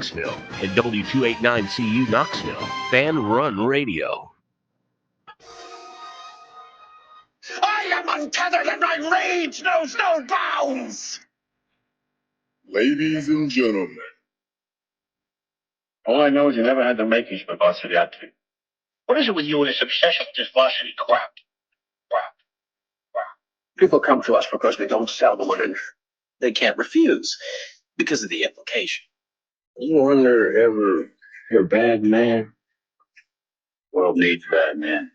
Knoxville and W289CU Knoxville, FANRUN Radio. I am untethered and my rage knows no bounds! Ladies and gentlemen. All I know is you never had the makings for varsity acting. What is it with you and this obsession with this varsity crap? People come to us because we don't sell them and they can't refuse because of the implication. You wonder ever you're a bad man? World needs bad men.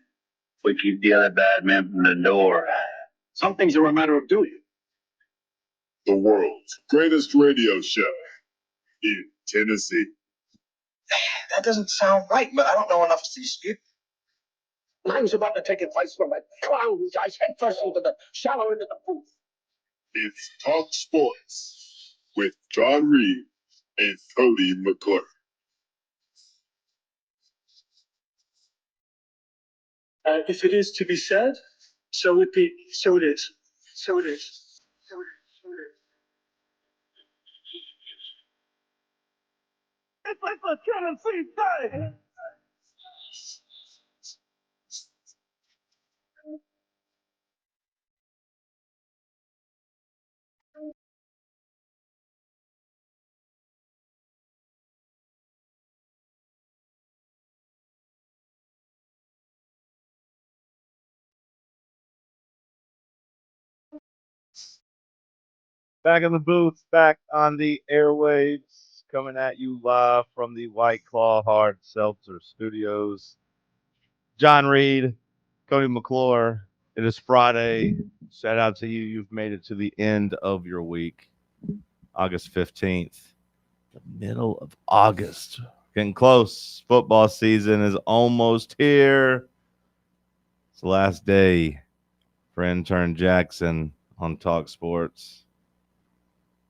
We keep the other bad men from the door. Some things are a matter of doing. The world's greatest radio show in Tennessee. That doesn't sound right, but I don't know enough to dispute. Mine's about to take advice from a clown who dives headfirst into the shallow end of the pool. It's Talk Sports with John Reed and Cody McClure. If it is to be said, so it be. So it is. So it is. So it is. So it is. It's like a Tennessee thing. Back in the booth, back on the airwaves, coming at you live from the White Claw Hard Seltzer Studios. John Reed, Cody McClure. It is Friday. Shout out to you. You've made it to the end of your week, August 15th. The middle of August. Getting close. Football season is almost here. It's the last day for intern Jackson on TalkSports.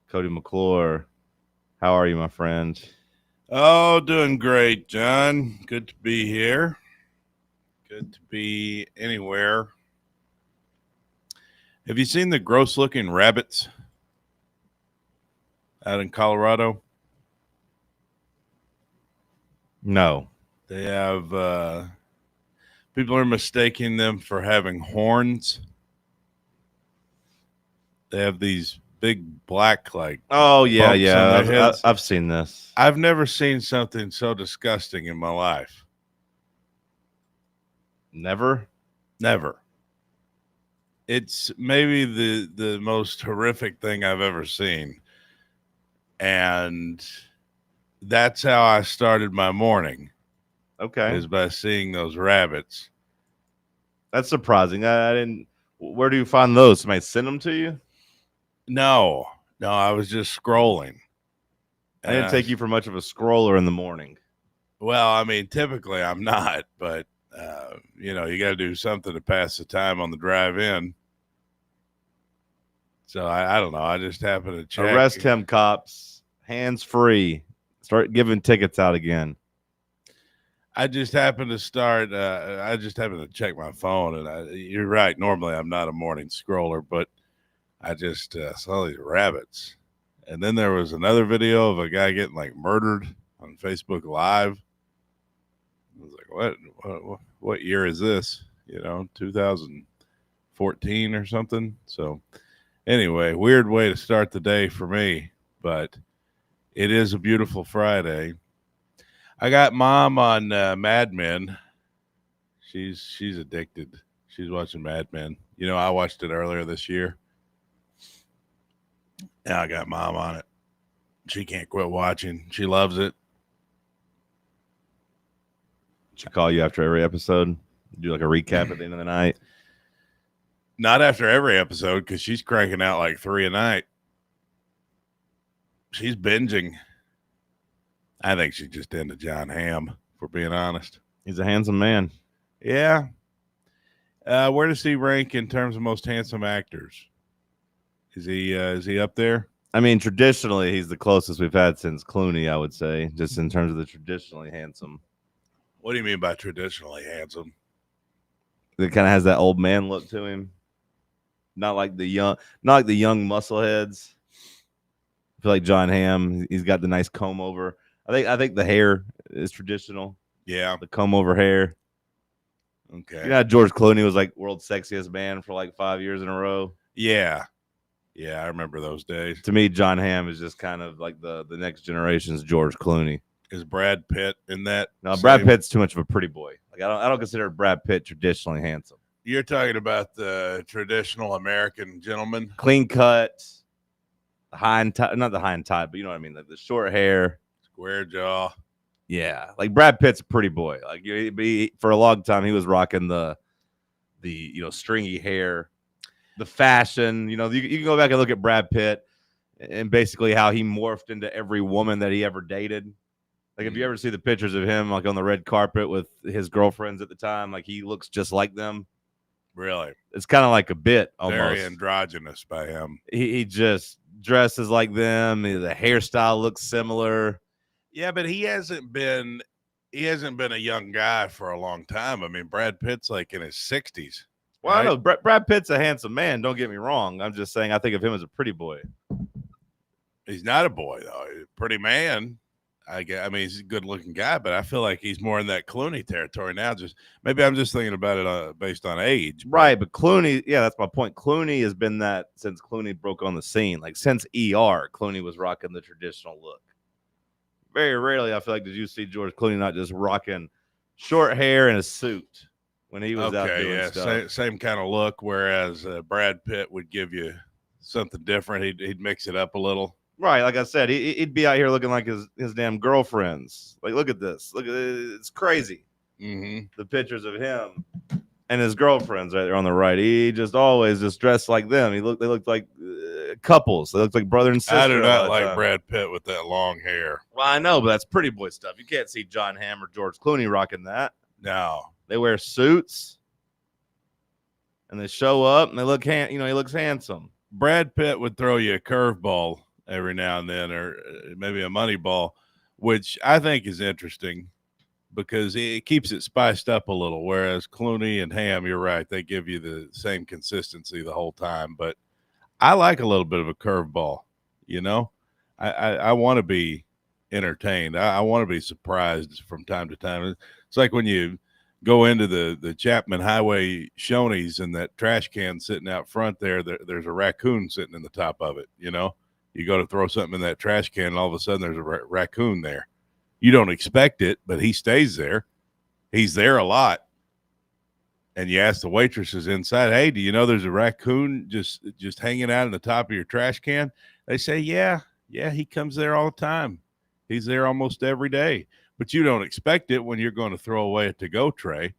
Cody McClure, how are you, my friend? Oh, doing great, John. Good to be here. Good to be anywhere. Have you seen the gross-looking rabbits out in Colorado? No. They have people are mistaking them for having horns. They have these big black I've seen this. I've never seen something so disgusting in my life. Never. It's maybe the most horrific thing I've ever seen, and that's how I started my morning. Okay, is by seeing those rabbits. That's surprising. I didn't. Where do you find those? Somebody send them to you? No, I was just scrolling. I didn't take you for much of a scroller in the morning. Well, I mean, typically I'm not, but, you got to do something to pass the time on the drive in. So I don't know. I just happened to check. Arrest him, cops. Hands free. Start giving tickets out again. I just happened to check my phone, and you're right. Normally I'm not a morning scroller, but I just saw these rabbits. And then there was another video of a guy getting murdered on Facebook Live. I was like, what year is this? 2014 or something. So anyway, weird way to start the day for me, but it is a beautiful Friday. I got Mom on Mad Men. She's addicted. She's watching Mad Men. I watched it earlier this year. Now I got Mom on it. She can't quit watching. She loves it. She call you after every episode? Do a recap at the end of the night? Not after every episode, because she's cranking out 3 a night. She's binging. I think she's just into John Hamm, if we're being honest. He's a handsome man. Yeah. Where does he rank in terms of most handsome actors? Is he up there? I mean, traditionally, he's the closest we've had since Clooney, I would say, just in terms of the traditionally handsome. What do you mean by traditionally handsome? It kind of has that old man look to him. Not like the young muscleheads. I feel like John Hamm, he's got the nice comb over. I think the hair is traditional. Yeah. The comb over hair. Okay. You know how George Clooney was like world's sexiest man for like 5 years in a row? Yeah. Yeah, I remember those days. To me, John Hamm is just kind of like the next generation's George Clooney. Is Brad Pitt in that? No, Brad Pitt's too much of a pretty boy. Like I don't consider Brad Pitt traditionally handsome. You're talking about the traditional American gentleman, clean cut, high and tight, not the high and tight, but you know what I mean, like the short hair, square jaw. Yeah, like Brad Pitt's a pretty boy. Like for a long time, he was rocking the stringy hair, the fashion. You can go back and look at Brad Pitt and basically how he morphed into every woman that he ever dated. Like, if you ever see the pictures of him, like on the red carpet with his girlfriends at the time, like he looks just like them. Really? It's kind of like a bit almost. Very androgynous by him. He just dresses like them. The hairstyle looks similar. Yeah, but he hasn't been a young guy for a long time. I mean, Brad Pitt's like in his 60s. Well, right? I know Brad Pitt's a handsome man. Don't get me wrong. I'm just saying I think of him as a pretty boy. He's not a boy, though. He's a pretty man. I mean, he's a good-looking guy, but I feel like he's more in that Clooney territory now. Maybe I'm just thinking about it based on age. Right, but Clooney, yeah, that's my point. Clooney has been that since Clooney broke on the scene. Like, since ER, Clooney was rocking the traditional look. Very rarely, I feel like, did you see George Clooney not just rocking short hair and a suit when he was out doing stuff. Same kind of look, whereas Brad Pitt would give you something different. He'd mix it up a little. Right, like I said, he'd be out here looking like his damn girlfriends. Like, look at this. Look at it. It's crazy. Mm-hmm. The pictures of him and his girlfriends right there on the right. He just always just dressed like them. They looked like couples. They looked like brother and sister. I do not like Brad Pitt with that long hair. Well, I know, but that's pretty boy stuff. You can't see John Hamm or George Clooney rocking that. No. They wear suits and they show up and they look he looks handsome. Brad Pitt would throw you a curveball every now and then, or maybe a money ball, which I think is interesting because it keeps it spiced up a little. Whereas Clooney and Hamm, you're right, they give you the same consistency the whole time. But I like a little bit of a curveball. I want to be entertained. I want to be surprised from time to time. It's like when you go into the Chapman Highway Shoney's and that trash can sitting out front there's a raccoon sitting in the top of it. You go to throw something in that trash can and all of a sudden there's a raccoon there. You don't expect it, but he stays there. He's there a lot. And you ask the waitresses inside, hey, do you know there's a raccoon just hanging out in the top of your trash can? They say, yeah, he comes there all the time. He's there almost every day. But you don't expect it when you're going to throw away a to-go tray.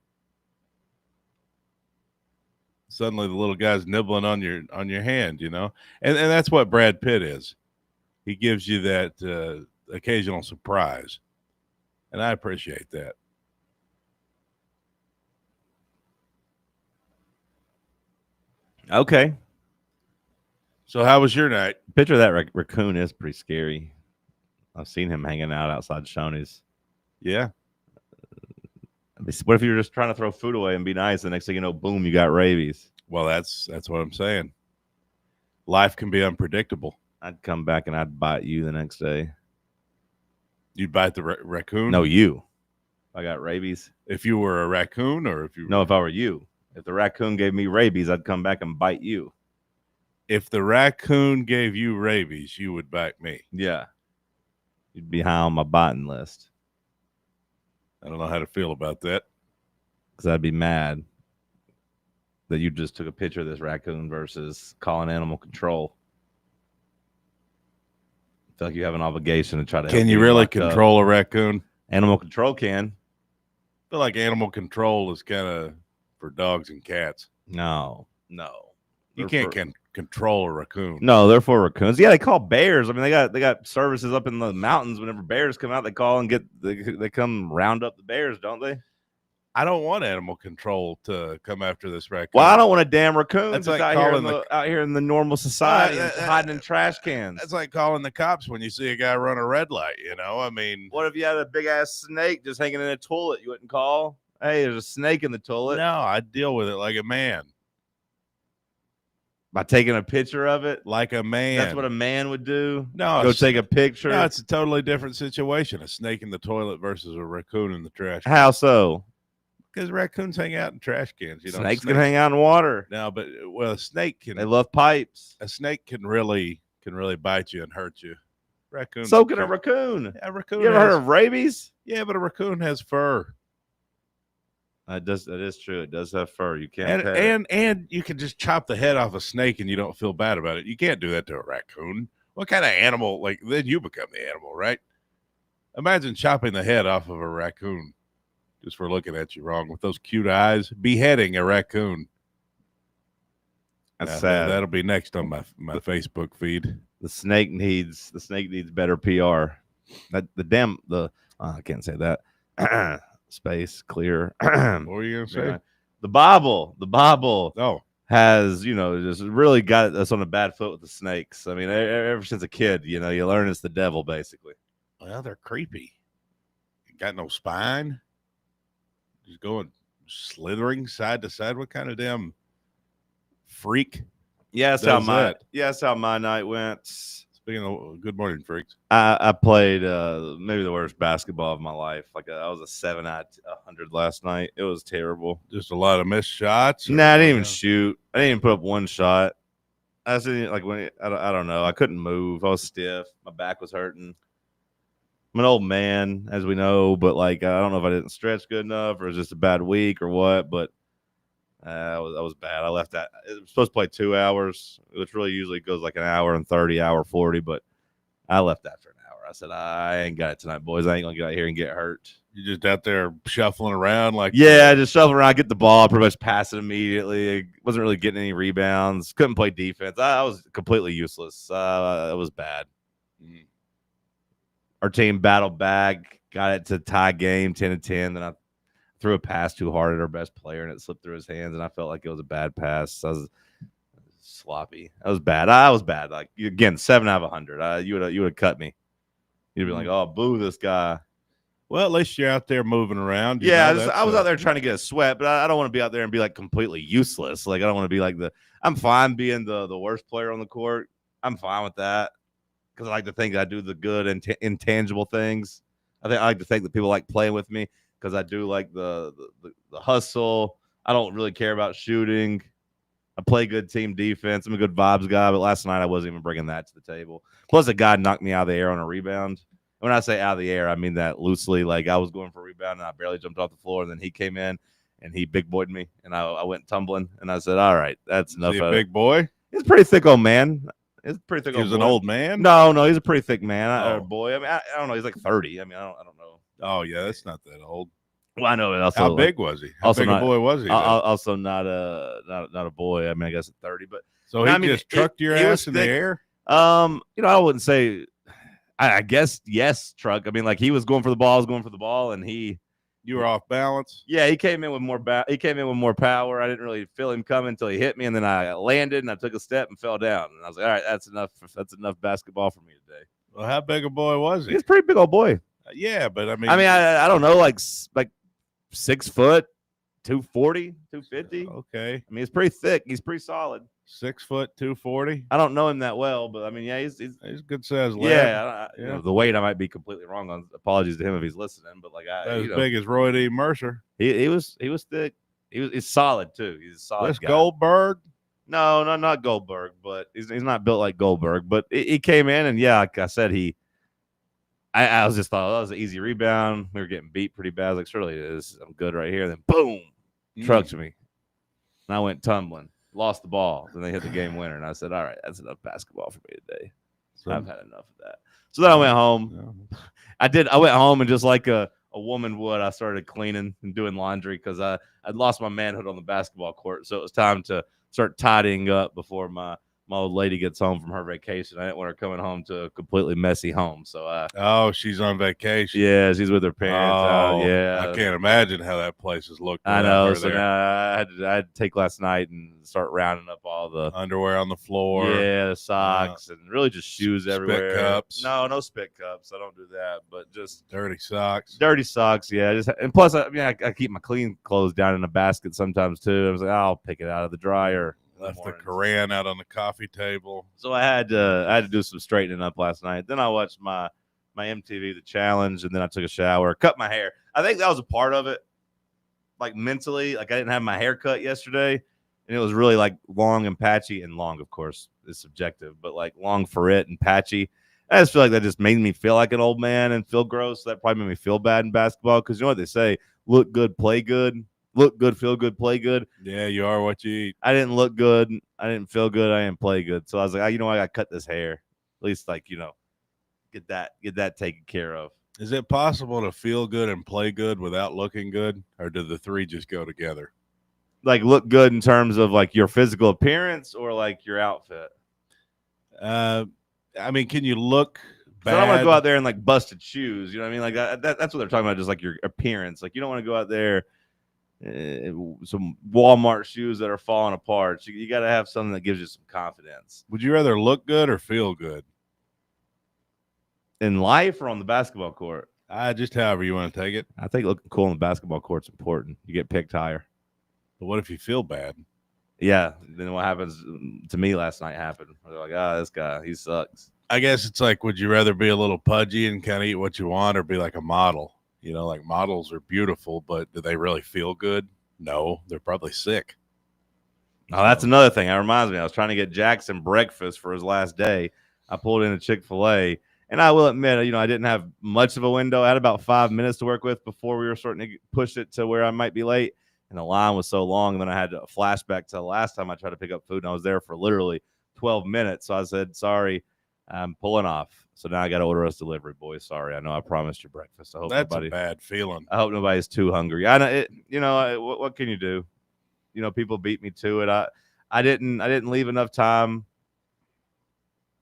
Suddenly the little guy's nibbling on your hand, and that's what Brad Pitt is. He gives you that occasional surprise, and I appreciate that. Okay. So how was your night? Picture of that raccoon is pretty scary. I've seen him hanging out outside Shoney's. Yeah. What if you're just trying to throw food away and be nice, and the next thing you know, boom, you got rabies? Well, that's what I'm saying. Life can be unpredictable. I'd come back and I'd bite you the next day. You'd bite the raccoon? No, you. I got rabies. If you were a raccoon, or if you? No, if I were you. If the raccoon gave me rabies, I'd come back and bite you. If the raccoon gave you rabies, you would bite me. Yeah. You'd be high on my biting list. I don't know how to feel about that. Because I'd be mad that you just took a picture of this raccoon versus calling animal control. I feel like you have an obligation to try to. Can you really control a raccoon? Animal control can. I feel like animal control is kind of for dogs and cats. No. You can't control a raccoon. No, they're for raccoons. Yeah, they call bears. I mean, they got services up in the mountains. Whenever bears come out, they call and they come round up the bears, don't they? I don't want animal control to come after this raccoon. Well, I don't want a damn raccoon that's like out here in the normal society hiding in trash cans. That's like calling the cops when you see a guy run a red light, I mean. What if you had a big-ass snake just hanging in a toilet? You wouldn't call? Hey, there's a snake in the toilet. No, I'd deal with it like a man. By taking a picture of it? Like a man. That's what a man would do? No. Go take a picture? No, it's a totally different situation. A snake in the toilet versus a raccoon in the trash can. How so? Because raccoons hang out in trash cans. Snakes can hang out in water. No, but a snake can. They love pipes. A snake can really bite you and hurt you. Raccoon. So can a raccoon. A raccoon. You ever heard of rabies? Yeah, but a raccoon has fur. That is true. It does have fur. You can't pet it. And you can just chop the head off a snake and you don't feel bad about it. You can't do that to a raccoon. What kind of animal? Like, then you become the animal, right? Imagine chopping the head off of a raccoon just for looking at you wrong with those cute eyes. Beheading a raccoon. That's sad. That'll be next on my Facebook feed. The snake needs better PR. I can't say that. Space clear. What were you gonna say? Yeah. The Bible. Oh, has just really got us on a bad foot with the snakes. I mean, ever since a kid, you learn it's the devil basically. Well, they're creepy. Got no spine. Just going slithering side to side. What kind of damn freak? Yeah, that's how my night went. Speaking of Good Morning Freaks, I played maybe the worst basketball of my life. I was a 7 out of 100 last night. It was terrible. Just a lot of missed shots. Nah, I didn't even shoot. I didn't even put up one shot. I don't know. I couldn't move. I was stiff. My back was hurting. I'm an old man, as we know, but I don't know if I didn't stretch good enough or it was just a bad week or what. But that was bad. I left that. It was supposed to play 2 hours, which really usually goes like an hour and 30, hour 40. But I left that for an hour. I said, I ain't got it tonight, boys. I ain't going to get out here and get hurt. You just out there shuffling around just shuffling around, get the ball, pretty much pass it immediately. I wasn't really getting any rebounds. Couldn't play defense. I was completely useless. It was bad. Mm-hmm. Our team battled back, got it to tie game 10-10. Then I threw a pass too hard at our best player, and it slipped through his hands, and I felt like it was a bad pass. I was sloppy. I was bad. Again, 7 out of 100. You would have cut me. You'd be like, oh, boo this guy. Well, at least you're out there moving around. I was out there trying to get a sweat, but I don't want to be out there and be completely useless. I don't want to be I'm fine being the worst player on the court. I'm fine with that because I like to think I do the good and intangible things. I like to think that people like playing with me because I do like the hustle. I don't really care about shooting. I play good team defense. I'm a good vibes guy, but last night I wasn't even bringing that to the table. Plus, a guy knocked me out of the air on a rebound. When I say out of the air, I mean that loosely. I was going for a rebound, and I barely jumped off the floor, and then he came in, and he big boyed me, and I went tumbling, and I said, all right, that's enough. Is he a big boy? He's a pretty thick old man. He's pretty thick. He was an old man? No, he's a pretty thick man. Or boy. I mean, I don't know. He's 30. I mean, I don't know. Oh, yeah, that's not that old. Well, I know it. Also, how big was he? How big a boy was he? Also, not a boy. I mean, I guess at 30, but so he just trucked your ass in the air. I wouldn't say. I guess yes, truck. I mean, he was going for the ball. I was going for the ball, and you were off balance. Yeah, he came in with more power. I didn't really feel him coming until he hit me, and then I landed and I took a step and fell down. And I was like, all right, that's enough. That's enough basketball for me today. Well, how big a boy was he? He's a pretty big old boy. Yeah, but I mean, I don't know, like 6 foot, 240, 250. Okay. I mean, he's pretty thick. He's pretty solid. 6 foot, 240. I don't know him that well, but I mean, yeah, he's a good size lad. Yeah, the weight I might be completely wrong on. Apologies to him if he's listening, but as big as Roy D. Mercer. He was thick. He's solid too. He's a solid. This guy. Goldberg? No, not Goldberg, but he's not built like Goldberg. But he came in and like I said, I was just thought that was an easy rebound. We were getting beat pretty bad. I was like, surely it is. I'm good right here. And then boom, trucked me, and I went tumbling. Lost the ball. Then they hit the game winner. And I said, all right, that's enough basketball for me today. So I've had enough of that. So then I went home. Yeah. I went home and just like a woman would, I started cleaning and doing laundry because I'd lost my manhood on the basketball court. So it was time to start tidying up before my old lady gets home from her vacation. I didn't want her coming home to a completely messy home. So she's on vacation. Yeah, she's with her parents. Yeah. I can't imagine how that place has looked. I know. So now I had to take last night and start rounding up all the underwear on the floor. Yeah, the socks and really just shoes everywhere. Spit cups. No spit cups. I don't do that, but just dirty socks. Dirty socks, yeah. And plus, I keep my clean clothes down in a basket sometimes too. I was like, I'll pick it out of the dryer. Left the mornings. Koran out on the coffee table. So I had to do some straightening up last night. Then I watched my MTV The Challenge, and then I took a shower, cut my hair. I think that was a part of it. Like mentally, like I didn't have my hair cut yesterday, and it was really like long and patchy. And long, of course, is subjective, but like long for it and patchy. I just feel like that just made me feel like an old man and feel gross. That probably made me feel bad in basketball because you know what they say: look good, play good. Look good, feel good, play good. Yeah, you are what you eat. I didn't look good. I didn't feel good. I didn't play good. So I was like, you know what? I got to cut this hair. At least, like, you know, get that taken care of. Is it possible to feel good and play good without looking good, or do the three just go together? Like, look good in terms of like your physical appearance or like your outfit. I mean, can you look bad? So I don't want to go out there in like busted shoes. You know what I mean? Like that's what they're talking about, just like your appearance. Like you don't want to go out there some Walmart shoes that are falling apart. You got to have something that gives you some confidence. Would you rather look good or feel good? In life or on the basketball court? Just however you want to take it. I think looking cool on the basketball court's important. You get picked higher. But what if you feel bad? Yeah. Then what happens to me last night happened. They're like, this guy, he sucks. I guess it's like, would you rather be a little pudgy and kind of eat what you want or be like a model? You know, like models are beautiful, but do they really feel good? No, they're probably sick. Oh, that's another thing. That reminds me. I was trying to get Jackson breakfast for his last day. I pulled in a Chick-fil-A, and I will admit, you know, I didn't have much of a window. I had about 5 minutes to work with before we were starting to push it to where I might be late. And the line was so long, and then I had a flashback to the last time I tried to pick up food, and I was there for literally 12 minutes. So I said, sorry, I'm pulling off. So now I got to order us delivery, boys. Sorry, I know I promised you breakfast. I hope that's a bad feeling. I hope nobody's too hungry. I know it. You know what can you do? You know, people beat me to it. I didn't leave enough time.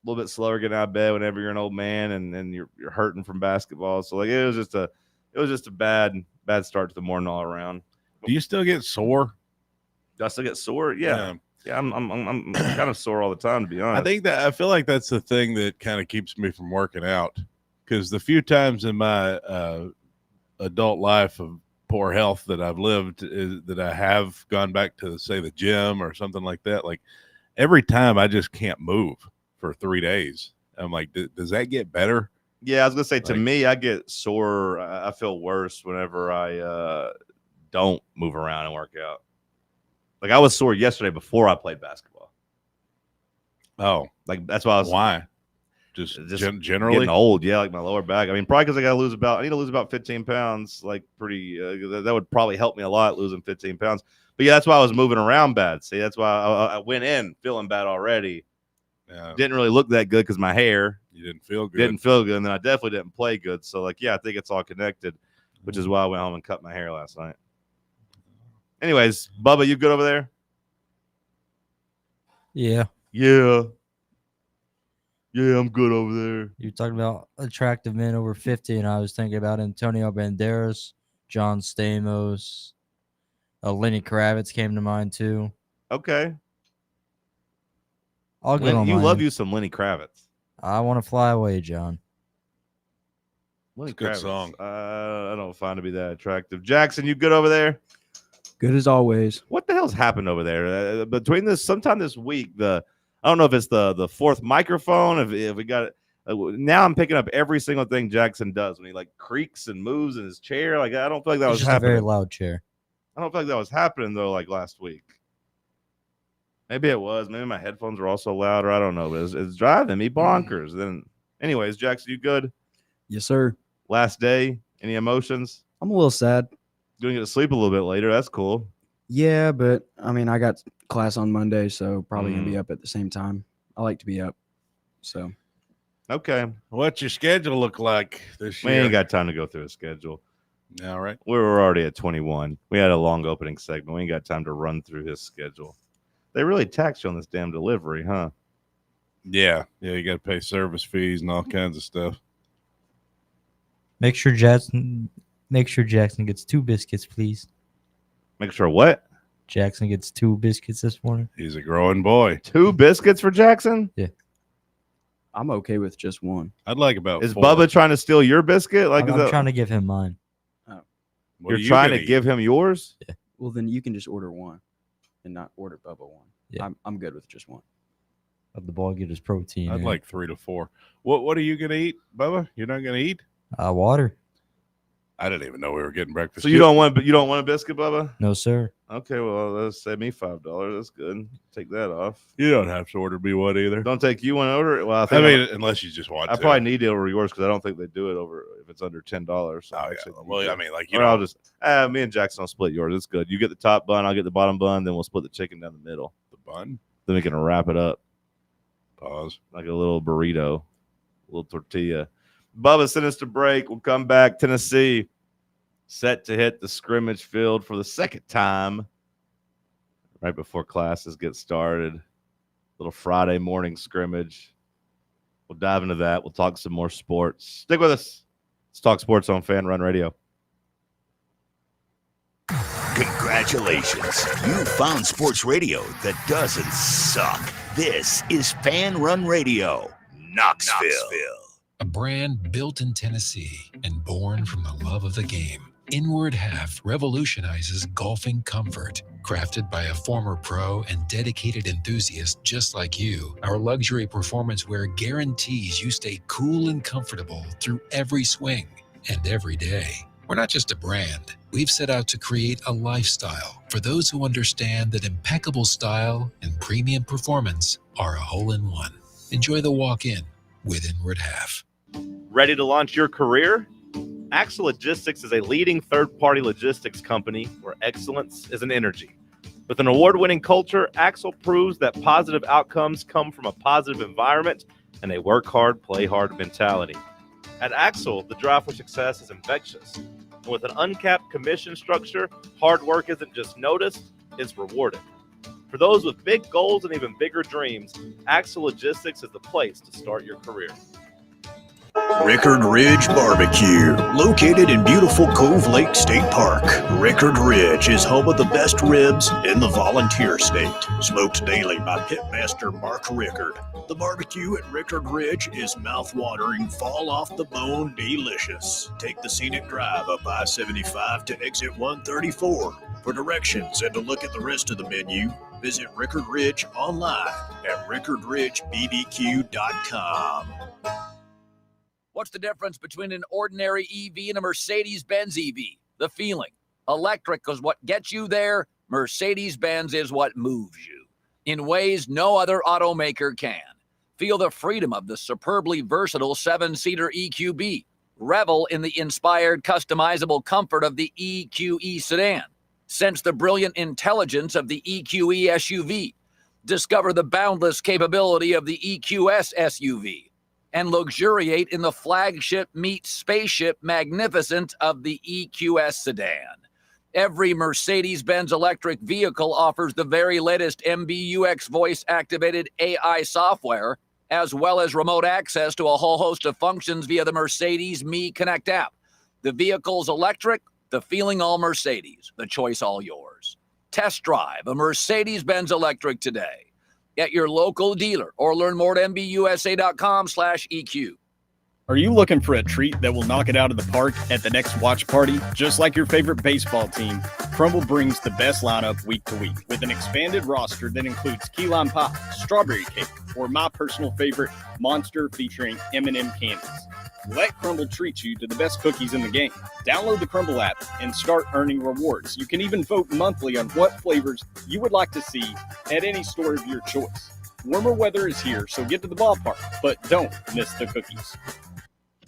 A little bit slower getting out of bed whenever you're an old man and you're hurting from basketball. So like it was just a bad start to the morning all around. Do you still get sore? Do I still get sore? Yeah. Yeah, I'm kind of sore all the time, to be honest. I feel like that's the thing that kind of keeps me from working out, because the few times in my adult life of poor health that I've lived is that I have gone back to, say, the gym or something like that. Like every time I just can't move for 3 days. I'm like, does that get better? Yeah, I was gonna say, to me, I get sore. I feel worse whenever I don't move around and work out. Like I was sore yesterday before I played basketball. Oh, like that's why I was. Why? Just generally getting old. Yeah, like my lower back. I mean, probably because I need to lose about 15 pounds. Like pretty. That would probably help me a lot, losing 15 pounds. But yeah, that's why I was moving around bad. See, that's why I went in feeling bad already. Yeah. Didn't really look that good because my hair. You didn't feel good. Didn't feel good, and then I definitely didn't play good. So like, yeah, I think it's all connected, which is why I went home and cut my hair last night. Anyways, Bubba, you good over there? Yeah. Yeah, I'm good over there. You're talking about attractive men over 50, and I was thinking about Antonio Banderas, John Stamos, Lenny Kravitz came to mind too. Okay. I'll get on You mine. love you some Lenny Kravitz. I want to fly away, John. Lenny Good Kravitz. song. I don't find to be that attractive. Jackson, you good over there? Good as always. What the hell's happened over there? Between sometime this week, I don't know if it's the fourth microphone, if we got it. Now I'm picking up every single thing Jackson does when he like creaks and moves in his chair. Like I don't feel like that was just happening. a very loud chair. I don't feel like that was happening though, like last week. Maybe it was. Maybe my headphones were also louder. I don't know. But it's driving me bonkers. Then, anyways, Jackson, you good? Yes, sir. Last day. Any emotions? I'm a little sad. Gonna get to sleep a little bit later. That's cool. Yeah, but I mean, I got class on Monday, so probably gonna be up at the same time. I like to be up. So. Okay. What's your schedule look like this We year? ain't got time to go through a schedule. All right. We were already at 21. We had a long opening segment. We ain't got time to run through his schedule. They really tax you on this damn delivery, huh? Yeah. You got to pay service fees and all kinds of stuff. Make sure Jackson gets 2 biscuits, please. Make sure what? Jackson gets 2 biscuits this morning. He's a growing boy. 2 biscuits for Jackson? Yeah. I'm okay with just 1. I'd like about Is 4. Bubba trying to steal your biscuit? Like I'm trying to give him mine. What are you're you trying gonna to eat? give him yours? Yeah. Well, then you can just order 1 and not order Bubba 1. Yeah. I'm good with just one. Let the ball get his protein. I'd in. like 3 to 4. What are you gonna eat, Bubba? You're not gonna eat? Water. I didn't even know we were getting breakfast. So you don't want a biscuit, Bubba? No, sir. Okay, well, let's save me $5. That's good. Take that off. You don't have to order me one either. Don't take you one order. Well, I mean, unless you just want I to. probably need it over yours because I don't think they do it over if it's under $10. So Oh, yeah. Well, I mean, like, you or know, I'll just me and Jackson will split yours. It's good. You get the top bun, I'll get the bottom bun, then we'll split the chicken down the middle. the bun. Then we can wrap it up Pause. like a little burrito, a little tortilla. Bubba sent us to break. We'll come back. Tennessee set to hit the scrimmage field for the second time right before classes get started. Little Friday morning scrimmage. We'll dive into that. We'll talk some more sports. Stick with us. Let's talk sports on FANRUN Radio. Congratulations. You found sports radio that doesn't suck. This is FANRUN Radio, Knoxville. A brand built in Tennessee and born from the love of the game. Inward Half revolutionizes golfing comfort. Crafted by a former pro and dedicated enthusiast just like you, our luxury performance wear guarantees you stay cool and comfortable through every swing and every day. We're not just a brand. We've set out to create a lifestyle for those who understand that impeccable style and premium performance are a hole-in-one. Enjoy the walk-in with Inward Half. Ready to launch your career? Axel Logistics is a leading third-party logistics company where excellence is an energy. With an award-winning culture, Axel proves that positive outcomes come from a positive environment and a work hard, play hard mentality. At Axel, the drive for success is infectious. And with an uncapped commission structure, hard work isn't just noticed, it's rewarded. For those with big goals and even bigger dreams, Axel Logistics is the place to start your career. Rickard Ridge Barbecue, located in beautiful Cove Lake State Park. Rickard Ridge is home of the best ribs in the volunteer state. Smoked daily by pitmaster Mark Rickard. The barbecue at Rickard Ridge is mouth-watering, fall-off-the-bone delicious. Take the scenic drive up I-75 to exit 134. For directions and to look at the rest of the menu, visit Rickard Ridge online at rickardridgebbq.com. What's the difference between an ordinary EV and a Mercedes-Benz EV? The feeling. Electric is what gets you there. Mercedes-Benz is what moves you in ways no other automaker can. Feel the freedom of the superbly versatile 7-seater EQB. Revel in the inspired, customizable comfort of the EQE sedan. Sense the brilliant intelligence of the EQE SUV. Discover the boundless capability of the EQS SUV. And luxuriate in the flagship meets spaceship magnificence of the EQS sedan. Every Mercedes-Benz electric vehicle offers the very latest MBUX voice-activated AI software, as well as remote access to a whole host of functions via the Mercedes Me Connect app. The vehicle's electric, the feeling all Mercedes, the choice all yours. Test drive a Mercedes-Benz electric today at your local dealer or learn more at mbusa.com/EQ. Are you looking for a treat that will knock it out of the park at the next watch party? Just like your favorite baseball team, Crumble brings the best lineup week to week with an expanded roster that includes key lime pie, strawberry cake, or my personal favorite, Monster featuring M&M candies. Let Crumble treat you to the best cookies in the game. Download the Crumble app and start earning rewards. You can even vote monthly on what flavors you would like to see at any store of your choice. Warmer weather is here, so get to the ballpark, but don't miss the cookies.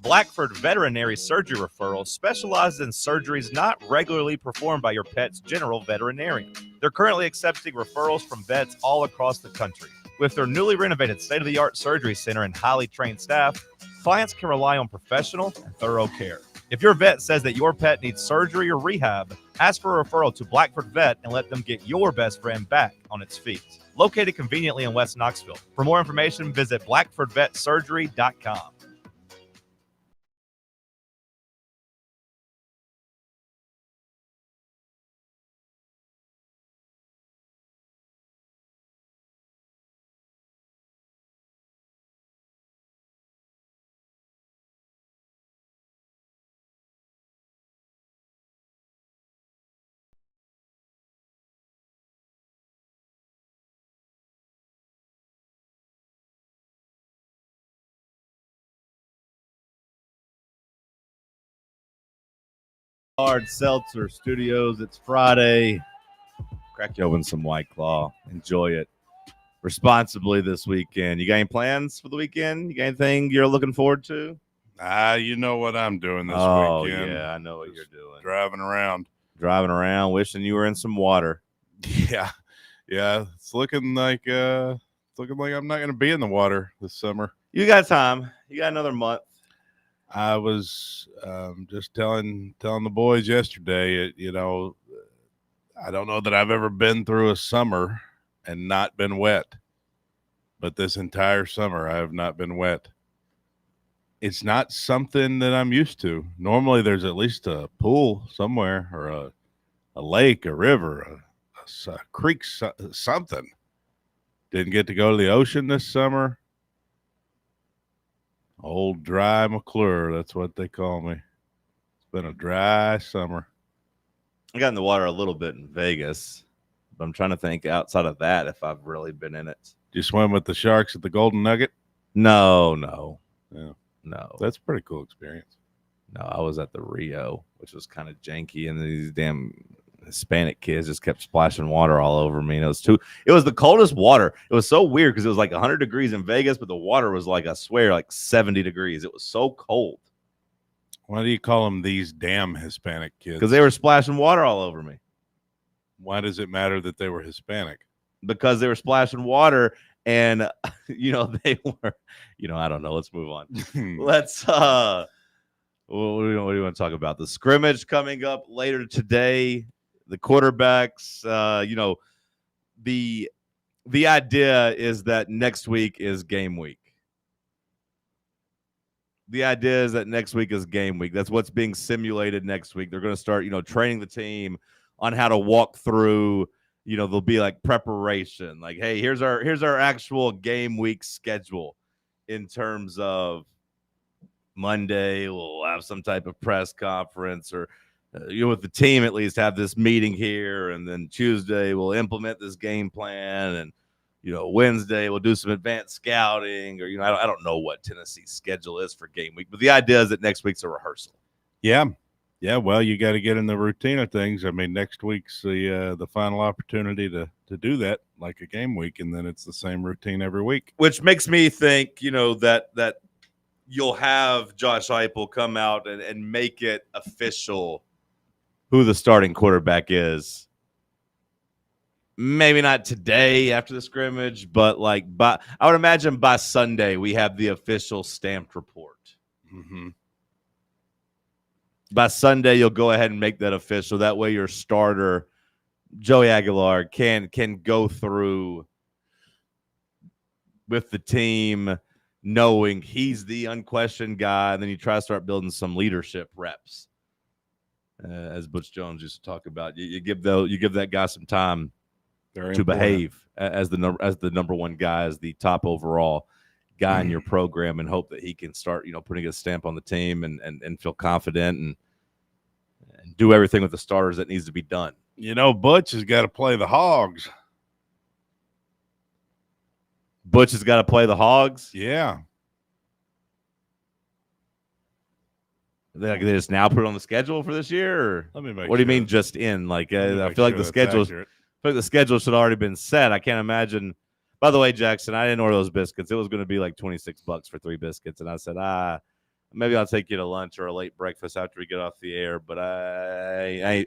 Blackford Veterinary Surgery Referral specializes in surgeries not regularly performed by your pet's general veterinarian. They're currently accepting referrals from vets all across the country. With their newly renovated state-of-the-art surgery center and highly trained staff, clients can rely on professional and thorough care. If your vet says that your pet needs surgery or rehab, ask for a referral to Blackford Vet and let them get your best friend back on its feet. Located conveniently in West Knoxville. For more information, visit blackfordvetsurgery.com. Hard Seltzer Studios. It's Friday. Crack you open some White Claw. Enjoy it responsibly this weekend. You got any plans for the weekend? You got anything you're looking forward to? You know what I'm doing this weekend. Yeah, I know what you're doing. Driving around, wishing you were in some water. Yeah. It's looking like I'm not going to be in the water this summer. You got time. You got another month. I was just telling the boys yesterday. I don't know that I've ever been through a summer and not been wet, but this entire summer I have not been wet. It's not something that I'm used to. Normally there's at least a pool somewhere or a lake, a river, a creek, something. Didn't get to go to the ocean this summer. Old dry McClure, that's what they call me. It's been a dry summer. I got in the water a little bit in Vegas, but I'm trying to think outside of that if I've really been in it. Did you swim with the sharks at the Golden Nugget? No. Yeah. No. That's a pretty cool experience. No, I was at the Rio, which was kind of janky, and these damn Hispanic kids just kept splashing water all over me. And it was the coldest water. It was so weird because it was like 100 degrees in Vegas, but the water was like, I swear, like 70 degrees. It was so cold. Why do you call them these damn Hispanic kids? Because they were splashing water all over me. Why does it matter that they were Hispanic? Because they were splashing water, and they were, I don't know. Let's move on. Let's what do you want to talk about? The scrimmage coming up later today. The quarterbacks, the idea is that next week is game week. The idea is that next week is game week. That's what's being simulated next week. They're going to start, training the team on how to walk through. There'll be like preparation. Like, hey, here's our actual game week schedule in terms of Monday. We'll have some type of press conference or with the team at least have this meeting here, and then Tuesday we'll implement this game plan, and Wednesday we'll do some advanced scouting, or I don't know what Tennessee's schedule is for game week, but the idea is that next week's a rehearsal. Yeah. Well, you got to get in the routine of things. I mean, next week's the final opportunity to do that, like a game week, and then it's the same routine every week. Which makes me think, that you'll have Josh Heupel come out and make it official who the starting quarterback is. Maybe not today after the scrimmage, but I would imagine by Sunday we have the official stamped report. Mm-hmm. By Sunday, you'll go ahead and make that official. That way your starter, Joey Aguilar, can go through with the team knowing he's the unquestioned guy, and then you try to start building some leadership reps. As Butch Jones used to talk about, you give that guy some time to behave as the number one guy, as the top overall guy in your program, and hope that he can start putting a stamp on the team and feel confident and do everything with the starters that needs to be done. Butch has got to play the Hogs. Butch has got to play the Hogs. Yeah. They just now put it on the schedule for this year, or let me make what do you mean just in? I feel like the schedule. I feel like the schedule should already been set. I can't imagine. By the way, Jackson, I didn't order those biscuits. It was going to be like $26 for 3 biscuits, and I said, maybe I'll take you to lunch or a late breakfast after we get off the air. But I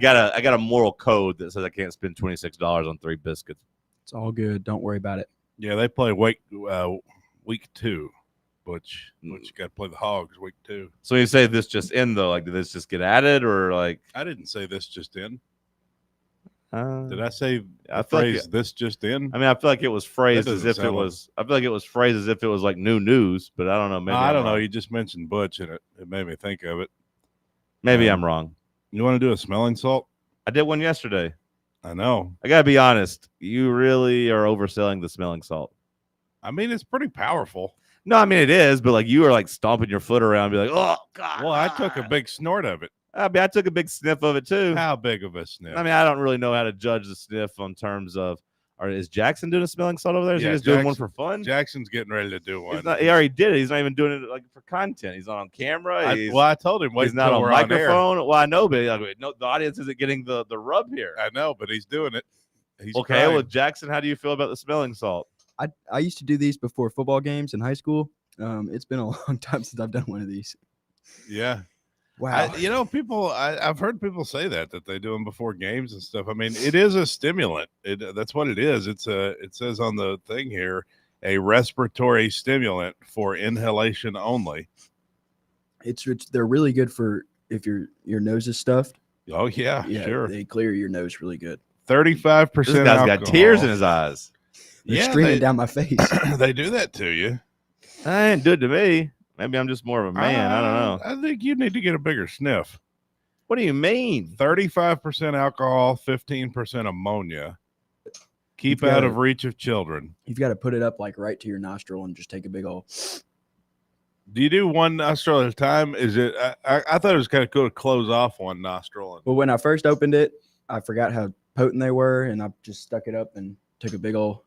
got a moral code that says I can't spend $26 on 3 biscuits. It's all good. Don't worry about it. Yeah, they play week 2. Butch got to play the Hogs week 2. So you say this just in though? Did this just get added, or I didn't say this just in. Did I say phrase this just in? I mean, I feel like it was phrased as if it was. I feel like it was phrased as if it was like new news, but I don't know. Maybe I don't know. You just mentioned Butch, and it made me think of it. Maybe I'm wrong. You want to do a smelling salt? I did one yesterday. I know. I gotta be honest. You really are overselling the smelling salt. I mean, it's pretty powerful. No, I mean it is, but you were stomping your foot around, and be like, "Oh God!" Well, I took a big snort of it. I mean, I took a big sniff of it too. How big of a sniff? I mean, I don't really know how to judge the sniff on terms of Or is Jackson doing a smelling salt over there? Is he Yeah, just doing one for fun? Jackson's getting ready to do one. He already did it. He's not even doing it like for content. He's not on camera. I told him wait he's not until on we're microphone. on air. Well, I know, but no, the audience isn't getting the rub here. I know, but he's doing it. He's okay. trying. Well, Jackson, how do you feel about the smelling salt? I used to do these before football games in high school. It's been a long time since I've done one of these. Yeah. Wow. I've heard people say that they do them before games and stuff. I mean, it is a stimulant. That's what it is. It says on the thing here, a respiratory stimulant for inhalation only. They're really good for if your nose is stuffed. Oh yeah, sure. They clear your nose really good. 35%. This guy's got tears in his eyes. They're streaming down my face. They do that to you. That ain't good to me. Maybe I'm just more of a man. I don't know. I think you need to get a bigger sniff. What do you mean? 35% alcohol, 15% ammonia. Keep out of reach of children. You've got to put it up like right to your nostril and just take a big old. Do you do one nostril at a time? Is it? I thought it was kind of cool to close off one nostril. Well, when I first opened it, I forgot how potent they were, and I just stuck it up and took a big old.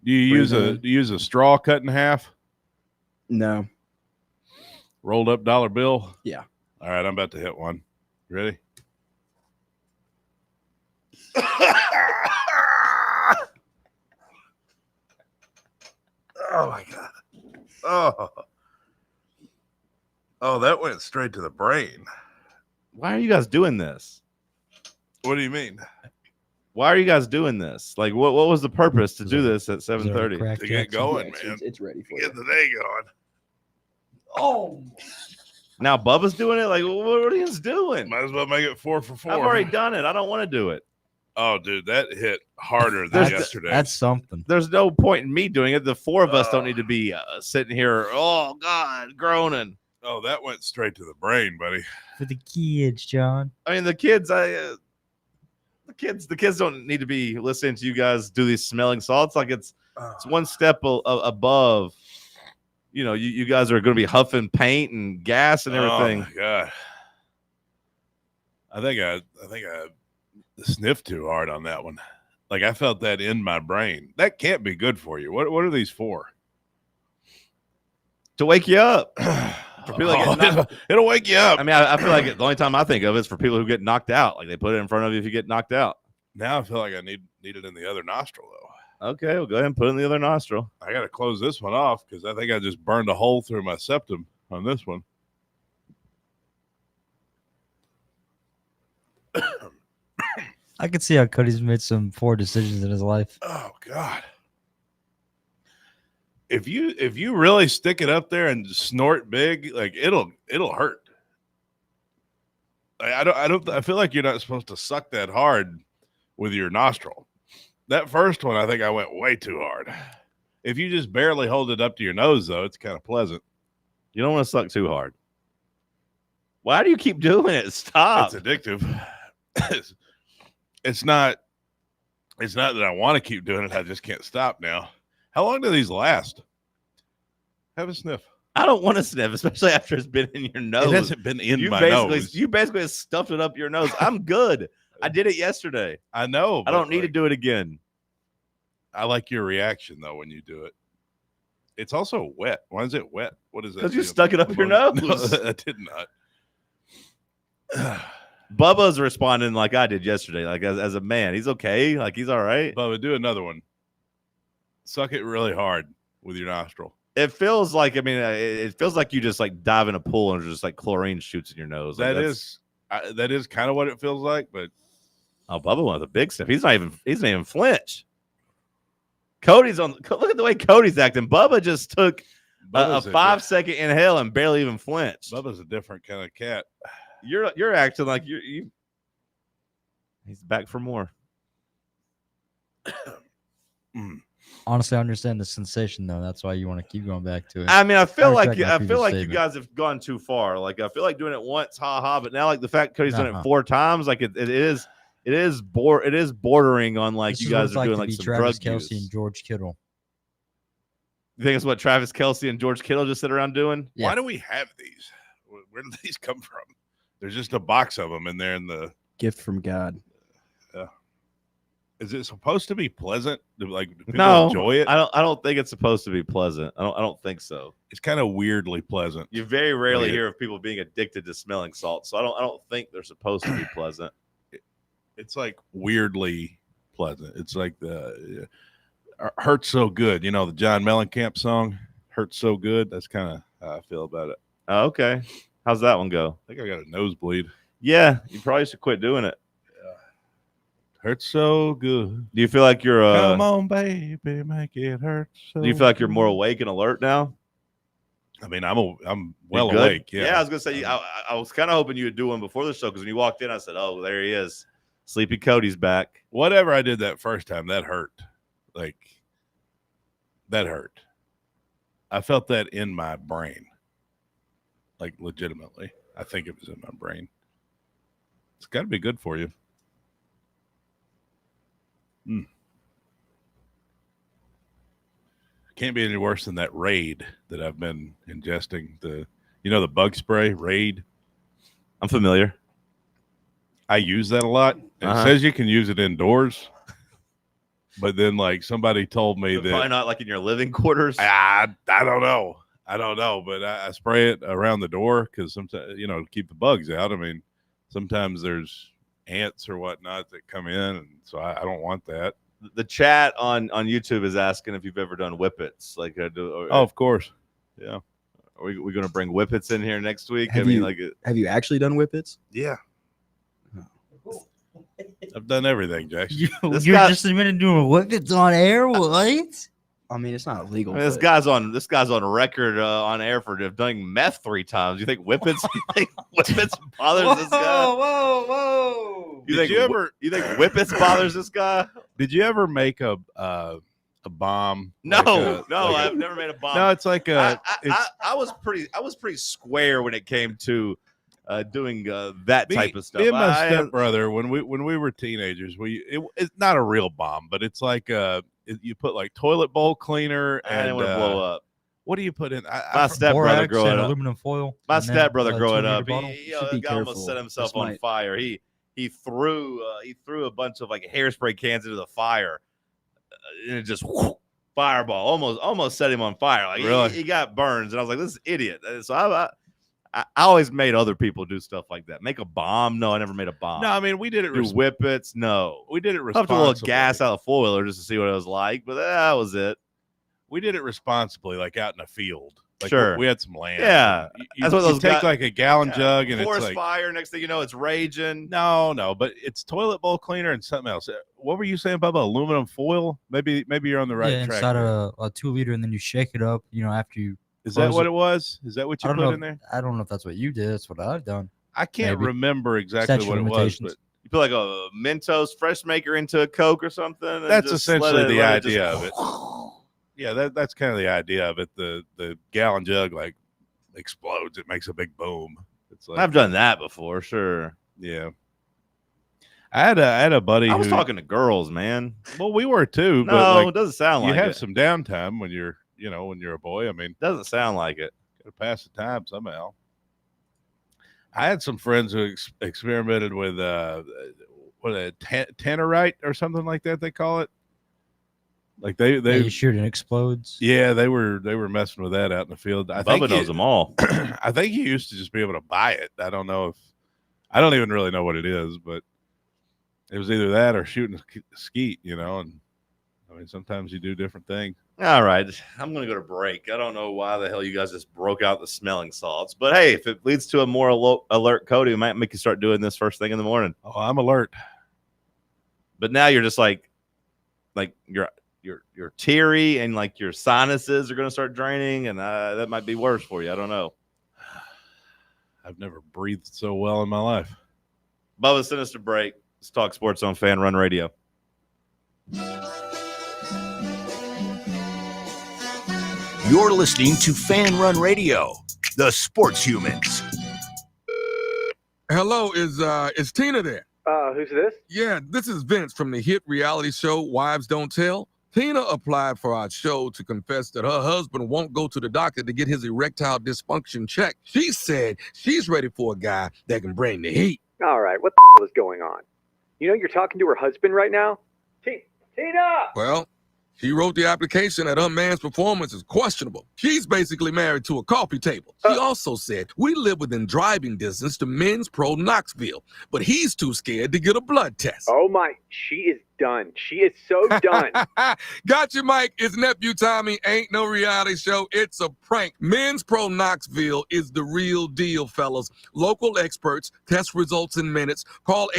Do you use a straw cut in half? No. Rolled up dollar bill? Yeah. All right, I'm about to hit one. Ready? Oh my God. Oh, that went straight to the brain. Why are you guys doing this? What do you mean? Why are you guys doing this? Like, what was the purpose to do this at 7:30? To get going, man. It's ready for Get the day going. Oh. Now Bubba's doing it? Like, what are you guys doing? Might as well make it 4 for 4. I've already done it. I don't want to do it. Oh, dude, that hit harder than yesterday. That's something. There's no point in me doing it. The four of us don't need to be sitting here, oh, God, groaning. Oh, that went straight to the brain, buddy. For the kids, John. I mean, the kids don't need to be listening to you guys do these smelling salts. Like it's one step above. You know, you guys are going to be huffing paint and gas and everything. Oh my God. I think I sniffed too hard on that one. Like I felt that in my brain. That can't be good for you. What are these for? To wake you up. For people it'll wake you up. I mean, I feel like the only time I think of it is for people who get knocked out. Like they put it in front of you if you get knocked out. Now I feel like I need it in the other nostril though. Okay, well, go ahead and put it in the other nostril. I got to close this one off because I think I just burned a hole through my septum on this one. I can see how Cody's made some poor decisions in his life. Oh God. If you really stick it up there and snort big, like it'll hurt. I feel like you're not supposed to suck that hard with your nostril. That first one, I think I went way too hard. If you just barely hold it up to your nose, though, it's kind of pleasant. You don't want to suck too hard. Why do you keep doing it? Stop. It's addictive. It's not that I want to keep doing it. I just can't stop now. How long do these last? Have a sniff. I don't want to sniff, especially after it's been in your nose. It hasn't been in my nose. You basically stuffed it up your nose. I'm good. I did it yesterday. I know. I don't need to do it again. I like your reaction, though, when you do it. It's also wet. Why is it wet? What is that? Because you stuck it up your nose. No, I did not. Bubba's responding like I did yesterday, like as a man. He's okay. Like he's all right. Bubba, do another one. Suck it really hard with your nostril. It feels like, it feels like you just like dive in a pool and just like chlorine shoots in your nose. Like that is kind of what it feels like, but Bubba went with a big step. He's not even flinch. Cody's on. Look at the way Cody's acting. Bubba just took a 5-second inhale and barely even flinched. Bubba's a different kind of cat. You're acting like you. He's back for more. Honestly, I understand the sensation though. That's why you want to keep going back to it. I mean, I feel like you statement. guys have gone too far. Like I feel like doing it once, but now like the fact Cody's done it 4 times, like it is bordering on like this you guys are doing like some Travis drug Kelce use. and George Kittle. You think it's what Travis Kelce and George Kittle just sit around doing? Yeah. Why do we have these? Where did these come from? There's just a box of them in there in the gift from God. Yeah. Is it supposed to be pleasant? Like, do people No, enjoy it? I don't think it's supposed to be pleasant. I don't think so. It's kind of weirdly pleasant. You very rarely Like hear of people being addicted to smelling salt, so I don't think they're supposed to be pleasant. It's like weirdly pleasant. It's like the hurts so good. You know, the John Mellencamp song, "Hurts So Good." That's kind of how I feel about it. Oh, okay. How's that one go? I think I got a nosebleed. Yeah, you probably should quit doing it. Hurts so good. Do you feel like you're Come on, baby, make it hurt. So do you feel like you're more good. awake and alert now? I mean, I'm well good? awake. Yeah. I was gonna say I was kind of hoping you would do one before the show because when you walked in, I said, "Oh, there he is, Sleepy Cody's back." Whatever I did that first time, that hurt. Like, that hurt. I felt that in my brain. Like, legitimately. I think it was in my brain. It's got to be good for you. Can't be any worse than that Raid that I've been ingesting. The bug spray, Raid. I'm familiar. I use that a lot. It says you can use it indoors. But then, like, somebody told me that probably not like in your living quarters. I don't know. But I spray it around the door because sometimes, to keep the bugs out. I mean, sometimes there's ants or whatnot that come in, and so I don't want that. The chat on YouTube is asking if you've ever done whippets. Like, of course, yeah. Are we going to bring whippets in here next week? Have you actually done whippets? Yeah. I've done everything, Jackson. You're just admitted doing whippets on air? What? I mean, it's not illegal. I mean, this guy's on record on air for doing meth 3 times. You think whippets bothers this guy? Whoa! You think whippets bothers this guy? Did you ever make a bomb? No, I've never made a bomb. No, it's like I was pretty square when it came to doing that type of stuff. Me and my stepbrother, when we were teenagers, it's not a real bomb, but it's like you put like toilet bowl cleaner and it would blow up. What do you put in? My stepbrother growing up, aluminum foil. My stepbrother growing up, Be the guy almost set himself on fire. He threw a bunch of like hairspray cans into the fire, and it just fireball almost set him on fire. Like really? he got burns, and I was like, "This is idiot." So I always made other people do stuff like that. Make a bomb? No, I never made a bomb. No, I mean we did it. Do whippets? No, we did it I responsibly. a little gas out of the foiler just to see what it was like, but that was it. We did it responsibly, like out in a field. Like sure, we had some land. Yeah, that's what those take like a gallon jug and forest it's like fire. Next thing you know, it's raging. No, but it's toilet bowl cleaner and something else. What were you saying about aluminum foil? Maybe you're on the right track. Inside a 2-liter, and then you shake it up. After you. Is that what it was? Is that what you put in there? I don't know if that's what you did. That's what I've done. I can't remember exactly what it was, but you put like a Mentos fresh maker into a Coke or something. And that's just essentially the let idea of it. Yeah, that's kind of the idea of it. The gallon jug like explodes. It makes a big boom. It's like, I've done that before, sure. Yeah. I had a buddy. I was talking to girls, man. Well, we were too. No, but like, it doesn't sound like you have it. some downtime when you're a boy. I mean, doesn't sound like it. Gotta pass the time somehow. I had some friends who experimented with tannerite or something like that. They call it. Like they you shoot and explodes. Yeah, they were messing with that out in the field. I Bubba think knows them all. I think you used to just be able to buy it. I don't even really know what it is, but it was either that or shooting a skeet, and I mean sometimes you do different things. All right, I'm gonna go to break. I don't know why the hell you guys just broke out the smelling salts, but hey, if it leads to a more alert Cody, it might make you start doing this first thing in the morning. Oh, I'm alert. But now you're just like you're teary and like your sinuses are going to start draining, and that might be worse for you. I don't know. I've never breathed so well in my life. Bubba, send us to break. Let's talk sports on FanRun Radio. You're listening to FanRun Radio, the sports humans. Hello, is Tina there? Who's this? Yeah, this is Vince from the hit reality show Wives Don't Tell. Tina applied for our show to confess that her husband won't go to the doctor to get his erectile dysfunction checked. She said she's ready for a guy that can bring the heat. All right, what the hell is going on? You're talking to her husband right now? Tina! Well, she wrote the application that her man's performance is questionable. She's basically married to a coffee table. She also said, we live within driving distance to Men's Pro Knoxville, but he's too scared to get a blood test. Oh my, she is done. She is so done. Got you, Mike. It's Nephew Tommy. Ain't no reality show. It's a prank. Men's Pro Knoxville is the real deal, fellas. Local experts, test results in minutes. Call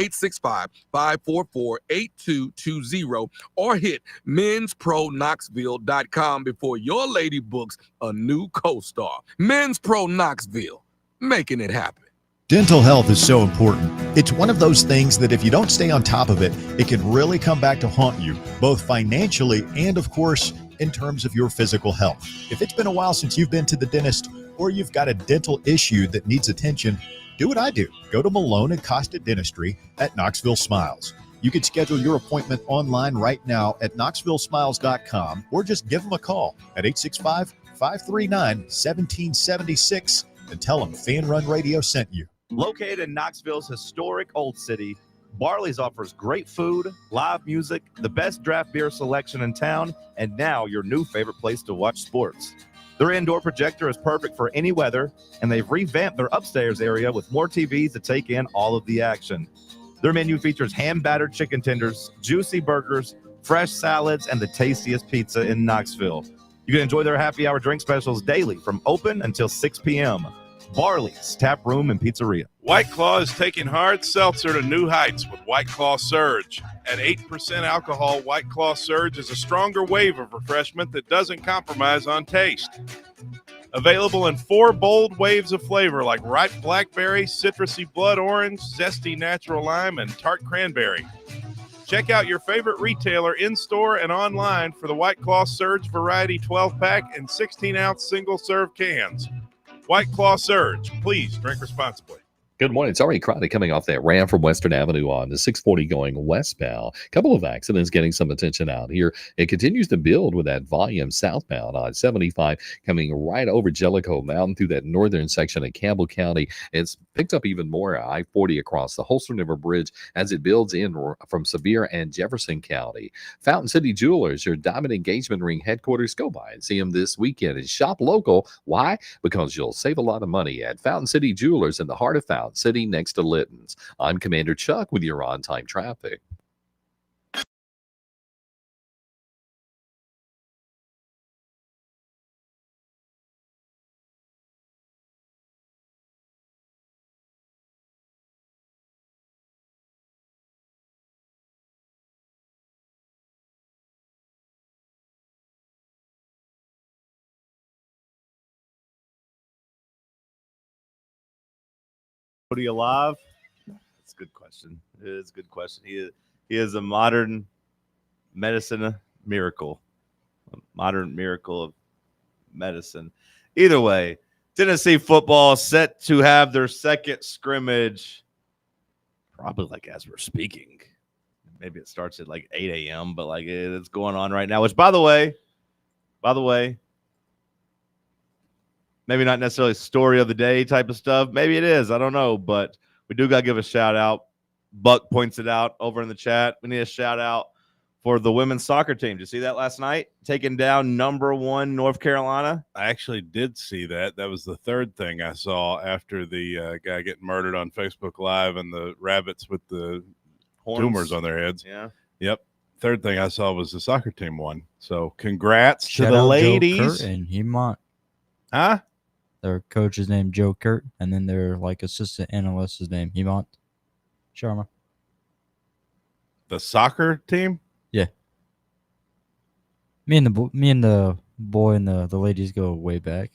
865-544-8220 or hit menspronknoxville.com before your lady books a new co-star. Men's Pro Knoxville, making it happen. Dental health is so important. It's one of those things that if you don't stay on top of it, it can really come back to haunt you, both financially and, of course, in terms of your physical health. If it's been a while since you've been to the dentist or you've got a dental issue that needs attention, do what I do. Go to Malone and Costa Dentistry at Knoxville Smiles. You can schedule your appointment online right now at knoxvillesmiles.com or just give them a call at 865-539-1776 and tell them FanRun Radio sent you. Located in Knoxville's historic Old City, Barley's offers great food, live music, the best draft beer selection in town, and now your new favorite place to watch sports. Their indoor projector is perfect for any weather, and they've revamped their upstairs area with more TVs to take in all of the action. Their menu features hand-battered chicken tenders, juicy burgers, fresh salads, and the tastiest pizza in Knoxville. You can enjoy their happy hour drink specials daily from open until 6 p.m. Barley's Tap Room and Pizzeria. White Claw is taking hard seltzer to new heights with White Claw Surge. At 8% alcohol, White Claw Surge is a stronger wave of refreshment that doesn't compromise on taste. Available in 4 bold waves of flavor like ripe blackberry, citrusy blood orange, zesty natural lime, and tart cranberry. Check out your favorite retailer in-store and online for the White Claw Surge Variety 12-pack and 16-ounce single-serve cans. White Claw Surge. Please drink responsibly. Good morning. It's already crowded coming off that ramp from Western Avenue on the 640 going westbound. A couple of accidents getting some attention out here. It continues to build with that volume southbound on 75 coming right over Jellicoe Mountain through that northern section of Campbell County. It's picked up even more I-40 across the Holston River Bridge as it builds in from Sevier and Jefferson County. Fountain City Jewelers, your diamond engagement ring headquarters. Go by and see them this weekend and shop local. Why? Because you'll save a lot of money at Fountain City Jewelers in the heart of Fountain City next to Litton's. I'm Commander Chuck with your on-time traffic. Cody alive? That's a good question. It is a good question. He is a modern medicine miracle. A modern miracle of medicine. Either way, Tennessee football set to have their second scrimmage probably like as we're speaking. Maybe it starts at like 8 a.m., but like it's going on right now, which by the way, maybe not necessarily story of the day type of stuff. Maybe it is. I don't know. But we do got to give a shout out. Buck points it out over in the chat. We need a shout out for the women's soccer team. Did you see that last night? Taking down number 1 North Carolina. I actually did see that. That was the third thing I saw after the guy getting murdered on Facebook Live and the rabbits with the tumors on their heads. Yeah. Yep. Third thing I saw was the soccer team won. So congrats Shout to the out ladies. Joe Kurt and Hemont. Huh? Their coach is named Joe Kurt, and then their like assistant analyst is named Hemont Sharma. The soccer team? Yeah. Me and the boy and the ladies go way back.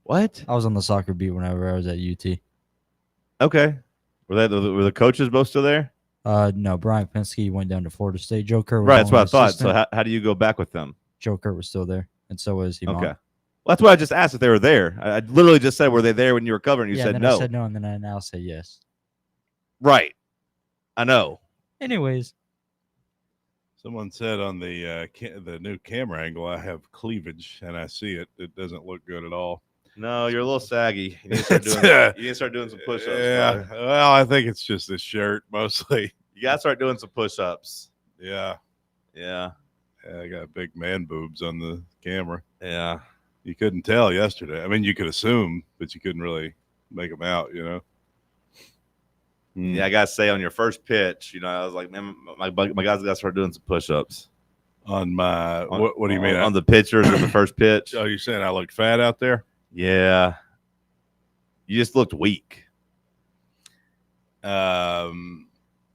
What? I was on the soccer beat whenever I was at UT. Okay. Were the coaches both still there? No, Brian Penske went down to Florida State. Joe Kurt was Right, that's what I only thought. assistant. So how do you go back with them? Joe Kurt was still there, and so was Hemont. Okay. Well, that's why I just asked if they were there. I literally just said, were they there when you were covering? You Yeah, said then no. I said no, and then I now say yes. Right. I know. Anyways. Someone said on the new camera angle, I have cleavage, and I see it. It doesn't look good at all. No, you're a little saggy. You need to start doing some push-ups. Yeah. Bro. Well, I think it's just this shirt mostly. You got to start doing some push-ups. Yeah. Yeah. Yeah, I got big man boobs on the camera. Yeah. You couldn't tell yesterday. I mean, you could assume, but you couldn't really make them out, you know? Yeah, I got to say, on your first pitch, you know, I was like, man, my guys got to start doing some push-ups. On my, what do you mean? On the pitchers of the first pitch. Oh, you're saying I looked fat out there? Yeah. You just looked weak.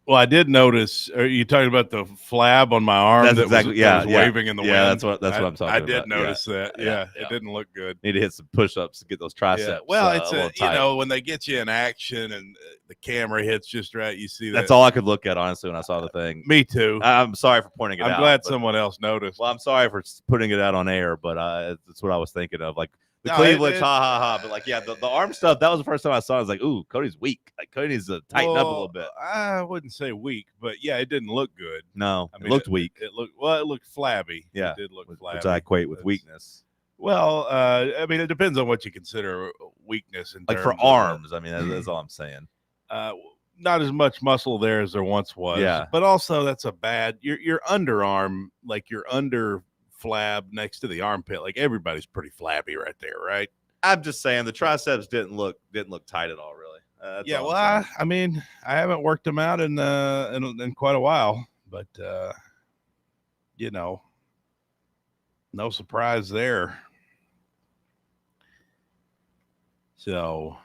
Well, I did notice. Are you talking about the flab on my arm? That's that exactly. was waving in the wind. Yeah, that's what I'm talking about. I did notice that. Yeah, it didn't look good. Need to hit some push-ups to get those triceps. Yeah. Well, it's a little tight. you know, when they get you in action and the camera hits just right, you see that. That's all I could look at, honestly, when I saw the thing. Me too. I'm sorry for pointing it out. I'm glad someone else noticed. Well, I'm sorry for putting it out on air, but that's what I was thinking of. Like the No, Cleveland, ha ha ha. But like, yeah, the arm stuff. That was the first time I saw it. I was like, ooh, Cody's weak. Like Cody needs to tighten up a little bit. I wouldn't say weak, but yeah, it didn't look good. No, I mean, it looked weak. It looked flabby. Yeah, it did look flabby, which I equate with weakness. Well, I mean, it depends on what you consider weakness. In Like terms for of, arms, I mean, that's all I'm saying. Not as much muscle there as there once was. Yeah, but also that's a bad. Your underarm, like your under flab next to the armpit, like everybody's pretty flabby right there, right? I'm just saying the triceps didn't look tight at all, really. Yeah, well, I mean, I haven't worked them out in quite a while, but you know, no surprise there. So,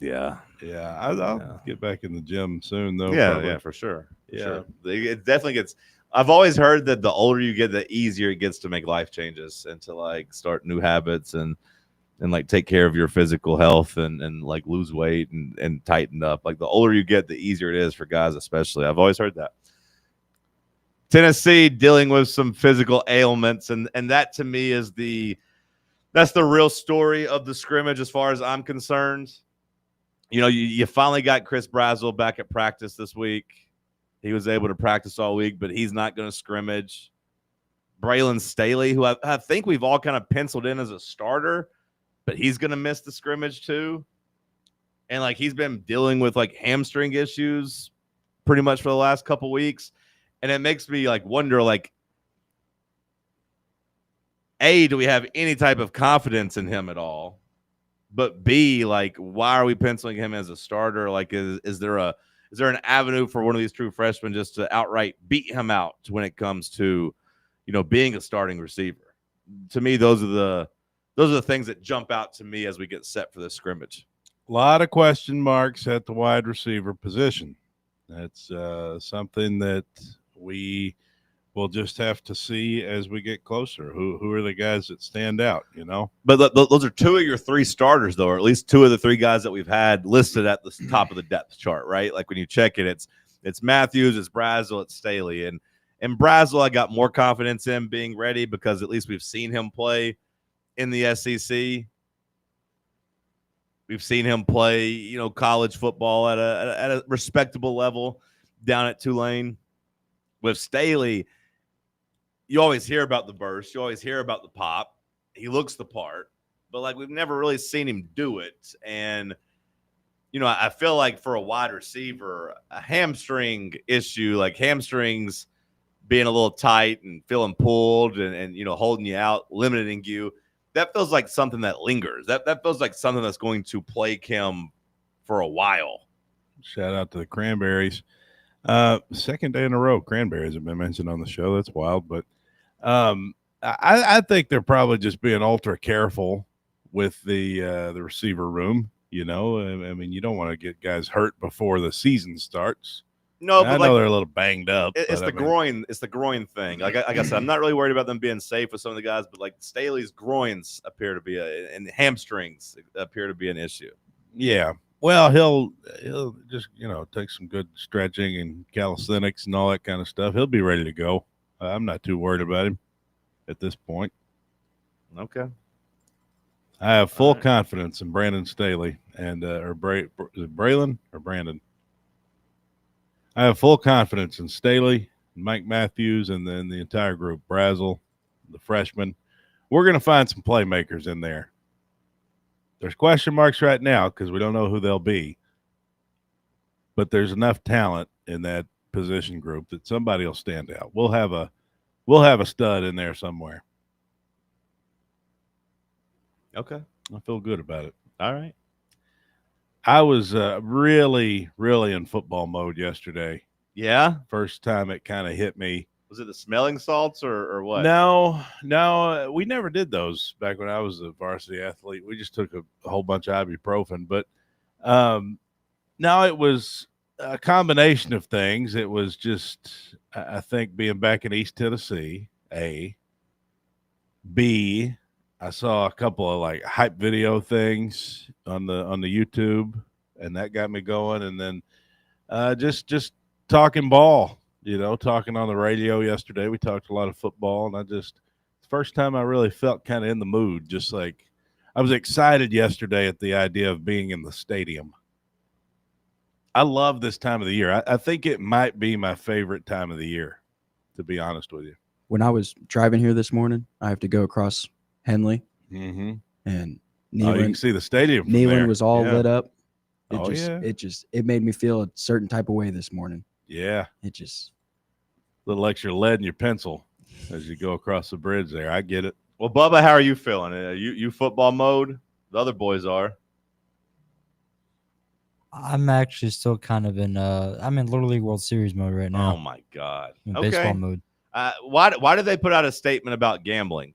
yeah, I'll get back in the gym soon, though. Yeah, probably. yeah, for sure. Sure. It definitely gets. I've always heard that the older you get, the easier it gets to make life changes and to like start new habits and like take care of your physical health and like lose weight and tighten up. Like the older you get, the easier it is for guys, especially. I've always heard that. Tennessee dealing with some physical ailments, and that to me is that's the real story of the scrimmage as far as I'm concerned. You know, you finally got Chris Brazel back at practice this week. He was able to practice all week, but he's not going to scrimmage. Braylon Staley, who I think we've all kind of penciled in as a starter, but he's going to miss the scrimmage too. And like he's been dealing with like hamstring issues pretty much for the last couple weeks. And it makes me like wonder, like, A, do we have any type of confidence in him at all? But B, like, why are we penciling him as a starter? Like, is there an avenue for one of these true freshmen just to outright beat him out when it comes to, you know, being a starting receiver? To me, those are the things that jump out to me as we get set for this scrimmage. A lot of question marks at the wide receiver position. That's something that we will just have to see as we get closer. Who are the guys that stand out, you know? But those are two of your three starters, though, or at least two of the three guys that we've had listed at the top of the depth chart, right? Like when you check it, it's Matthews, it's Brazel, it's Staley. And Brazel, I got more confidence in being ready because at least we've seen him play in the SEC. We've seen him play, you know, college football at a respectable level down at Tulane. With Staley, you always hear about the burst. You always hear about the pop. He looks the part, but like we've never really seen him do it. And, you know, I feel like for a wide receiver, a hamstring issue, like hamstrings being a little tight and feeling pulled and you know, holding you out, limiting you, that feels like something that lingers. That feels like something that's going to plague him for a while. Shout out to the Cranberries. Second day in a row, Cranberries have been mentioned on the show. That's wild, but I think they're probably just being ultra careful with the receiver room. You know, I mean, you don't want to get guys hurt before the season starts. No, but I know they're a little banged up. It's the groin. It's the groin thing. Like I said, I'm not really worried about them being safe with some of the guys, but like Staley's groins appear to be and hamstrings appear to be an issue. Yeah. Well, he'll just, you know, take some good stretching and calisthenics and all that kind of stuff. He'll be ready to go. I'm not too worried about him at this point. Okay. I have full confidence in Brandon Staley and is it Braylon or Brandon? I have full confidence in Staley, Mike Matthews, and then the entire group, Brazel, the freshman. We're going to find some playmakers in there. There's question marks right now because we don't know who they'll be. But there's enough talent in that position group that somebody will stand out. We'll have a stud in there somewhere. Okay. I feel good about it. All right. I was really, really in football mode yesterday. Yeah. First time it kind of hit me. Was it the smelling salts or what? No, we never did those back when I was a varsity athlete. We just took a whole bunch of ibuprofen. But no, it was a combination of things. It was just, I think, being back in East Tennessee, A. B, I saw a couple of like hype video things on the YouTube, and that got me going. And then just talking ball. Talking on the radio yesterday, we talked a lot of football, and it's the first time I really felt kind of in the mood. Just like I was excited yesterday at the idea of being in the stadium. I love this time of the year. I think it might be my favorite time of the year, to be honest with you. When I was driving here this morning, I have to go across Henley, mm-hmm. and you can see the stadium. Neyland was all lit up. It it made me feel a certain type of way this morning. Yeah. It just a little extra lead in your pencil as you go across the bridge there. I get it. Well, Bubba, how are you feeling? You football mode? The other boys are. I'm actually still kind of I'm in Little League World Series mode right now. Oh my God. I'm in baseball mode. Why did they put out a statement about gambling?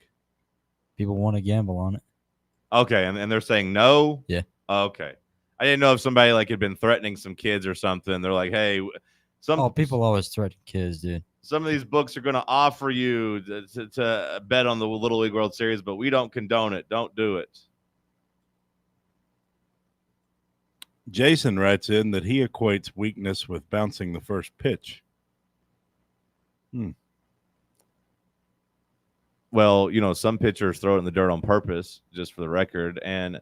People want to gamble on it. Okay, and they're saying no? Yeah. Okay. I didn't know if somebody like had been threatening some kids or something. They're like, hey, people always threaten kids, dude. Some of these books are going to offer you to bet on the Little League World Series, but we don't condone it. Don't do it. Jason writes in that he equates weakness with bouncing the first pitch. Well, some pitchers throw it in the dirt on purpose, just for the record. And,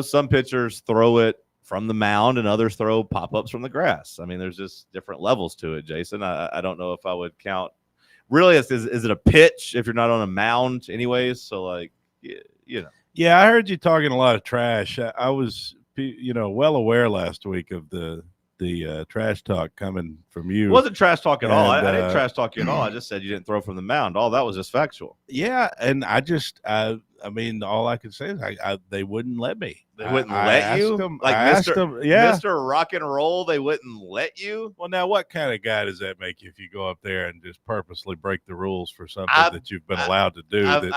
some pitchers throw it from the mound and others throw pop-ups from the grass. I mean, there's just different levels to it, Jason. I don't know if I would count. Really, is it a pitch if you're not on a mound anyways? So, like, Yeah, I heard you talking a lot of trash. I was, well aware last week of the trash talk coming from you. It wasn't trash talk at all. I didn't And, trash talk you at all. I just said you didn't throw from the mound. All that was just factual. Yeah, and I mean, all I could say is they wouldn't let me. They wouldn't let you? Like Mr. Rock and Roll, they wouldn't let you? Well, now, what kind of guy does that make you if you go up there and just purposely break the rules for something that you've been allowed to do?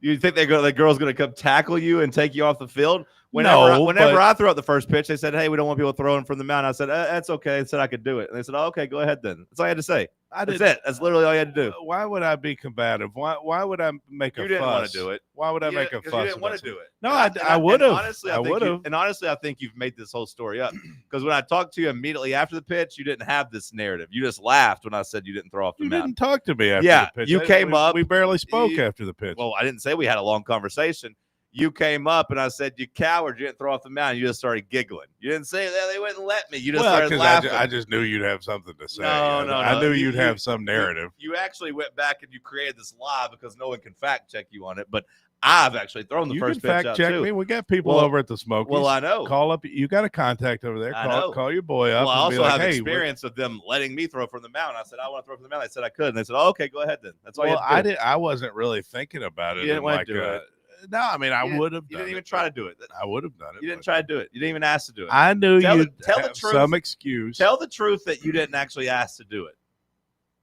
You think the girl's going to come tackle you and take you off the field? Whenever I threw out the first pitch, they said, hey, we don't want people throwing from the mound. I said, that's okay. They said I could do it. And they said, oh, okay, go ahead then. That's all I had to say. That's it. That's literally all you had to do. Why would I be combative? Why would I make a fuss? You didn't want to do it. Why would I make a fuss? You didn't want to do it. No, I would have. Honestly, I think you've made this whole story up. Because when I talked to you immediately after the pitch, you didn't have this narrative. You just laughed when I said you didn't throw off the mound. You didn't talk to me after the pitch. You came up. We barely spoke after the pitch. Well, I didn't say we had a long conversation. You came up and I said, you coward, you didn't throw off the mound. You just started giggling. You didn't say that they wouldn't let me. You just started laughing. I just knew you'd have something to say. No. I knew you'd have some narrative. You actually went back and you created this lie because no one can fact check you on it. But I've actually thrown the first pitch out too. You can fact check me. We got people over at the Smokies. Well, I know. Call up. You got a contact over there. Call your boy up. Well, I also have experience of them letting me throw from the mound. I said, I want to throw from the mound. They said I could. And they said, oh, okay, go ahead then. That's all you had to do. I wasn't really thinking about it. You didn't want to do it. No, I mean, I would have. You didn't even try to do it. I would have done it. You didn't try to do it. You didn't even ask to do it. I knew you'd tell have the truth. some excuse. Tell the truth that you didn't actually ask to do it.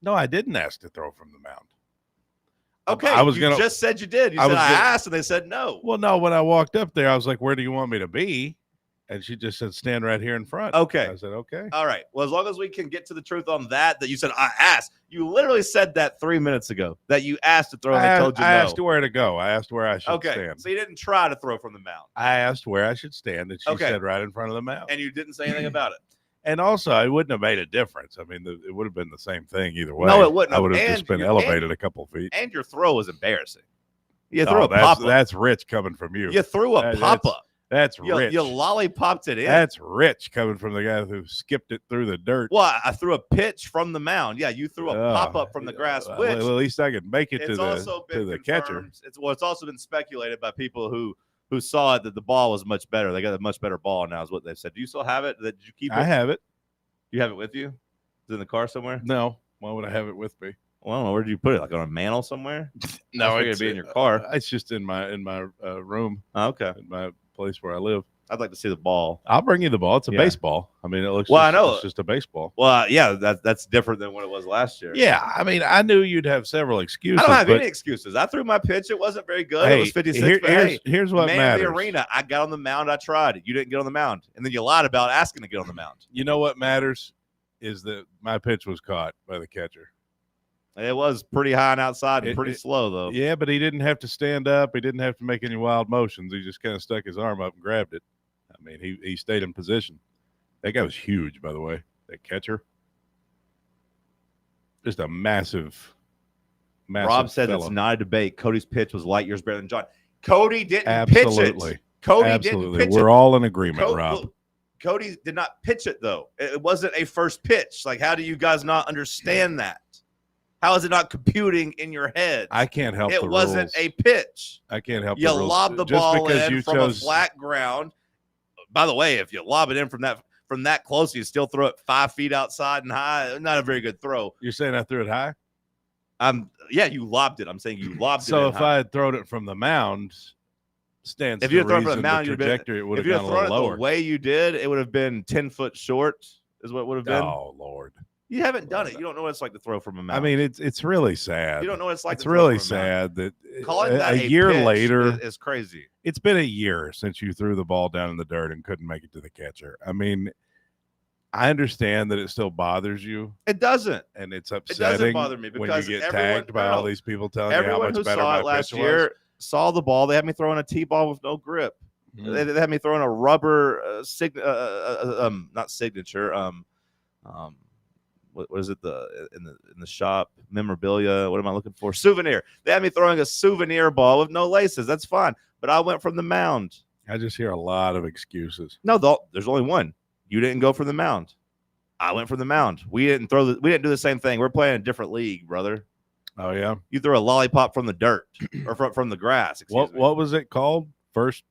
No, I didn't ask to throw from the mound. Okay, you just said you did. You said I asked, and they said no. Well, no, when I walked up there, I was like, where do you want me to be? And she just said, stand right here in front. Okay. I said, okay. All right. Well, as long as we can get to the truth on that you said, I asked. You literally said that 3 minutes ago, that you asked to throw, and they told you no. I asked where to go. I asked where I should stand. Okay, so you didn't try to throw from the mound. I asked where I should stand, and she said right in front of the mound. And you didn't say anything about it. And also, it wouldn't have made a difference. I mean, it would have been the same thing either way. No, it wouldn't. I would have just been elevated a couple feet. And your throw was embarrassing. You threw a pop-up. That's rich coming from you. You threw a pop-up. That's rich. You lollipopped it in. That's rich coming from the guy who skipped it through the dirt. Well, I threw a pitch from the mound. Yeah, you threw a pop-up from the grass. Which at least I could make it to the catcher. It's also been speculated by people who saw it that the ball was much better. They got a much better ball now is what they've said. Do you still have it? Did you keep it? I have it. You have it with you? it in the car somewhere? No. Why would I have it with me? Well, I don't know. Where did you put it? Like on a mantle somewhere? No, it's be in your car. It's just in my room. Oh, okay. In my place where I live. I'd like to see the ball. I'll bring you the ball. It's a baseball. I mean, it looks. Well, I know it's just a baseball. Well, yeah, that's different than what it was last year. Yeah, I mean, I knew you'd have several excuses. I don't have any excuses. I threw my pitch. It wasn't very good. Hey, it was 56. Here's what man matters. In the arena. I got on the mound. I tried. You didn't get on the mound, and then you lied about asking to get on the mound. You know what matters is that my pitch was caught by the catcher. It was pretty high and outside and pretty slow, though. Yeah, but he didn't have to stand up. He didn't have to make any wild motions. He just kind of stuck his arm up and grabbed it. I mean, he stayed in position. That guy was huge, by the way. That catcher. Just a massive Rob said fella. it's not a debate. Cody's pitch was light years better than John. Cody didn't Absolutely. pitch it. Cody didn't pitch it. We're all in agreement, Rob. Cody did not pitch it, though. It wasn't a first pitch. Like, how do you guys not understand that? How is it not computing in your head? I can't help the rules. It wasn't a pitch. I can't help you the rules. lob the Just ball because in you from chose... a flat ground. By the way, if you lob it in from that close, you still throw it 5 feet outside and high. Not a very good throw. You're saying I threw it high? Yeah, you lobbed it. I'm saying you lobbed it. So if I had thrown it from the mound, if you had thrown it from the mound, trajectory it would if have you gone had a thrown little it lower. the way you did, it would have been 10 foot short. Is what it would have been. Oh Lord. You haven't done it. You don't know what it's like to throw from a mound. I mean, it's really sad. You don't know what it's like. It's to throw really from a mound. sad that Calling that a year pitch later is crazy. It's been a year since you threw the ball down in the dirt and couldn't make it to the catcher. I mean, I understand that it still bothers you. It doesn't, and it's It upsetting. doesn't bother me when because you get tagged by all these people telling you how much who better saw my it last pitch year was. saw the ball. They had me throwing a T-ball with no grip. They had me throwing a rubber not signature. What is it? In the shop memorabilia. What am I looking for? Souvenir. They had me throwing a souvenir ball with no laces. That's fine, but I went from the mound. I just hear a lot of excuses. No, there's only one. You didn't go from the mound. I went from the mound. We didn't do the same thing. We're playing a different league, brother. Oh yeah. You threw a lollipop from the dirt or from the grass. What was it called? First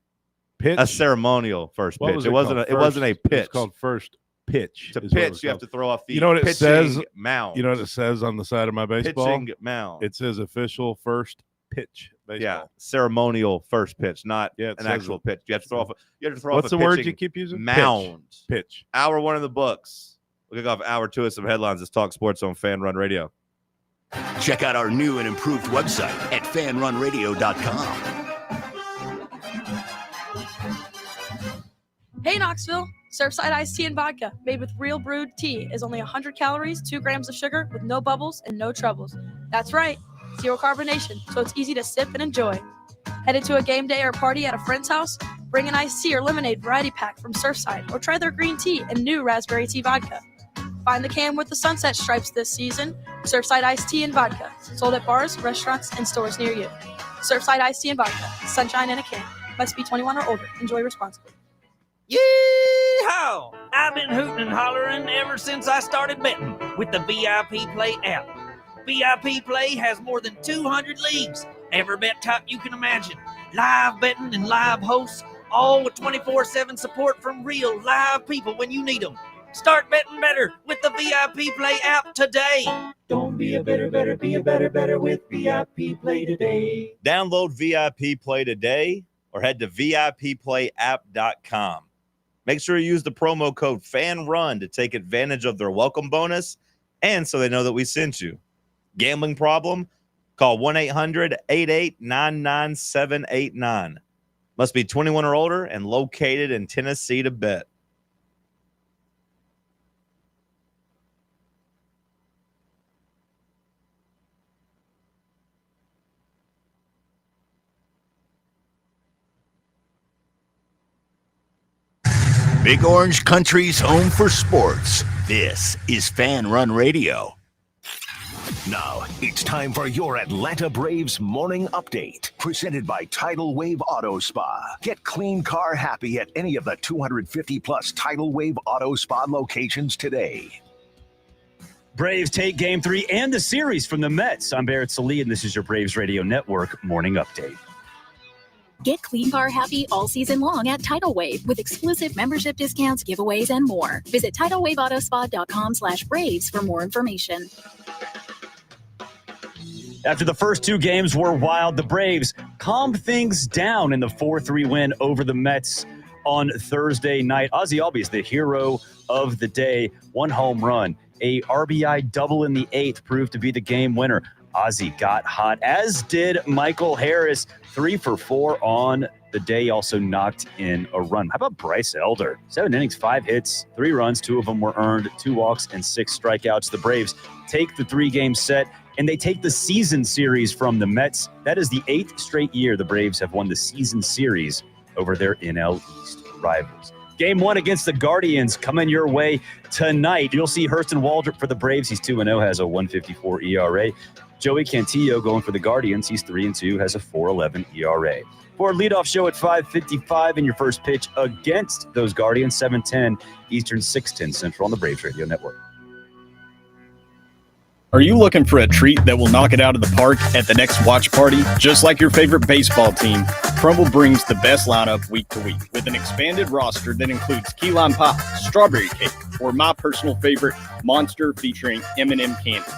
pitch? A ceremonial first pitch. It wasn't a pitch. It's called first pitch. To pitch, you have to throw off the You know what it says? Mound. You know what it says on the side of my baseball? Pitching mound. It says official first pitch baseball. Yeah, ceremonial first pitch, not an actual pitch. You have to throw off. What's the word you keep using? Mound. Pitch. Hour 1 in the books. We'll kick off hour 2 with some headlines. It's Talk Sports on FanRun Radio. Check out our new and improved website at fanrunradio.com. Hey Knoxville, Surfside iced tea and vodka made with real brewed tea is only 100 calories, 2 grams of sugar with no bubbles and no troubles. That's right, 0 carbonation, so it's easy to sip and enjoy. Headed to a game day or party at a friend's house? Bring an iced tea or lemonade variety pack from Surfside or try their green tea and new raspberry tea vodka. Find the can with the sunset stripes this season. Surfside iced tea and vodka, sold at bars, restaurants, and stores near you. Surfside iced tea and vodka, sunshine in a can. Must be 21 or older. Enjoy responsibly. Yee-haw! I've been hooting and hollering ever since I started betting with the VIP Play app. VIP Play has more than 200 leagues, every bet type you can imagine, live betting and live hosts, all with 24/7 support from real live people when you need them. Start betting better with the VIP Play app today. Don't be a better, be a better with VIP Play today. Download VIP Play today or head to VIPPlayApp.com. Make sure you use the promo code FANRUN to take advantage of their welcome bonus and so they know that we sent you. Gambling problem? Call 1-800-8899-789. Must be 21 or older and located in Tennessee to bet. Big Orange Country's home for sports. This is FanRun Radio. Now, it's time for your Atlanta Braves morning update, presented by Tidal Wave Auto Spa. Get clean car happy at any of the 250-plus Tidal Wave Auto Spa locations today. Braves take Game 3 and the series from the Mets. I'm Barrett Salee, and this is your Braves Radio Network morning update. Get Clean Car Happy all season long at Tidal Wave with exclusive membership discounts, giveaways, and more. Visit TidalWaveAutoSpa.com/Braves for more information. After the first two games were wild, the Braves calmed things down in the 4-3 win over the Mets on Thursday night. Ozzie Albies, the hero of the day, one home run, a RBI double in the eighth proved to be the game winner. Ozzie got hot, as did Michael Harris, 3 for 4 on the day. He also knocked in a run. How about Bryce Elder? 7 innings, 5 hits, 3 runs, 2 of them were earned, 2 walks, and 6 strikeouts. The Braves take the 3-game set, and they take the season series from the Mets. That is the 8th straight year the Braves have won the season series over their NL East rivals. Game 1 against the Guardians coming your way tonight. You'll see Hurston Waldrop for the Braves. He's 2-0, has a 1.54 ERA. Joey Cantillo going for the Guardians. He's 3-2, has a 4.11 ERA. For a leadoff show at 5:55 in your first pitch against those Guardians, 7:10 Eastern, 6:10 Central on the Braves Radio Network. Are you looking for a treat that will knock it out of the park at the next watch party? Just like your favorite baseball team, Crumble brings the best lineup week to week with an expanded roster that includes key lime pie, strawberry cake, or my personal favorite, Monster featuring M&M candies.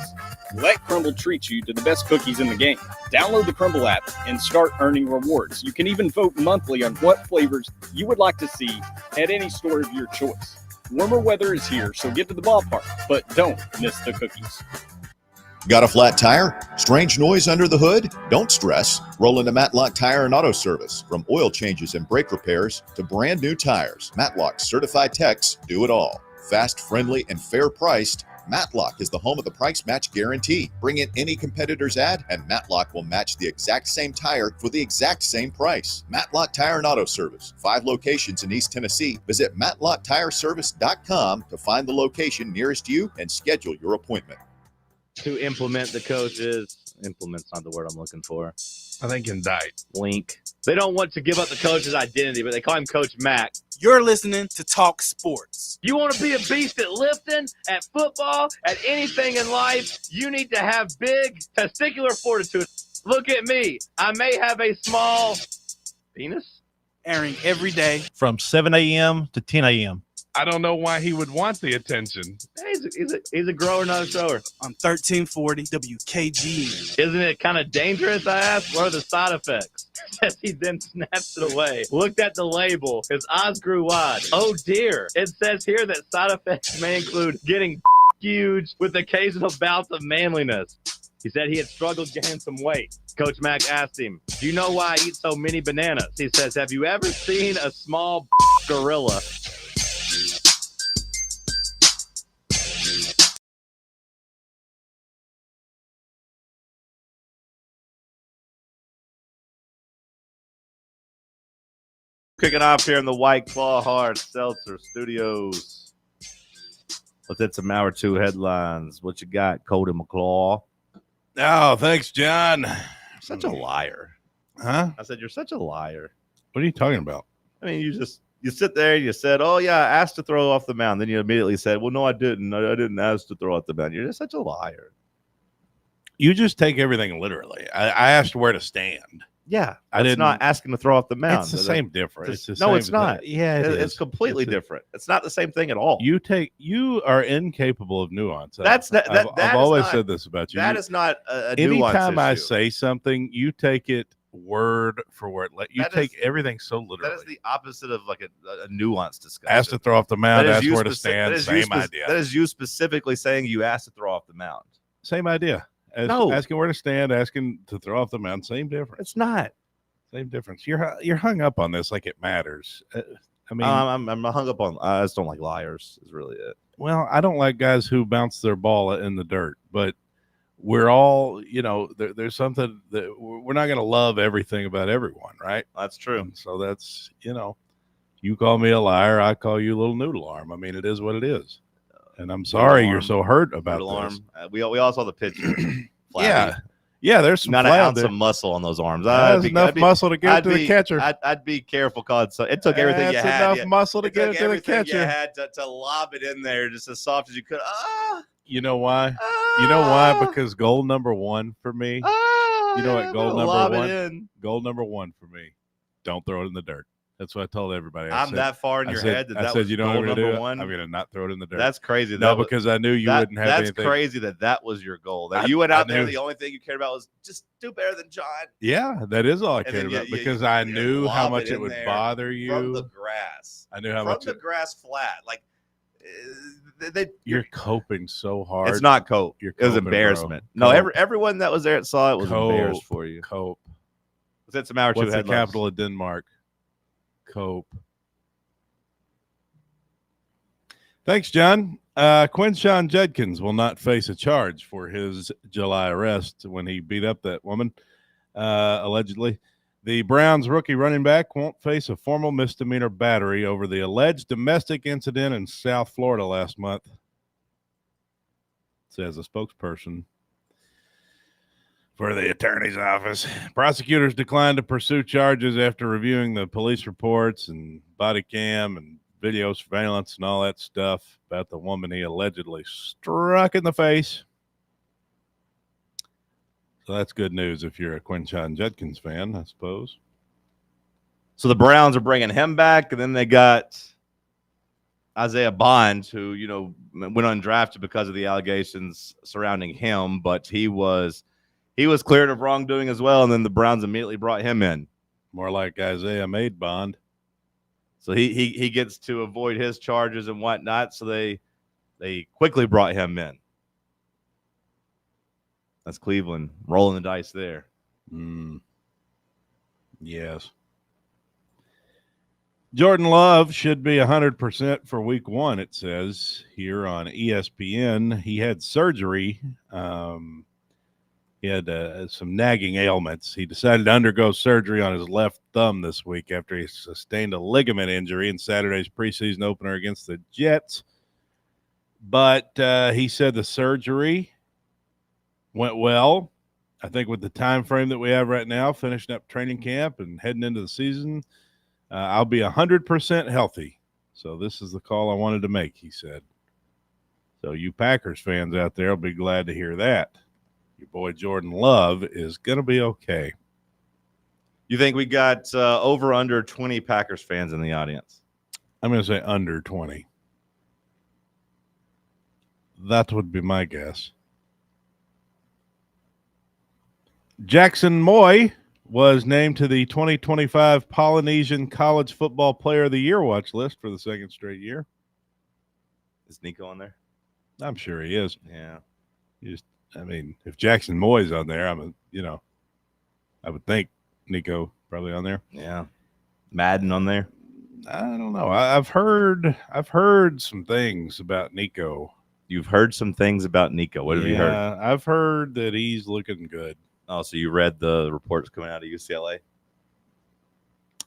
Let Crumble treat you to the best cookies in the game. Download the Crumble app and start earning rewards. You can even vote monthly on what flavors you would like to see at any store of your choice. Warmer weather is here, so get to the ballpark, but don't miss the cookies. Got a flat tire? Strange noise under the hood? Don't stress. Roll into Matlock Tire and Auto Service. From oil changes and brake repairs to brand new tires, Matlock's certified techs do it all. Fast, friendly, and fair priced, Matlock is the home of the price match guarantee. Bring in any competitor's ad and Matlock will match the exact same tire for the exact same price. Matlock Tire and Auto Service, 5 locations in East Tennessee. Visit MatlockTireService.com to find the location nearest you and schedule your appointment. To implement the coaches. Implement's not the word I'm looking for. I think indict. Link. They don't want to give up the coach's identity, but they call him Coach Mac. You're listening to Talk Sports. You want to be a beast at lifting, at football, at anything in life, you need to have big testicular fortitude. Look at me. I may have a small penis. Airing every day from 7 a.m. to 10 a.m. I don't know why he would want the attention. He's a grower, not a shower. On 1340 WKG. Isn't it kind of dangerous, I asked? What are the side effects? Says he then snaps it away. Looked at the label. His eyes grew wide. Oh, dear. It says here that side effects may include getting huge with occasional bouts of manliness. He said he had struggled gaining some weight. Coach Mack asked him, do you know why I eat so many bananas? He says, have you ever seen a small gorilla? Kicking off here in the White Claw Hard Seltzer Studios. Let's hit some hour 2 headlines. What you got, Cody McClure? Oh, thanks, John. Such a liar. Huh? I said, you're such a liar. What are you talking about? I mean, you sit there and you said, oh, yeah, I asked to throw off the mound. Then you immediately said, well, no, I didn't. I didn't ask to throw off the mound. You're just such a liar. You just take everything literally. I asked where to stand. Yeah, I didn't. Not asking to throw off the mound. It's the same difference. No, it's not. Yeah, it's completely different. It's not the same thing at all. You are incapable of nuance. I've always said this about you. That is not a nuance anytime I issue. say something, you take it word for word. You take everything so literally. That is the opposite of like a nuanced discussion. Asked to throw off the mound. Asked where to stand. Same idea. That is you specifically saying you asked to throw off the mound. Same idea. Asking where to stand. Asking to throw off the mound. Same difference. It's not. Same difference. You're hung up on this like it matters. I mean, I'm hung up on. I just don't like liars. Is really it. Well, I don't like guys who bounce their ball in the dirt, but we're all, there's something that we're not going to love everything about everyone, right? That's true. And so that's, you call me a liar, I call you a little noodle arm. I mean, it is what it is. And I'm sorry you're so hurt about this. We all saw the picture. Yeah, there's some not an ounce of muscle on those arms. There's enough muscle to get to the catcher. I'd be careful, cause it took everything you had. Enough muscle to get it to the catcher. You had to lob it in there just as soft as you could. You know why? You know why? Because goal number 1 for me. You know what? Goal number 1 for me don't throw it in the dirt. That's what I told everybody. I'm that far in your head that that said, was you know what goal I'm going to number do? one. I'm going to not throw it in the dirt. That's crazy. No, because I knew you wouldn't have anything. That's crazy that was your goal. That you went out there, the only thing you cared about was just do better than John. Yeah, that is all I cared about because I knew how much it would bother you. From the grass. I knew how much. From the grass flat. Like, you're coping so hard. It's not cope. It was embarrassment. No, everyone that was there that saw it was embarrassed for you. Cope. What's some hour What's two the capital of Denmark? Cope. Thanks, John. Quinshawn Judkins will not face a charge for his July arrest when he beat up that woman, allegedly. The Browns rookie running back won't face a formal misdemeanor battery over the alleged domestic incident in South Florida last month, says a spokesperson for the attorney's office. Prosecutors declined to pursue charges after reviewing the police reports and body cam and video surveillance and all that stuff about the woman he allegedly struck in the face. So that's good news if you're a Quinshawn Judkins fan, I suppose. So the Browns are bringing him back, and then they got Isaiah Bonds, who, went undrafted because of the allegations surrounding him, but he was cleared of wrongdoing as well, and then the Browns immediately brought him in. More like Isaiah made Bond. So he gets to avoid his charges and whatnot, so they quickly brought him in. That's Cleveland rolling the dice there. Yes. Jordan Love should be 100% for week 1, it says here on ESPN. He had surgery. He had some nagging ailments. He decided to undergo surgery on his left thumb this week after he sustained a ligament injury in Saturday's preseason opener against the Jets. But he said the surgery went well. I think with the time frame that we have right now, finishing up training camp and heading into the season, I'll be 100% healthy. So this is the call I wanted to make, he said. So you Packers fans out there will be glad to hear that. Your boy Jordan Love is going to be okay. You think we got over under 20 Packers fans in the audience? I'm going to say under 20. That would be my guess. Jackson Moy was named to the 2025 Polynesian College Football Player of the Year watch list for the second straight year. Is Nico on there? I'm sure he is. Yeah. If Jackson Moy's on there, I would think Nico probably on there. Yeah. Madden on there? I don't know. I've heard some things about Nico. You've heard some things about Nico. What have you heard? I've heard that he's looking good. Oh, so you read the reports coming out of UCLA?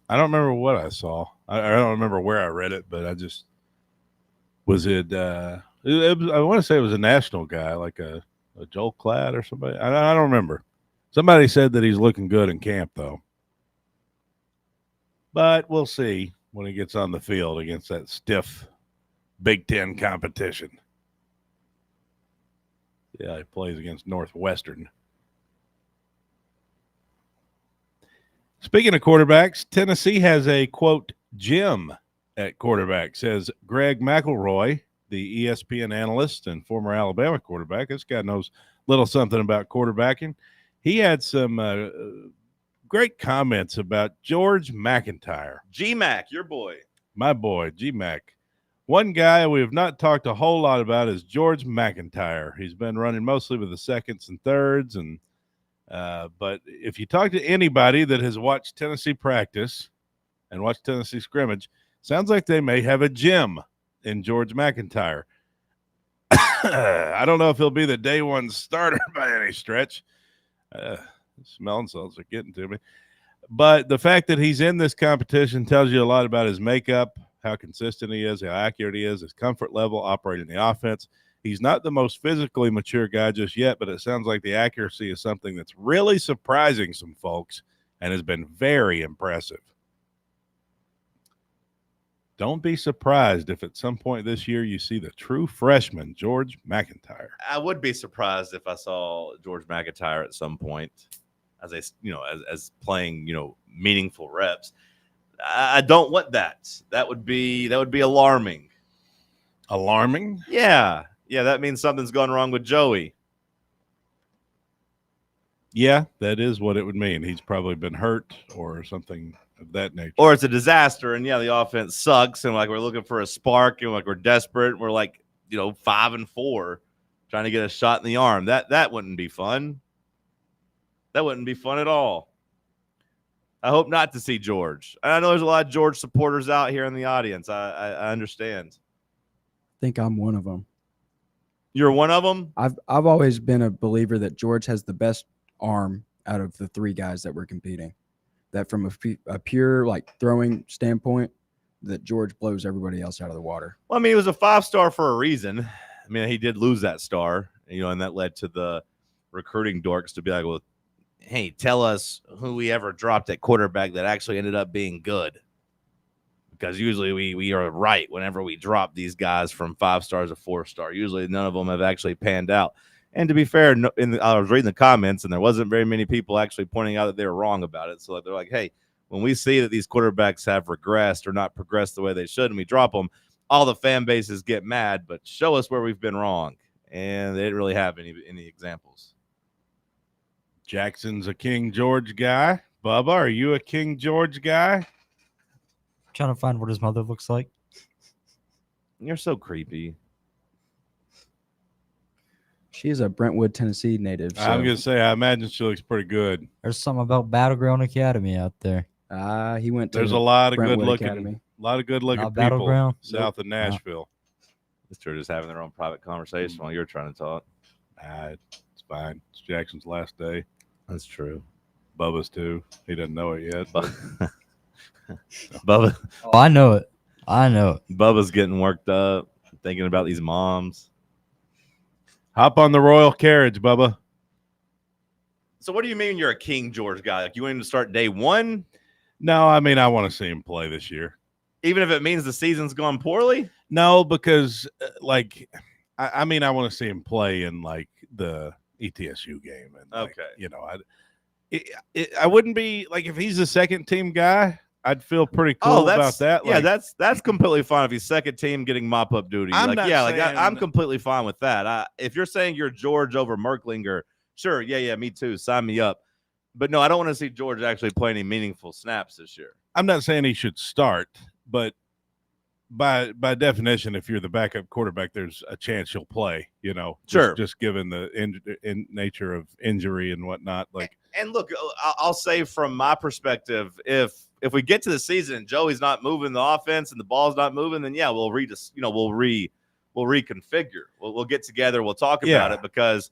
I don't remember what I saw. I don't remember where I read it, but I just was it. I want to say it was a national guy, like a Joel Klatt or somebody. I don't remember. Somebody said that he's looking good in camp, though. But we'll see when he gets on the field against that stiff Big Ten competition. Yeah, he plays against Northwestern. Speaking of quarterbacks, Tennessee has a, quote, gym at quarterback, says Greg McElroy, the ESPN analyst and former Alabama quarterback. This guy knows a little something about quarterbacking. He had some great comments about George McIntyre. G-Mac, your boy. My boy, G-Mac. One guy we have not talked a whole lot about is George McIntyre. He's been running mostly with the seconds and thirds, and but if you talk to anybody that has watched Tennessee practice and watched Tennessee scrimmage, sounds like they may have a gym in George McIntyre. I don't know if he'll be the day one starter by any stretch. Smelling salts are getting to me. But the fact that he's in this competition tells you a lot about his makeup, how consistent he is, how accurate he is, his comfort level, operating the offense. He's not the most physically mature guy just yet, but it sounds like the accuracy is something that's really surprising some folks and has been very impressive. Don't be surprised if at some point this year you see the true freshman, George McIntyre. I would be surprised if I saw George McIntyre at some point. as playing, meaningful reps. I don't want that. That would be alarming. Alarming? Yeah. That means something's gone wrong with Joey. Yeah, that is what it would mean. He's probably been hurt or something of that nature. Or it's a disaster, and the offense sucks, and we're looking for a spark, and we're desperate, and we're 5-4, trying to get a shot in the arm. That wouldn't be fun. That wouldn't be fun at all. I hope not to see George. And I know there's a lot of George supporters out here in the audience. I understand. I think I'm one of them. You're one of them? I've always been a believer that George has the best arm out of the three guys that were competing. That from a pure throwing standpoint, that George blows everybody else out of the water. Well, I mean, he was a 5-star for a reason. I mean, he did lose that star, and that led to the recruiting dorks to be like, well, hey, tell us who we ever dropped at quarterback that actually ended up being good. Because usually we are right whenever we drop these guys from 5 stars to 4-star. Usually none of them have actually panned out. And to be fair, I was reading the comments, and there wasn't very many people actually pointing out that they were wrong about it. So they're like, hey, when we see that these quarterbacks have regressed or not progressed the way they should and we drop them, all the fan bases get mad, but show us where we've been wrong. And they didn't really have any examples. Jackson's a King George guy. Bubba, are you a King George guy? Trying to find what his mother looks like. You're so creepy. She's a Brentwood, Tennessee native. So. I'm going to say, I imagine she looks pretty good. There's something about Battleground Academy out there. He went to There's a lot of Brentwood good Academy. looking people Battleground? south of Nashville. They're just having their own private conversation while you're trying to talk. It's fine. It's Jackson's last day. That's true. Bubba's too. He doesn't know it yet. Bubba. Oh, I know it. Bubba's getting worked up, thinking about these moms. Hop on the royal carriage, Bubba. So what do you mean you're a King George guy? You want him to start day one? No, I mean, I want to see him play this year. Even if it means the season's gone poorly? No, because I mean, I want to see him play in the ETSU game. And I wouldn't be if he's a second team guy, I'd feel pretty cool about that. Yeah, that's completely fine if he's second team getting mop up duty. I'm completely fine with that. If you're saying you're George over Merklinger, sure, yeah, me too. Sign me up. But no, I don't want to see George actually play any meaningful snaps this year. I'm not saying he should start, but by definition, if you're the backup quarterback, there's a chance you'll play. Sure. Just given the nature of injury and whatnot. And look, I'll say from my perspective, if we get to the season and Joey's not moving the offense and the ball's not moving, then yeah, we'll reconfigure. We'll get together. We'll talk about it because,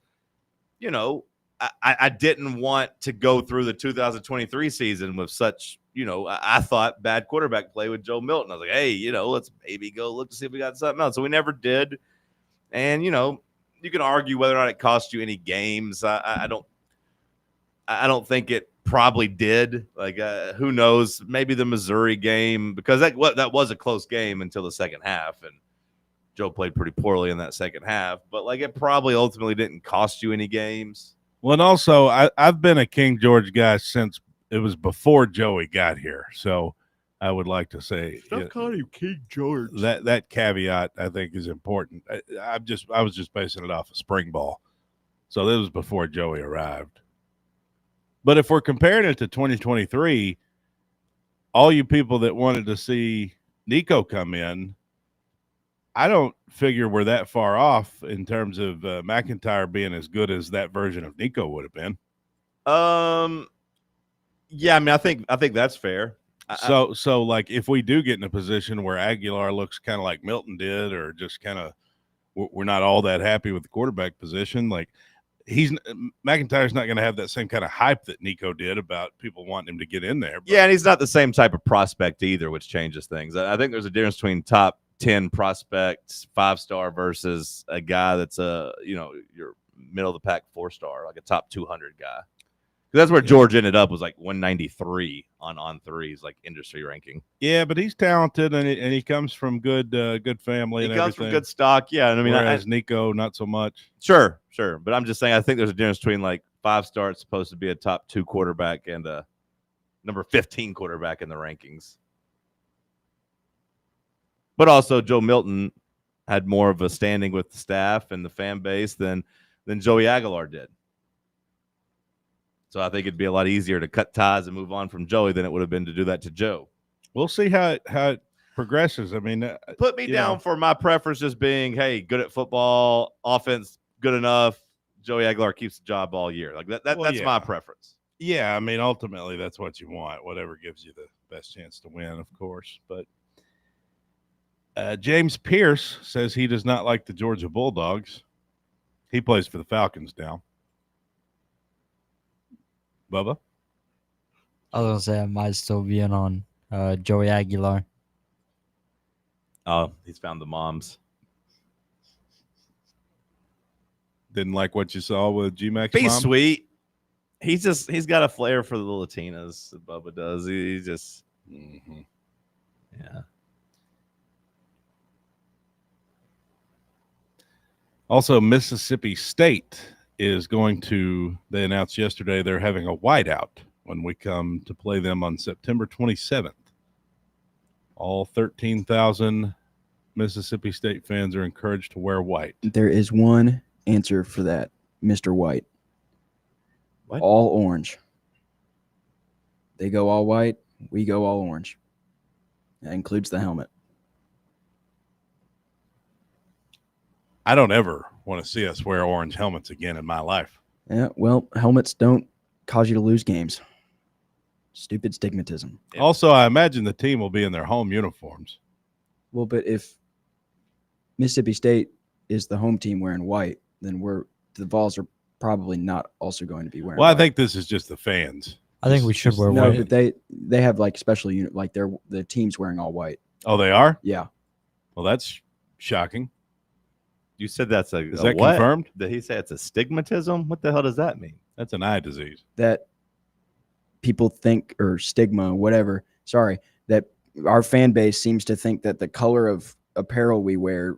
I didn't want to go through the 2023 season with such, I thought bad quarterback play with Joe Milton. I was like, hey, let's maybe go look to see if we got something else. So we never did. And, you can argue whether or not it cost you any games. I don't think it probably did. Who knows? Maybe the Missouri game, because that was a close game until the second half, and Joe played pretty poorly in that second half. But it probably ultimately didn't cost you any games. Well, and also I've been a King George guy since it was before Joey got here, so I would like to say Stop calling him King George. That caveat I think is important. I was just basing it off of spring ball, so this was before Joey arrived. But if we're comparing it to 2023, all you people that wanted to see Nico come in, I don't figure we're that far off in terms of McIntyre being as good as that version of Nico would have been. Yeah, I mean, I think that's fair. So if we do get in a position where Aguilar looks kind of like Milton did, or just kind of we're not all that happy with the quarterback position, McIntyre's not going to have that same kind of hype that Nico did about people wanting him to get in there. Yeah, and he's not the same type of prospect either, which changes things. I think there's a difference between top 10 prospects, 5-star, versus a guy that's your middle of the pack 4-star, like a top 200 guy. That's where George ended up, was 193 on threes, industry ranking. Yeah, but he's talented, and he comes from good family. He comes from good stock, yeah. And I mean, whereas Nico, not so much. Sure. But I'm just saying, I think there's a difference between 5-star, supposed to be a top 2 quarterback and a number 15 quarterback in the rankings. But also Joe Milton had more of a standing with the staff and the fan base than Joey Aguilar did. So I think it'd be a lot easier to cut ties and move on from Joey than it would have been to do that to Joe. We'll see how it progresses. I mean, put me down for my preference just being, hey, good at football, offense good enough. Joey Aguilar keeps the job all year. Like that's my preference. Yeah, I mean, ultimately that's what you want. Whatever gives you the best chance to win, of course. But James Pierce says he does not like the Georgia Bulldogs. He plays for the Falcons now. Bubba? I was going to say I might still be in on Joey Aguilar. Oh, he's found the moms. Didn't like what you saw with G-Mac's Be mom? sweet. He's got a flair for the Latinas. Bubba does. He just, yeah. Also, Mississippi State is going to, they announced yesterday they're having a whiteout when we come to play them on September 27th. All 13,000 Mississippi State fans are encouraged to wear white. There is one answer for that, Mr. White. What? All orange. They go all white. We go all orange. That includes the helmet. I don't ever want to see us wear orange helmets again in my life. Yeah, well, helmets don't cause you to lose games. Stupid stigmatism. Also, I imagine the team will be in their home uniforms. Well, but if Mississippi State is the home team wearing white, then the Vols are probably not also going to be wearing Well, white. I think this is just the fans. I think we should wear No, white. but they have like special unit, like the team's wearing all white. Oh, they are? Yeah. Well, that's shocking. You said that's Is a that what? confirmed? Did he say it's a stigmatism? What the hell does that mean? That's an eye disease. That people think, or stigma, whatever. Sorry, that our fan base seems to think that the color of apparel we wear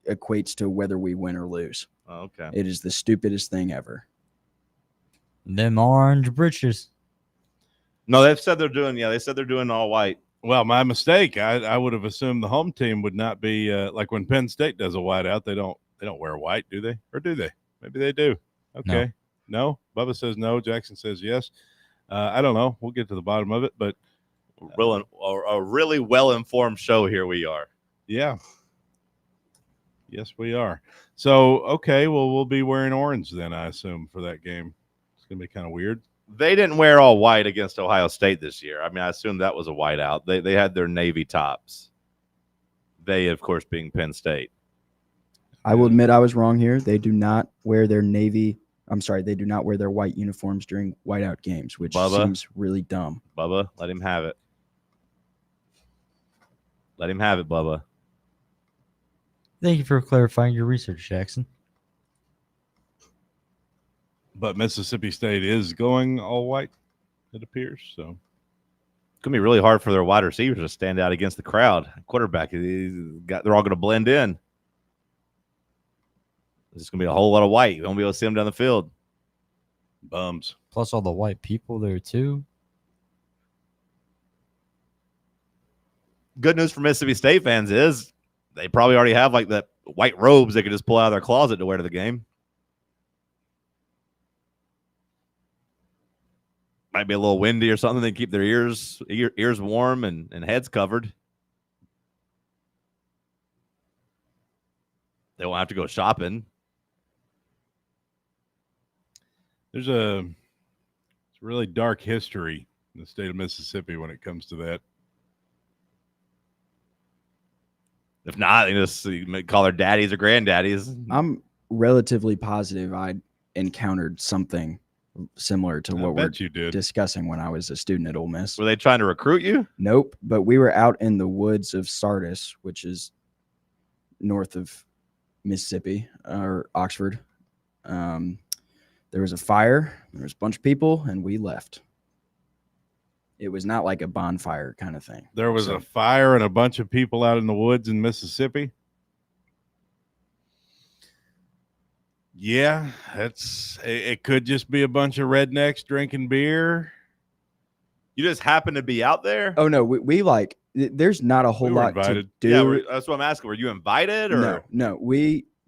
equates to whether we win or lose. Oh, okay. It is the stupidest thing ever. Them orange britches. No, they've said they're doing. Yeah, they said they're doing all white. Well, my mistake. I would have assumed the home team would not be like when Penn State does a whiteout. They don't wear white, do they? Or do they? Maybe they do. Okay. No. Bubba says no. Jackson says yes. I don't know. We'll get to the bottom of it, but A really well-informed show here we are. yeah. Yes, we are. So, okay, well, we'll be wearing orange then, I assume, for that game. It's going to be kind of weird. They didn't wear all white against Ohio State this year. I mean, I assume that was a whiteout. They had their navy tops. They, of course, being Penn State. I will admit I was wrong here. They do not wear their they do not wear their white uniforms during whiteout games, which seems really dumb. Bubba, let him have it. Let him have it, Bubba. Thank you for clarifying your research, Jackson. But Mississippi State is going all white, it appears. So It's going to be really hard for their wide receivers to stand out against the crowd. Quarterback, they're all going to blend in. There's going to be a whole lot of white. You won't be able to see them down the field. Bums. Plus all the white people there, too. Good news for Mississippi State fans is they probably already have like the white robes they could just pull out of their closet to wear to the game. Might be a little windy or something. They keep their ears warm and heads covered. They won't have to go shopping. There's a really dark history in the state of Mississippi when it comes to that. If not, they just call their daddies or granddaddies. I'm relatively positive I encountered something similar to what we're discussing when I was a student at Ole Miss. Were they trying to recruit you? Nope, but we were out in the woods of Sardis, which is north of Mississippi or Oxford. There was a fire, there was a bunch of people, and we left. It was not like a bonfire kind of thing. There was a fire and a bunch of people out in the woods in Mississippi. Yeah, it could just be a bunch of rednecks drinking beer. You just happen to be out there? Oh no, we like. There's not a whole We were lot invited. to do. Yeah, that's what I'm asking. Were you invited or No.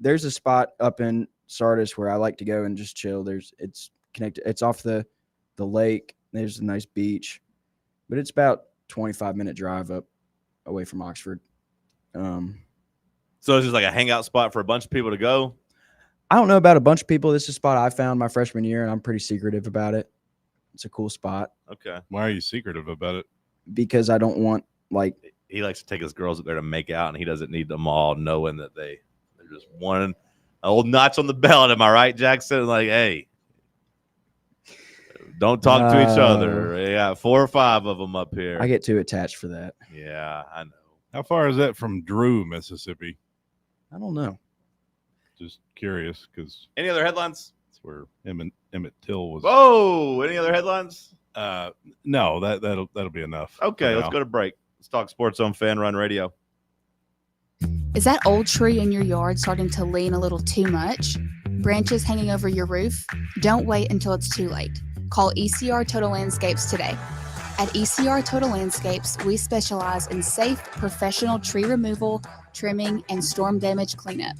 There's a spot up in Sardis where I like to go and just chill. It's connected. It's off the lake. There's a nice beach, but it's about 25-minute drive up away from Oxford. So it's just like a hangout spot for a bunch of people to go? I don't know about a bunch of people. This is a spot I found my freshman year, and I'm pretty secretive about it. It's a cool spot. Okay. Why are you secretive about it? Because I don't want he likes to take his girls up there to make out, and he doesn't need them all knowing that they're just one old notch on the belt. Am I right, Jackson? Like, hey, don't talk to each other. They got 4 or 5 of them up here. I get too attached for that. Yeah, I know. How far is that from Drew, Mississippi? I don't know. Just curious, because Any other headlines? that's where Emmett Till was. Whoa! Any other headlines? No, that'll be enough. Okay, for let's now. go to break. Let's talk sports on FanRun Radio. Is that old tree in your yard starting to lean a little too much? Branches hanging over your roof? Don't wait until it's too late. Call ECR Total Landscapes today. At ECR Total Landscapes, we specialize in safe, professional tree removal, trimming, and storm damage cleanup.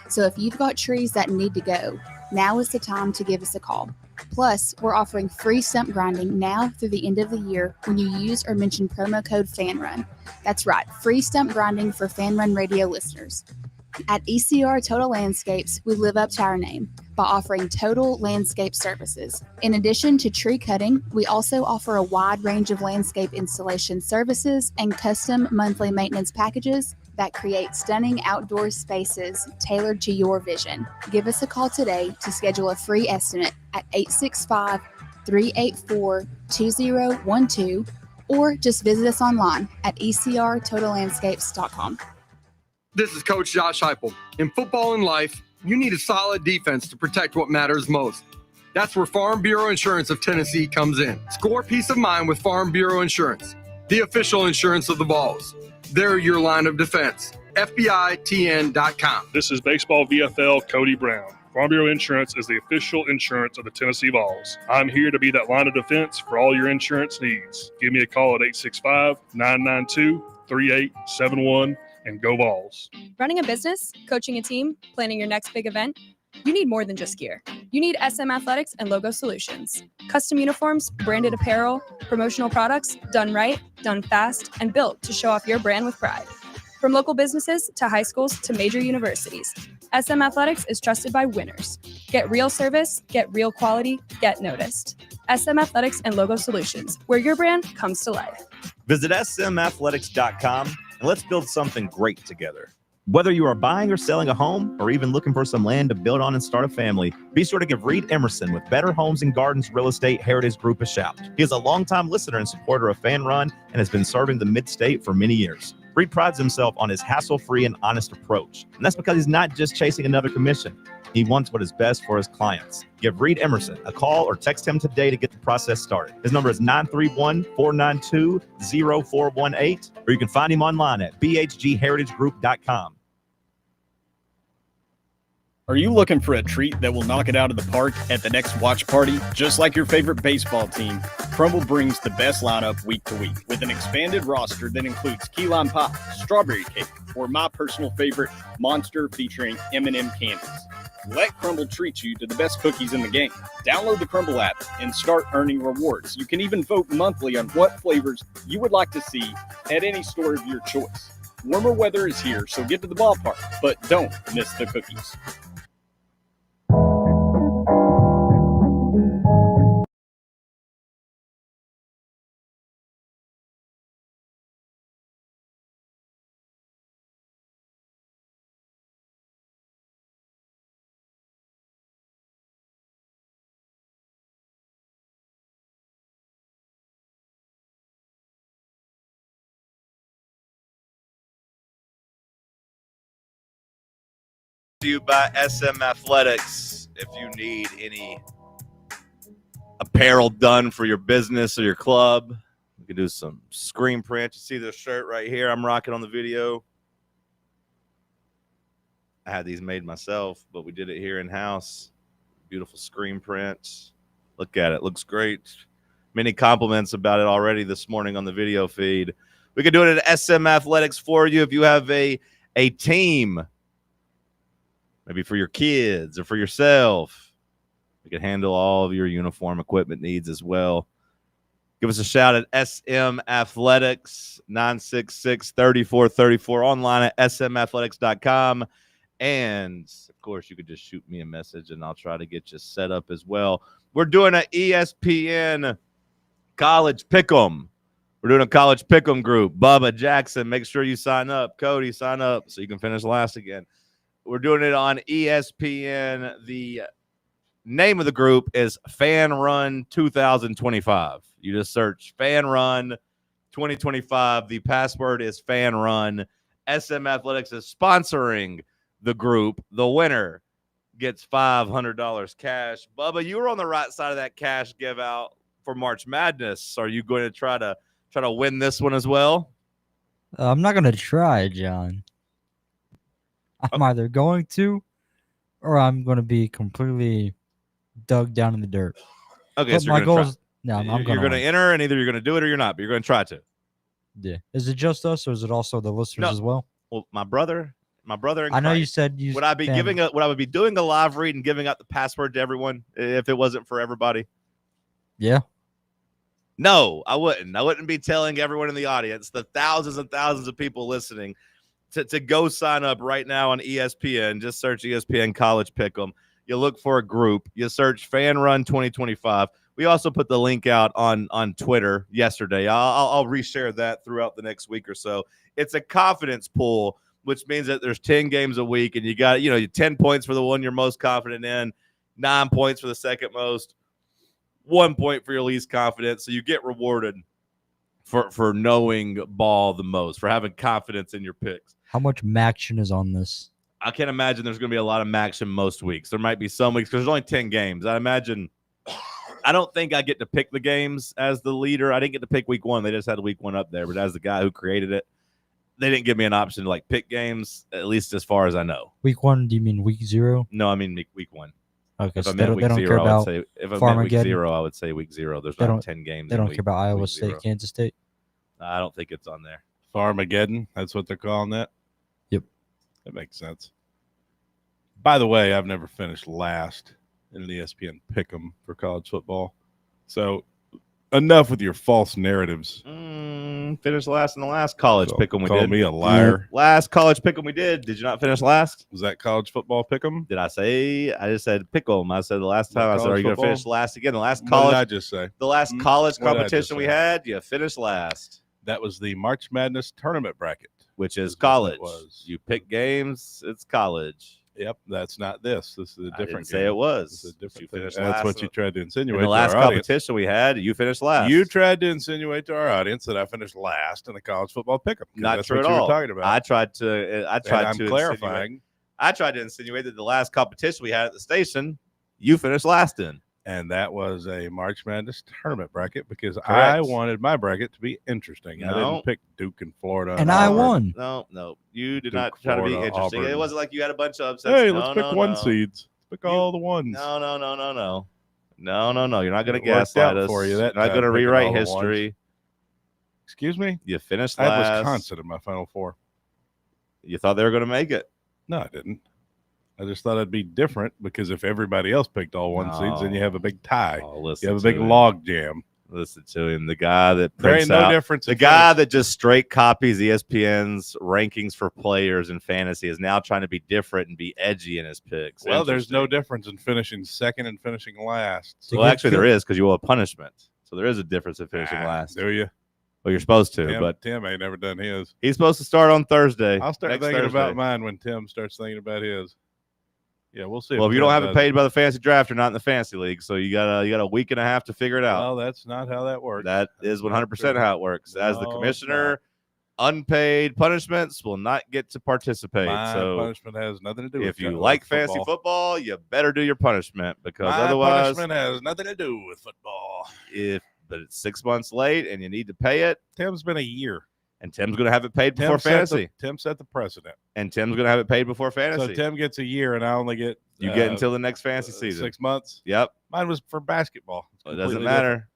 So if you've got trees that need to go, now is the time to give us a call. Plus, we're offering free stump grinding now through the end of the year when you use or mention promo code FANRUN. That's right, free stump grinding for FanRun Radio listeners. At ECR Total Landscapes, we live up to our name by offering total landscape services. In addition to tree cutting, we also offer a wide range of landscape installation services and custom monthly maintenance packages that create stunning outdoor spaces tailored to your vision. Give us a call today to schedule a free estimate at 865-384-2012 or just visit us online at ecrtotallandscapes.com. This is Coach Josh Heupel. In football and life, you need a solid defense to protect what matters most. That's where Farm Bureau Insurance of Tennessee comes in. Score peace of mind with Farm Bureau Insurance, the official insurance of the Vols. They're your line of defense. FBITN.com. This is Baseball VFL Cody Brown. Farm Bureau Insurance is the official insurance of the Tennessee Vols. I'm here to be that line of defense for all your insurance needs. Give me a call at 865-992-3871 and go Vols. Running a business, coaching a team, planning your next big event, you need more than just gear. You need SM Athletics and Logo Solutions. Custom uniforms, branded apparel, promotional products, done right, done fast, and built to show off your brand with pride. From local businesses to high schools to major universities, SM Athletics is trusted by winners. Get real service, get real quality, get noticed. SM Athletics and Logo Solutions, where your brand comes to life. Visit smathletics.com and let's build something great together. Whether you are buying or selling a home or even looking for some land to build on and start a family, be sure to give Reed Emerson with Better Homes and Gardens Real Estate Heritage Group a shout. He is a longtime listener and supporter of FanRun and has been serving the Mid-State for many years. Reed prides himself on his hassle-free and honest approach, and that's because he's not just chasing another commission. He wants what is best for his clients. Give Reed Emerson a call or text him today to get the process started. His number is 931-492-0418, or you can find him online at bhgheritagegroup.com. Are you looking for a treat that will knock it out of the park at the next watch party? Just like your favorite baseball team, Crumble brings the best lineup week to week with an expanded roster that includes key lime pie, strawberry cake, or my personal favorite, Monster featuring M&M candies. Let Crumble treat you to the best cookies in the game. Download the Crumble app and start earning rewards. You can even vote monthly on what flavors you would like to see at any store of your choice. Warmer weather is here, so get to the ballpark, but don't miss the cookies. To you by SM Athletics. If you need any apparel done for your business or your club, you can do some screen print. You see this shirt right here I'm rocking on the video. I had these made myself, but we did it here in house. Beautiful screen print. Look at it. Looks great. Many compliments about it already this morning on the video feed. We can do it at SM Athletics for you if you have a team, maybe for your kids or for yourself. We can handle all of your uniform equipment needs as well. Give us a shout at SM Athletics, 966-3434, online at smathletics.com. And, of course, you could just shoot me a message, and I'll try to get you set up as well. We're doing an ESPN College Pick'em. We're doing a College Pick'em group. Bubba, Jackson, make sure you sign up. Cody, sign up so you can finish last again. We're doing it on ESPN. The name of the group is FANRUN 2025. You just search FANRUN 2025. The password is FANRUN. SM Athletics is sponsoring the group. The winner gets $500 cash. Bubba, you were on the right side of that cash give out for March Madness. Are you going to try to win this one as well? I'm not going to try, John. I'm either going to or I'm going to be completely dug down in the dirt. Okay, but so my you're goal gonna is no, try. I'm You're going to enter, and either you're going to do it or you're not, but you're going to try to. Yeah. Is it just us or is it also the listeners as well? Well, my brother in I know you Christ, said you would I be doing a live read and giving out the password to everyone if it wasn't for everybody? Yeah. No, I wouldn't. I wouldn't be telling everyone in the audience, the thousands and thousands of people listening, to go sign up right now on ESPN. Just search ESPN College Pick'em. You look for a group. You search FANRUN 2025. We also put the link out on Twitter yesterday. I'll reshare that throughout the next week or so. It's a confidence pool, which means that there's 10 games a week, and you got 10 points for the one you're most confident in, 9 points for the second most, 1 point for your least confident. So you get rewarded for knowing ball the most, for having confidence in your picks. How much action is on this? I can't imagine there's going to be a lot of action most weeks. There might be some weeks because there's only 10 games. I don't think I get to pick the games as the leader. I didn't get to pick week one. They just had week one up there. But as the guy who created it, they didn't give me an option to pick games, at least as far as I know. Week one? Do you mean week 0? No, I mean week one. Okay, if so I they meant don't, week they don't 0, care I would about say if I meant week Farmageddon? 0, I would say week 0. There's not 10 games. They don't in care about Iowa week State, 0. Kansas State? I don't think it's on there. Farmageddon, that's what they're calling that? Yep. That makes sense. By the way, I've never finished last in an ESPN Pick'em for college football. So enough with your false narratives. Finished last in the last college pick'em we call did. me a liar. Last college pick'em we did. Did you not finish last? Was that college football pick'em? Did I say? I just said pick'em. I said the last time. I said, college are you going to football? finish last again? The last What college. did I just say? The last college What did I just competition we say? had, you finished last, That was the March Madness tournament bracket. which is That's what college. it was. You pick games. It's college. Yep, that's not this. This is a I different didn't say game. it was. This is a You different thing. finished That's last what you tried to In insinuate. the to last our audience. competition we had, you finished last. You tried to insinuate to our audience that I finished last in the college football pick'em. 'cause Not that's true what at you all. were talking about. I tried to. I'm clarifying. I tried to insinuate that the last competition we had at the station, you finished last in. And that was a March Madness tournament bracket because Correct. I wanted my bracket to be interesting. I No. didn't pick Duke and Florida. And I Auburn. won. No, you did Duke, not try to be Florida, interesting. Auburn. It wasn't like you had a bunch of upsets. Hey, No, let's pick no, one no. seeds. Pick all the ones. No. You're not going to It worked gaslight out us. for you You're that not time, going to picking rewrite all the ones. history. Excuse me? You finished I had last. Wisconsin in my Final Four. You thought they were going to make it. No, I didn't. I just thought it'd be different because if everybody else picked all one seeds, then you have a big tie. Oh, listen You have a big to him. log jam. Listen to him. The guy that There prints ain't no out, difference the in guy finish. that just straight copies ESPN's rankings for players in fantasy is now trying to be different and be edgy in his picks. Well, there's no Interesting. difference in finishing second and finishing last. Well, actually, there is because you owe a punishment. So there is a difference in finishing Ah, last. do you? Well, you're supposed to, but Tim ain't never done his. he's supposed to start on Thursday. I'll start next thinking Thursday. about mine when Tim starts thinking about his. Yeah, we'll see. Well, if you Tim don't have it does paid by the fantasy draft, you're not in the fantasy league. So you got a week and a half to figure it out. Well, that's not how that works. That is 100% how it works. As the No, it's commissioner, unpaid punishments will not get to participate. My so punishment has nothing to do with if you with like fantasy football, you better do your punishment because My otherwise, punishment has nothing to do with football. but it's 6 months late and you need to pay it. Tim's been a year. And Tim's going to have it paid before fantasy. Tim set the precedent. And Tim's going to have it paid before fantasy. So Tim gets a year, and I only get you get until the next fantasy season. 6 months. Yep. Mine was for basketball. It doesn't matter.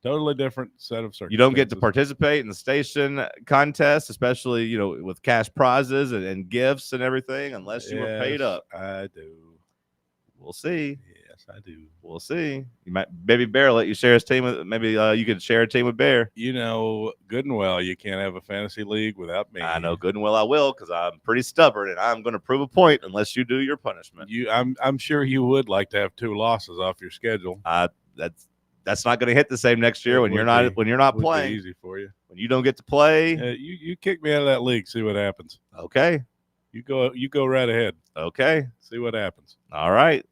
Totally different set of circumstances. You don't get to participate in the station contest, especially with cash prizes and gifts and everything, unless you were paid up. I do. We'll see. Yes, I do. We'll see. You might maybe Bear let you share his team with. Maybe you could share a team with Bear. You know good and well you can't have a fantasy league without me. I know good and well I will, because I'm pretty stubborn and I'm going to prove a point unless you do your punishment. I'm sure you would like to have 2 losses off your schedule. That's not going to hit the same next year when you're not playing. Easy for you when you don't get to play. You kick me out of that league. See what happens. Okay. You go right ahead. Okay. See what happens. All right.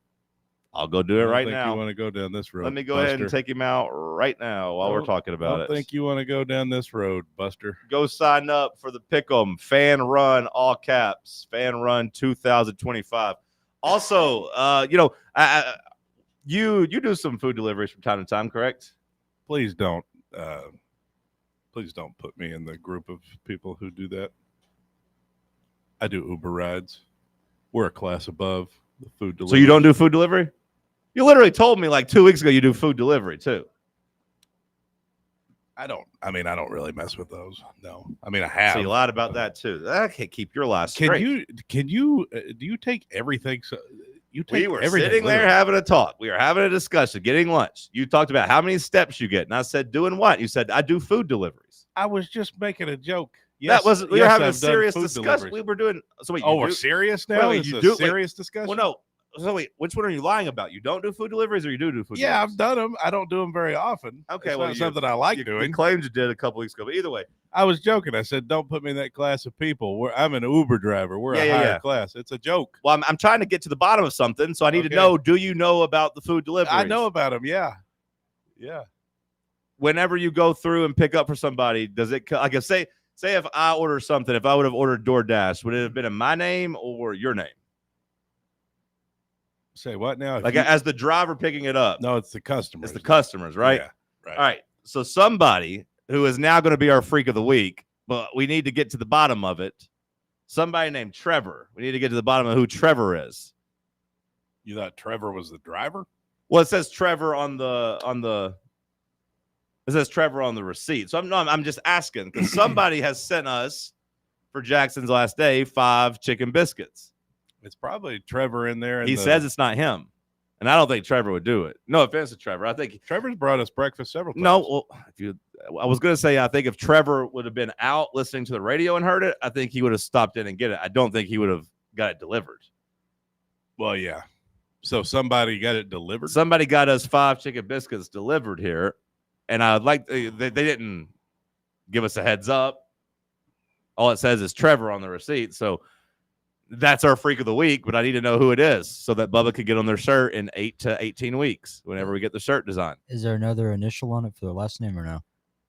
I'll go do it right now. You want to go down this road? Let me go ahead and take him out right now while we're talking about it. I don't think you want to go down this road, Buster. Go sign up for the Pick'em FANRUN, all caps, FANRUN 2025. Also, you do some food deliveries from time to time, correct? Please don't put me in the group of people who do that. I do Uber rides. We're a class above the food delivery. So you don't do food delivery? You literally told me like 2 weeks ago you do food delivery too. I don't really mess with those. No. I mean, I have. So you lied about that too. I can't keep your lies straight. Do you take everything? We were sitting there having a talk. We were having a discussion, getting lunch. You talked about how many steps you get. And I said, doing what? You said, I do food deliveries. I was just making a joke. Yes, that wasn't. We were having a serious discussion. Deliveries. We were doing. So wait. We're serious now. Wait, you do serious discussion. Well, no. So wait, which one are you lying about? You don't do food deliveries, or you do food? Yeah, deliveries? I've done them. I don't do them very often. Okay, it's well, not something I like doing. You claimed you did a couple weeks ago, but either way, I was joking. I said, "Don't put me in that class of people. I'm an Uber driver. We're a higher class. It's a joke." Well, I'm trying to get to the bottom of something, so I need to know. Do you know about the food deliveries? I know about them. Yeah. Whenever you go through and pick up for somebody, does it? Like, if say if I order something, if I would have ordered DoorDash, would it have been in my name or your name? Say what now? Like as the driver picking it up? No, it's the customers. It's the customers, right? Yeah, right. All right. So somebody who is now going to be our freak of the week, but we need to get to the bottom of it. Somebody named Trevor. We need to get to the bottom of who Trevor is. You thought Trevor was the driver? Well, it says Trevor on the. It says Trevor on the receipt. So I'm just asking because somebody has sent us for Jackson's last day 5 chicken biscuits. It's probably Trevor in there. He says it's not him, and I don't think Trevor would do it. No offense to Trevor. I think Trevor's brought us breakfast several times. No, well, I was going to say I think if Trevor would have been out listening to the radio and heard it, I think he would have stopped in and get it. I don't think he would have got it delivered. Well, yeah. So somebody got it delivered. Somebody got us 5 chicken biscuits delivered here, and I'd like they didn't give us a heads up. All it says is Trevor on the receipt, so. That's our freak of the week, but I need to know who it is so that Bubba could get on their shirt in 8 to 18 weeks whenever we get the shirt design. Is there another initial on it for their last name or no?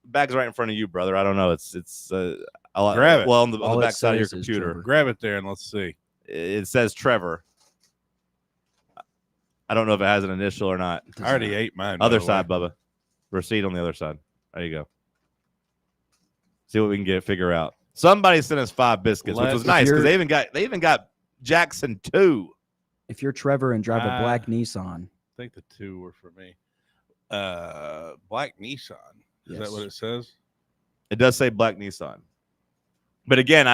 Bag's right in front of you, brother. I don't know. It's grab it. Well, on the back side of your computer. Grab it there and let's see. It says Trevor. I don't know if it has an initial or not. I already ate mine. Other side, Bubba. Receipt on the other side. There you go. See what we can figure out. Somebody sent us 5 biscuits, which was nice because they even got Jackson 2. If you're Trevor and drive a black Nissan, I think the 2 were for me. Black Nissan. Is that what it says? It does say black Nissan. But again,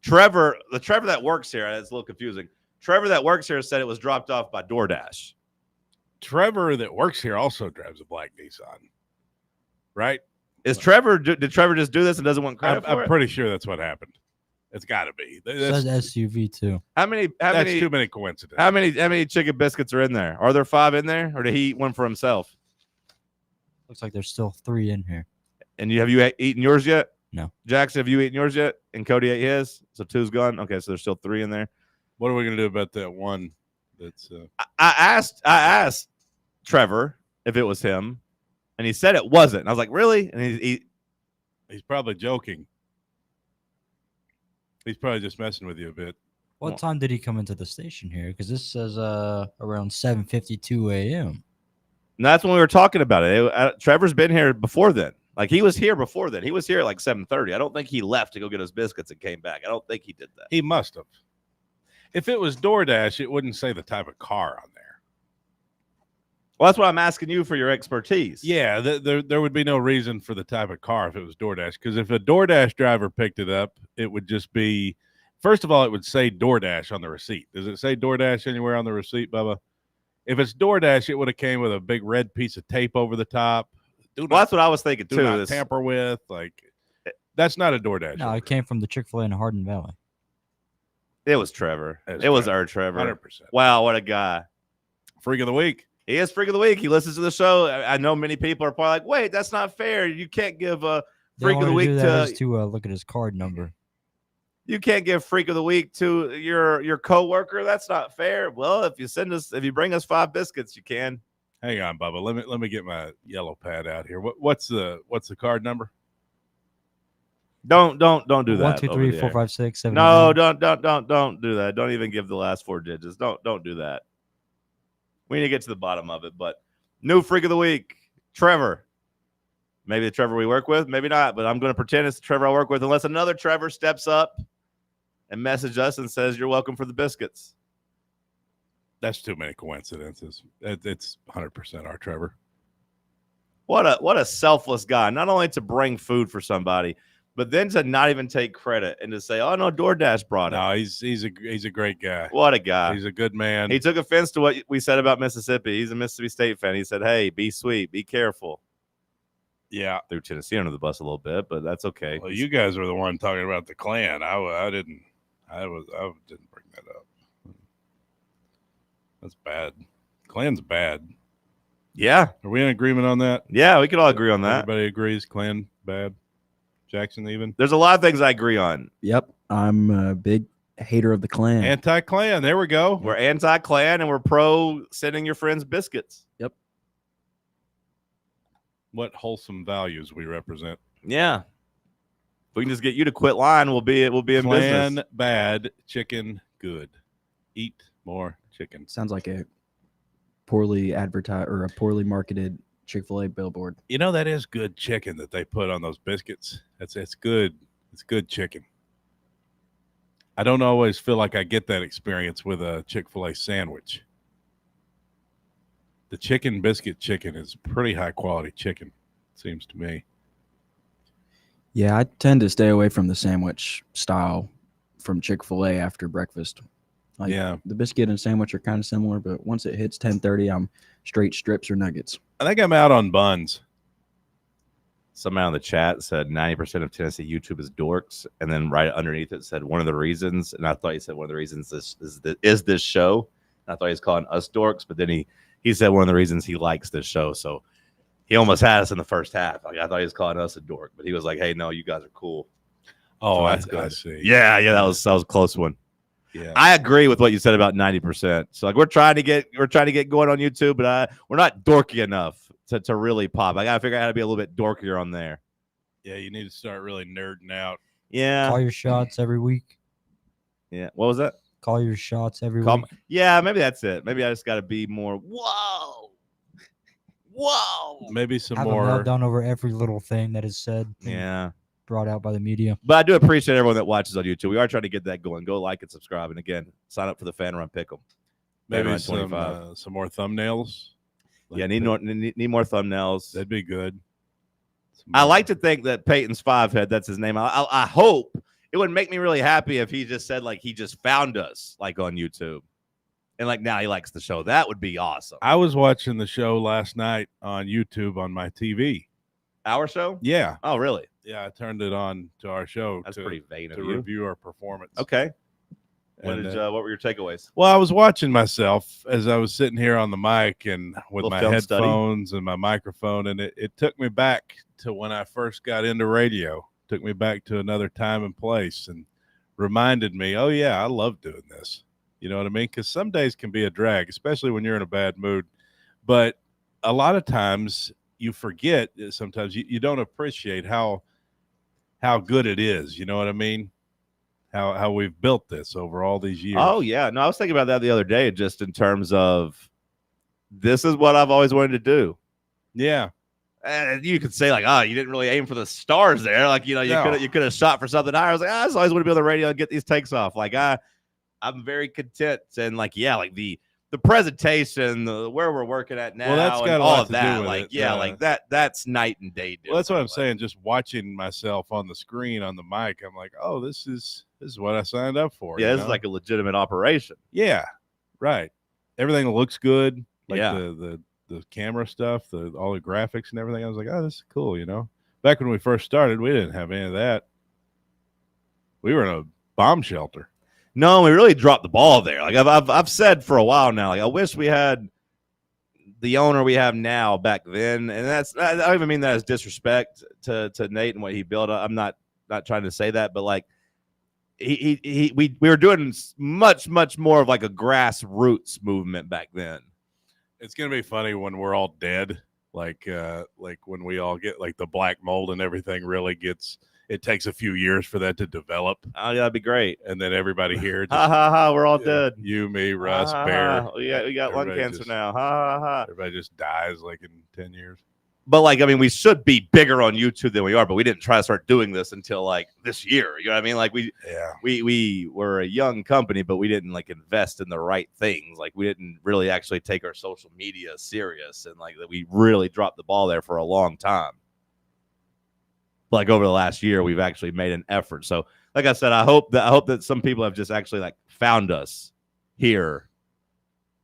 Trevor, the Trevor that works here, it's a little confusing. Trevor that works here said it was dropped off by DoorDash. Trevor that works here also drives a black Nissan, right? Is Trevor? Did Trevor just do this and doesn't want credit for it? I'm pretty sure that's what happened. It's got to be. It says SUV too. That's too many coincidences. How many chicken biscuits are in there? Are there 5 in there, or did he eat one for himself? Looks like there's still 3 in here. And have you eaten yours yet? No. Jackson, have you eaten yours yet? And Cody ate his, so 2's gone. Okay, so there's still 3 in there. What are we gonna do about that one? That's. I asked Trevor if it was him. And he said it wasn't. And I was like, really? And he's probably joking. He's probably just messing with you a bit. What time did he come into the station here? Because this says around 7:52 a.m. And that's when we were talking about it. Trevor's been here before then. Like, he was here before then. He was here at like 7:30. I don't think he left to go get his biscuits and came back. I don't think he did that. He must have. If it was DoorDash, it wouldn't say the type of car on there. Well, that's what I'm asking you for your expertise. Yeah, there would be no reason for the type of car if it was DoorDash. Because if a DoorDash driver picked it up, it would just be, first of all, it would say DoorDash on the receipt. Does it say DoorDash anywhere on the receipt, Bubba? If it's DoorDash, it would have came with a big red piece of tape over the top. That's what I was thinking, do too. Not tamper with. Like, that's not a DoorDash. No, it came from the Chick-fil-A in Hardin Valley. It was Trevor. It was our Trevor. 100%. Wow, what a guy. Freak of the week. He is Freak of the Week. He listens to the show. I know many people are probably like, wait, that's not fair. You can't give a Freak of the Week to look at his card number. You can't give Freak of the Week to your coworker. That's not fair. Well, if you bring us 5 biscuits, you can. Hang on, Bubba. Let me get my yellow pad out here. What's the card number? Don't do that. 1, 2, 3, 4, 5, 6, 7. No, don't do that. Don't even give the last 4 digits. Don't do that. We need to get to the bottom of it. But new Freak of the Week, Trevor. Maybe the Trevor we work with, maybe not. But I'm going to pretend it's the Trevor I work with, unless another Trevor steps up and messages us and says you're welcome for the biscuits. That's too many coincidences. It's 100% our Trevor. What a selfless guy. Not only to bring food for somebody, but then to not even take credit and to say, "Oh no, DoorDash brought it." No, he's a great guy. What a guy. He's a good man. He took offense to what we said about Mississippi. He's a Mississippi State fan. He said, "Hey, be sweet, be careful." Yeah, threw Tennessee under the bus a little bit, but that's okay. Well, you guys were the one talking about the Klan. I didn't bring that up. That's bad. Klan's bad. Yeah. Are we in agreement on that? Yeah, we could all agree on that. Everybody agrees Klan bad. Jackson even. There's a lot of things I agree on. Yep. I'm a big hater of the Klan. Anti-Klan. There we go. We're anti-Klan and we're pro sending your friends biscuits. Yep. What wholesome values we represent. Yeah. If we can just get you to quit lying, we'll be in Klan business. bad, chicken good. Eat more chicken. Sounds like a poorly advertised or a poorly marketed Chick-fil-A billboard. You know, that is good chicken that they put on those biscuits. It's good. It's good chicken. I don't always feel like I get that experience with a Chick-fil-A sandwich. The chicken biscuit chicken is pretty high quality chicken, it seems to me. Yeah, I tend to stay away from the sandwich style from Chick-fil-A after breakfast. Like, yeah, the biscuit and sandwich are kind of similar, but once it hits 10:30, I'm straight strips or nuggets. I think I'm out on buns. Somebody on the chat said 90% of Tennessee YouTube is dorks, and then right underneath it said one of the reasons, and I thought he said one of the reasons is this show. And I thought he was calling us dorks, but then he said one of the reasons he likes this show. So he almost had us in the first half. Like, I thought he was calling us a dork, but he was like, "Hey, no, you guys are cool." Oh, so that's good. I see. Yeah, that was a close one. Yeah, I agree with what you said about 90%. So like we're trying to get going on YouTube, but we're not dorky enough to really pop. I gotta figure out how to be a little bit dorkier on there. Yeah, you need to start really nerding out. Yeah. Call your shots every week. Yeah. What was that? Call your shots every week. Yeah, maybe that's it. Maybe I just got to be more. Whoa. Maybe some Have more. a meltdown over every little thing that is said. Yeah. Brought out by the media. But I do appreciate everyone that watches on YouTube. We are trying to get that going. Go like and subscribe, and again, sign up for the FANRUN Pick'em. Maybe FANRUN some more thumbnails. Like need more thumbnails. That'd be good. I like to think that Peyton's Fivehead, that's his name. I hope it would make me really happy if he just said like he just found us like on YouTube, and like now he likes the show. That would be awesome. I was watching the show last night on YouTube on my TV. Our show? Yeah. Oh, really? Yeah, I turned it on to our show. That's pretty vain of to you. review our performance. Okay. And, what were your takeaways? Well, I was watching myself as I was sitting here on the mic and with my film headphones and my microphone, and it took me back to when I first got into radio. Took me back to another time and place and reminded me, oh, yeah, I love doing this. You know what I mean? Because some days can be a drag, especially when you're in a bad mood. But a lot of times you forget, sometimes you don't appreciate how good it is. You know what I mean? How we've built this over all these years. Oh, yeah. No, I was thinking about that the other day, just in terms of this is what I've always wanted to do. Yeah. you could say like, oh, you didn't really aim for the stars there. Like, you could have shot for something higher. I was like, I just always want to be on the radio and get these takes off. Like, I'm very content. And like, like the presentation, where we're working at now, that's got and a all lot of to that. do with Like, it. like that's night and day difference. Well, that's what I'm saying. Just watching myself on the screen on the mic, I'm like, oh, this is what I signed up for. Yeah, this is like a legitimate operation. Yeah, right. Everything looks good. Like Yeah. the camera stuff, all the graphics and everything. I was like, oh, this is cool. Back when we first started, we didn't have any of that. We were in a bomb shelter. No, we really dropped the ball there. Like I've said for a while now, like I wish we had the owner we have now back then. And I don't even mean that as disrespect to Nate and what he built. I'm not trying to say that, but like we were doing much more of like a grassroots movement back then. It's gonna be funny when we're all dead, like when we all get like the black mold and everything really gets. It takes a few years for that to develop. Oh, yeah, that'd be great. And then everybody here, just, we're all dead. You, me, Russ, Bear. We got lung cancer now. Everybody just dies like in 10 years. But like, I mean, we should be bigger on YouTube than we are, but we didn't try to start doing this until like this year. You know what I mean? Like we were a young company, but we didn't like invest in the right things. Like we didn't really actually take our social media serious, and like we really dropped the ball there for a long time. Like over the last year, we've actually made an effort. So, like I said, I hope that some people have just actually like found us here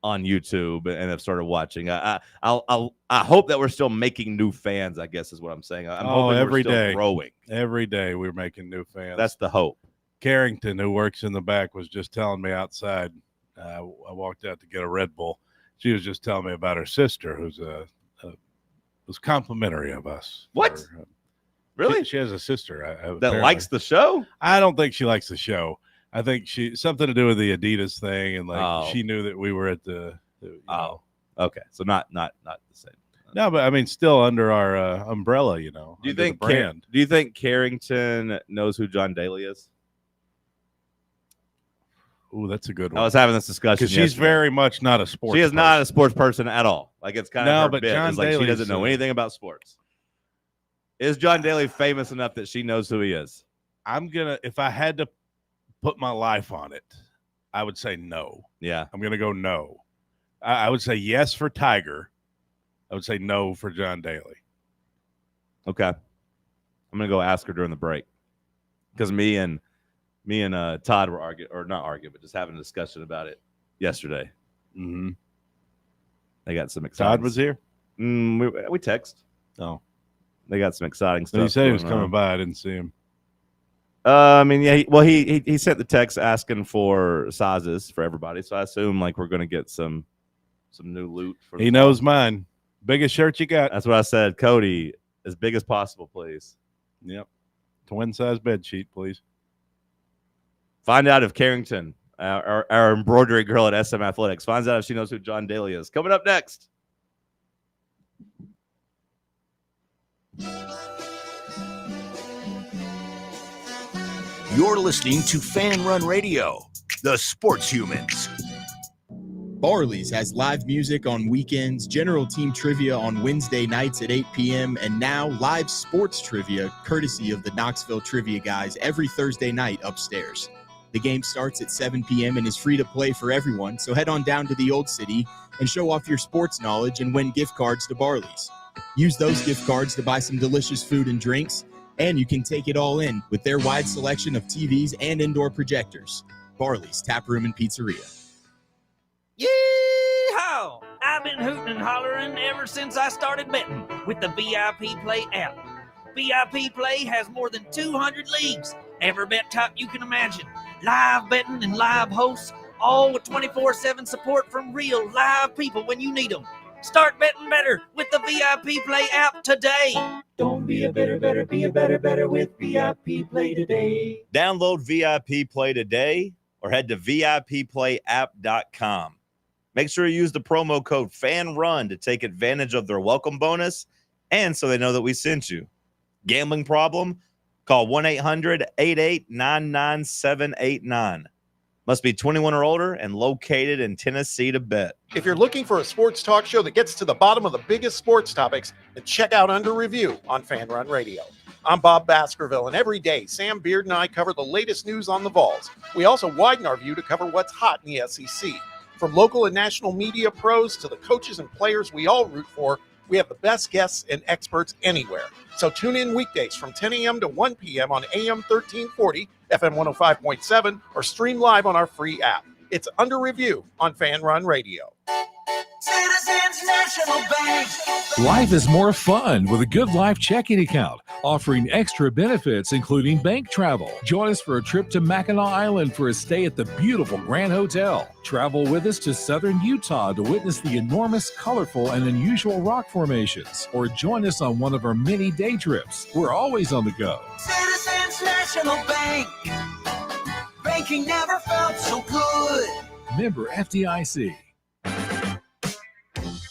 on YouTube and have started watching. I hope that we're still making new fans, I guess is what I'm saying. I'm hoping every we're still day growing. Every day we're making new fans. That's the hope. Carrington, who works in the back, was just telling me outside. I walked out to get a Red Bull. She was just telling me about her sister, who's was complimentary of us. What? Really? She has a sister that apparently likes the show? I don't think she likes the show. I think something to do with the Adidas thing, and like she knew that we were at the. Okay, so not the same. No, but I mean, still under our umbrella, Do you think brand? Do you think Carrington knows who John Daly is? Ooh, that's a good one. I was having this discussion because she's very much not a sports. She is not a sports person at all. Like it's kind of her but bit. John It's like she doesn't know anything about sports. Is John Daly famous enough that she knows who he is? If I had to put my life on it, I would say no. Yeah. I'm going to go no. I would say yes for Tiger. I would say no for John Daly. Okay. I'm going to go ask her during the break. Because me and Todd were but just having a discussion about it yesterday. Mm-hmm. They got some exciting. Todd was here? We text. Oh. They got some exciting stuff. He said he was coming by. I didn't see him. I mean, yeah. He sent the text asking for sizes for everybody. So I assume like we're gonna get some new loot. He knows mine. Biggest shirt you got. That's what I said. Cody, as big as possible, please. Yep. Twin size bed sheet, please. Find out if Carrington, our embroidery girl at SM Athletics, finds out if she knows who John Daly is. Coming up next. You're listening to Fan Run Radio, the sports humans. Barley's has live music on weekends, general team trivia on Wednesday nights at 8 p.m., and now live sports trivia courtesy of the Knoxville Trivia Guys every Thursday night upstairs. The game starts at 7 p.m. and is free to play for everyone, so head on down to the Old City and show off your sports knowledge and win gift cards to Barley's. Use those gift cards to buy some delicious food and drinks, and you can take it all in with their wide selection of TVs and indoor projectors. Barley's Tap Room and Pizzeria. Yeehaw! I've been hooting and hollering ever since I started betting with the VIP Play app. VIP Play has more than 200 leagues, every bet type you can imagine, live betting and live hosts, all with 24/7 support from real live people when you need them. Start betting better with the VIP Play app today. Don't be a better, be a better with VIP Play today. Download VIP Play today or head to VIPPlayApp.com. Make sure you use the promo code FANRUN to take advantage of their welcome bonus and so they know that we sent you. Gambling problem? Call 1-800-889-9789. Must be 21 or older and located in Tennessee to bet. If you're looking for a sports talk show that gets to the bottom of the biggest sports topics, then check out Under Review on FanRun Radio. I'm Bob Baskerville, and every day, Sam Beard and I cover the latest news on the Vols. We also widen our view to cover what's hot in the SEC. From local and national media pros to the coaches and players we all root for, we have the best guests and experts anywhere. So tune in weekdays from 10 a.m. to 1 p.m. on AM 1340, FM 105.7, or stream live on our free app. It's Under Review on FanRun Radio. Citizens National Bank. Life is more fun with a Good Life checking account, offering extra benefits including bank travel. Join us for a trip to Mackinac Island for a stay at the beautiful Grand Hotel. Travel with us to southern Utah to witness the enormous, colorful, and unusual rock formations. Or join us on one of our many day trips. We're always on the go. Citizens National Bank. Banking never felt so good. Member FDIC.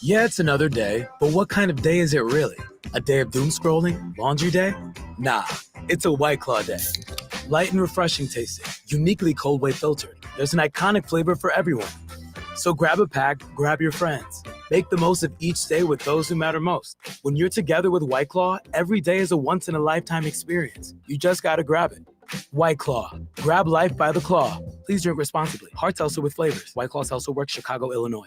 Yeah, it's another day, but what kind of day is it really? A day of doom scrolling? Laundry day? Nah, it's a White Claw day. Light and refreshing tasting, uniquely cold way filtered. There's an iconic flavor for everyone. So grab a pack, grab your friends. Make the most of each day with those who matter most. When you're together with White Claw, every day is a once-in-a-lifetime experience. You just gotta grab it. White Claw. Grab life by the claw. Please drink responsibly. Hard seltzer with flavors. White Claw Seltzer Works, Chicago, Illinois.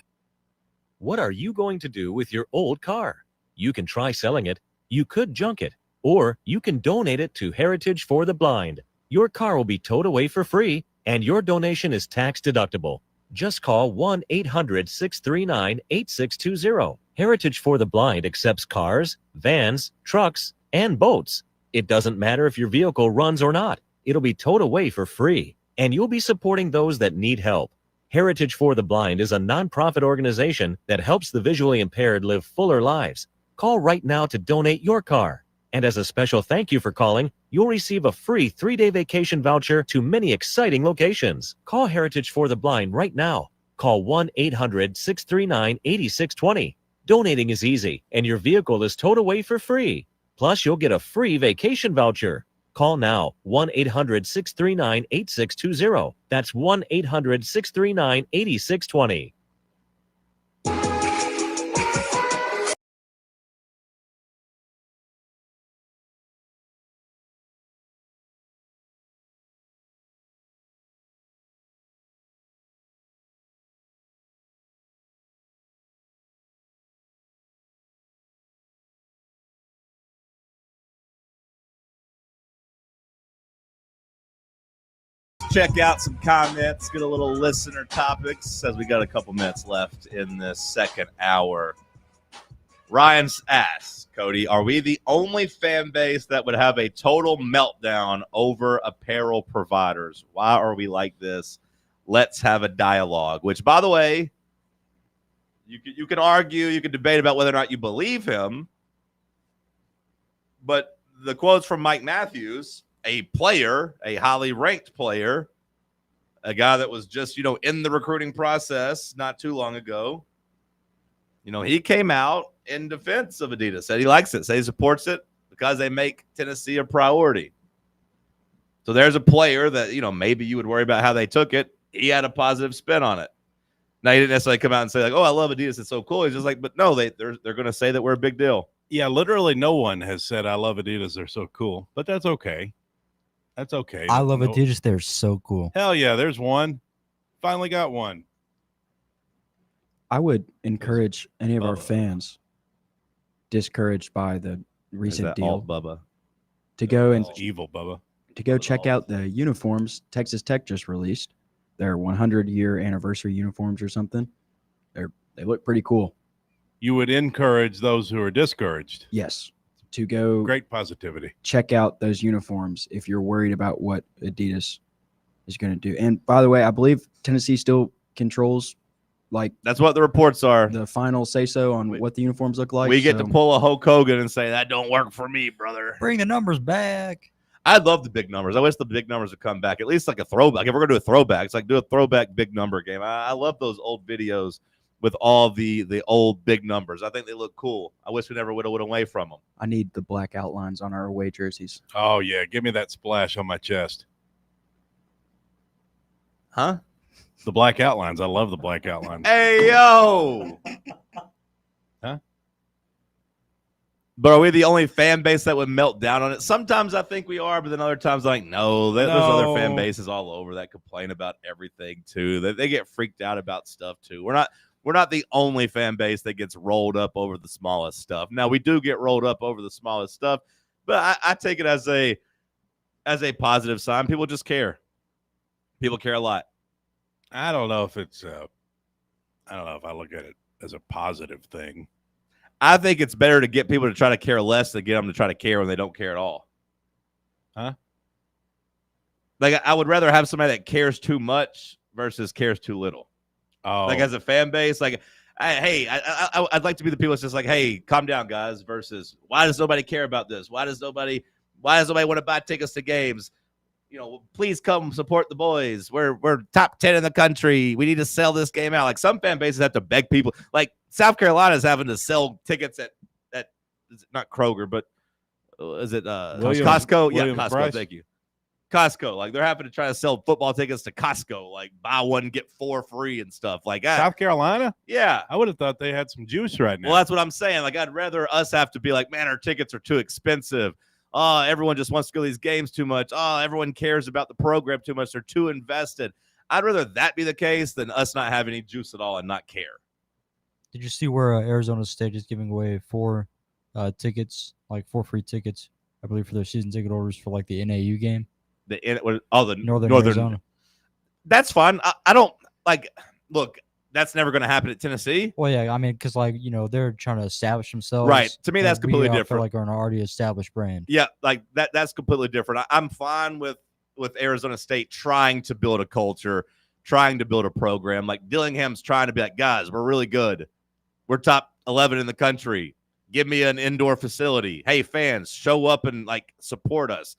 What are you going to do with your old car? You can try selling it, you could junk it, or you can donate it to Heritage for the Blind. Your car will be towed away for free, and your donation is tax deductible. Just call 1-800-639-8620. Heritage for the Blind accepts cars, vans, trucks, and boats. It doesn't matter if your vehicle runs or not. It'll be towed away for free, and you'll be supporting those that need help. Heritage for the Blind is a nonprofit organization that helps the visually impaired live fuller lives. Call right now to donate your car. And as a special thank you for calling, you'll receive a free 3-day vacation voucher to many exciting locations. Call Heritage for the Blind right now. Call 1-800-639-8620. Donating is easy, and your vehicle is towed away for free. Plus, you'll get a free vacation voucher. Call now, 1-800-639-8620. That's 1-800-639-8620. Check out some comments, get a little listener topics as we got a couple minutes left in this second hour. Ryan's asked, Cody, are we the only fan base that would have a total meltdown over apparel providers? Why are we like this? Let's have a dialogue, which, by the way, you can argue, you can debate about whether or not you believe him, but the quotes from Mike Matthews, a player, a highly ranked player, a guy that was just, in the recruiting process not too long ago. He came out in defense of Adidas, said he likes it, said he supports it because they make Tennessee a priority. So there's a player that, maybe you would worry about how they took it. He had a positive spin on it. Now, he didn't necessarily come out and say, like, oh, I love Adidas, it's so cool. He's just like, but no, they're going to say that we're a big deal. Yeah, literally no one has said, I love Adidas, they're so cool. But that's okay. That's okay. I love Adidas. They're so cool. Hell yeah, there's one. Finally got one. I would encourage any of our fans discouraged by the recent deal Bubba. To go and evil Bubba. To go check out the uniforms Texas Tech just released. Their 100-year anniversary uniforms or something. They look pretty cool. You would encourage those who are discouraged. Yes. To go great positivity. Check out those uniforms if you're worried about what Adidas is going to do. And by the way, I believe Tennessee still controls, that's what the reports are. The final say so on what the uniforms look like. We get to pull a Hulk Hogan and say that don't work for me, brother. Bring the numbers back. I love the big numbers. I wish the big numbers would come back. At least like a throwback. If we're gonna do a throwback, it's like do a throwback big number game. I love those old videos with all the old big numbers. I think they look cool. I wish we never would have went away from them. I need the black outlines on our away jerseys. Oh, yeah. Give me that splash on my chest. Huh? The black outlines. I love the black outlines. Hey, yo. Huh? But are we the only fan base that would melt down on it? Sometimes I think we are, but then other times like, no, there's other fan No. bases all over that complain about everything too. They get freaked out about stuff too. We're not the only fan base that gets rolled up over the smallest stuff. Now we do get rolled up over the smallest stuff, but I take it as a positive sign. People just care. People care a lot. I don't know if it's I don't know if I look at it as a positive thing. I think it's better to get people to try to care less than get them to try to care when they don't care at all. Huh? Like, I would rather have somebody that cares too much versus cares too little. Oh. Like, as a fan base, like, I'd like to be the people that's just like, hey, calm down, guys, versus why does nobody care about this? Why does nobody want to buy tickets to games? You know, please come support the boys. We're top 10 in the country. We need to sell this game out. Like, some fan bases have to beg people. Like, South Carolina is having to sell tickets at is it not Kroger, but is it Costco? Williams Costco. Price? Thank you. Costco. Like, they're having to try to sell football tickets to Costco. Like, buy one, get 4 free and stuff like that. South Carolina? Yeah. I would have thought they had some juice right now. Well, that's what I'm saying. Like, I'd rather us have to be like, man, our tickets are too expensive. Oh, everyone just wants to go to these games too much. Oh, everyone cares about the program too much. They're too invested. I'd rather that be the case than us not have any juice at all and not care. Did you see where Arizona State is giving away 4 tickets, like 4 free tickets, I believe, for their season ticket orders for like the NAU game? The Northern Arizona. That's fine. I don't like. Look, that's never going to happen at Tennessee. Well, yeah, I mean, because like they're trying to establish themselves, Right. To me, that's and completely we different. feel like we're an already established brand. Yeah, like that's completely different. I'm fine with Arizona State trying to build a culture, trying to build a program. Like, Dillingham's trying to be like, guys, we're really good. We're top 11 in the country. Give me an indoor facility. Hey, fans, show up and like support us.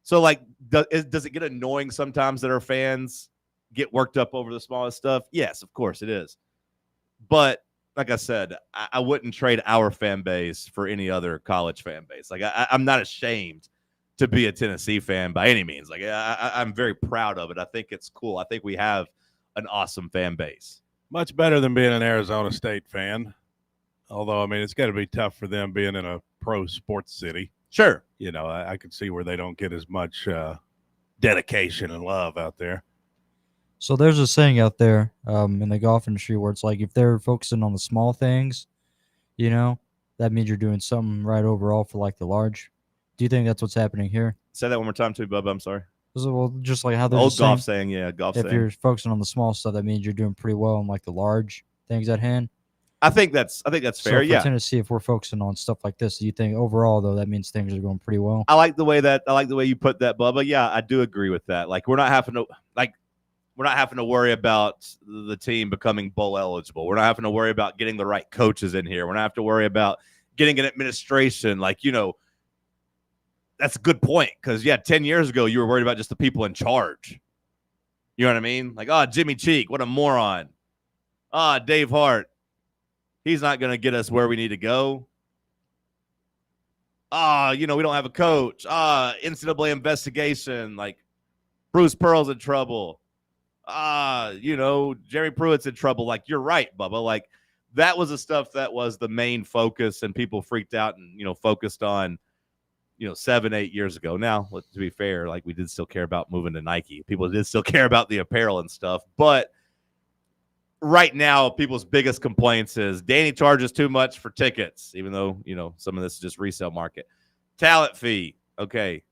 So, like, does it get annoying sometimes that our fans get worked up over the smallest stuff? Yes, of course it is. But like I said, I wouldn't trade our fan base for any other college fan base. Like, I'm not ashamed to be a Tennessee fan by any means. Like, I'm very proud of it. I think it's cool. I think we have an awesome fan base. Much better than being an Arizona State fan. Although, I mean, it's got to be tough for them being in a pro sports city. Sure. You know, I could see where they don't get as much dedication and love out there. So there's a saying out there in the golf industry where it's like if they're focusing on the small things, that means you're doing something right overall for like the large. Do you think that's what's happening here? Say that one more time too, Bubba. I'm sorry. Well, just like how The they're old just golf saying, saying, yeah, golf if saying. you're focusing on the small stuff, that means you're doing pretty well on like the large things at hand. I think that's fair. So for yeah. Tennessee, if we're focusing on stuff like this, do you think overall though that means things are going pretty well? I like the way you put that, Bubba. Yeah, I do agree with that. Like, we're not having to worry about the team becoming bowl eligible. We're not having to worry about getting the right coaches in here. We're not having to worry about getting an administration. Like, that's a good point. Because 10 years ago you were worried about just the people in charge. You know what I mean? Like, Jimmy Cheek, what a moron. Dave Hart. He's not going to get us where we need to go. We don't have a coach. NCAA investigation. Like, Bruce Pearl's in trouble. Jerry Pruitt's in trouble. Like, you're right, Bubba. Like, that was the stuff that was the main focus, and people freaked out and, focused on, 7-8 years ago. Now, to be fair, like, we did still care about moving to Nike. People did still care about the apparel and stuff, but right now, people's biggest complaints is Danny charges too much for tickets, even though, some of this is just resale market. Talent fee, okay.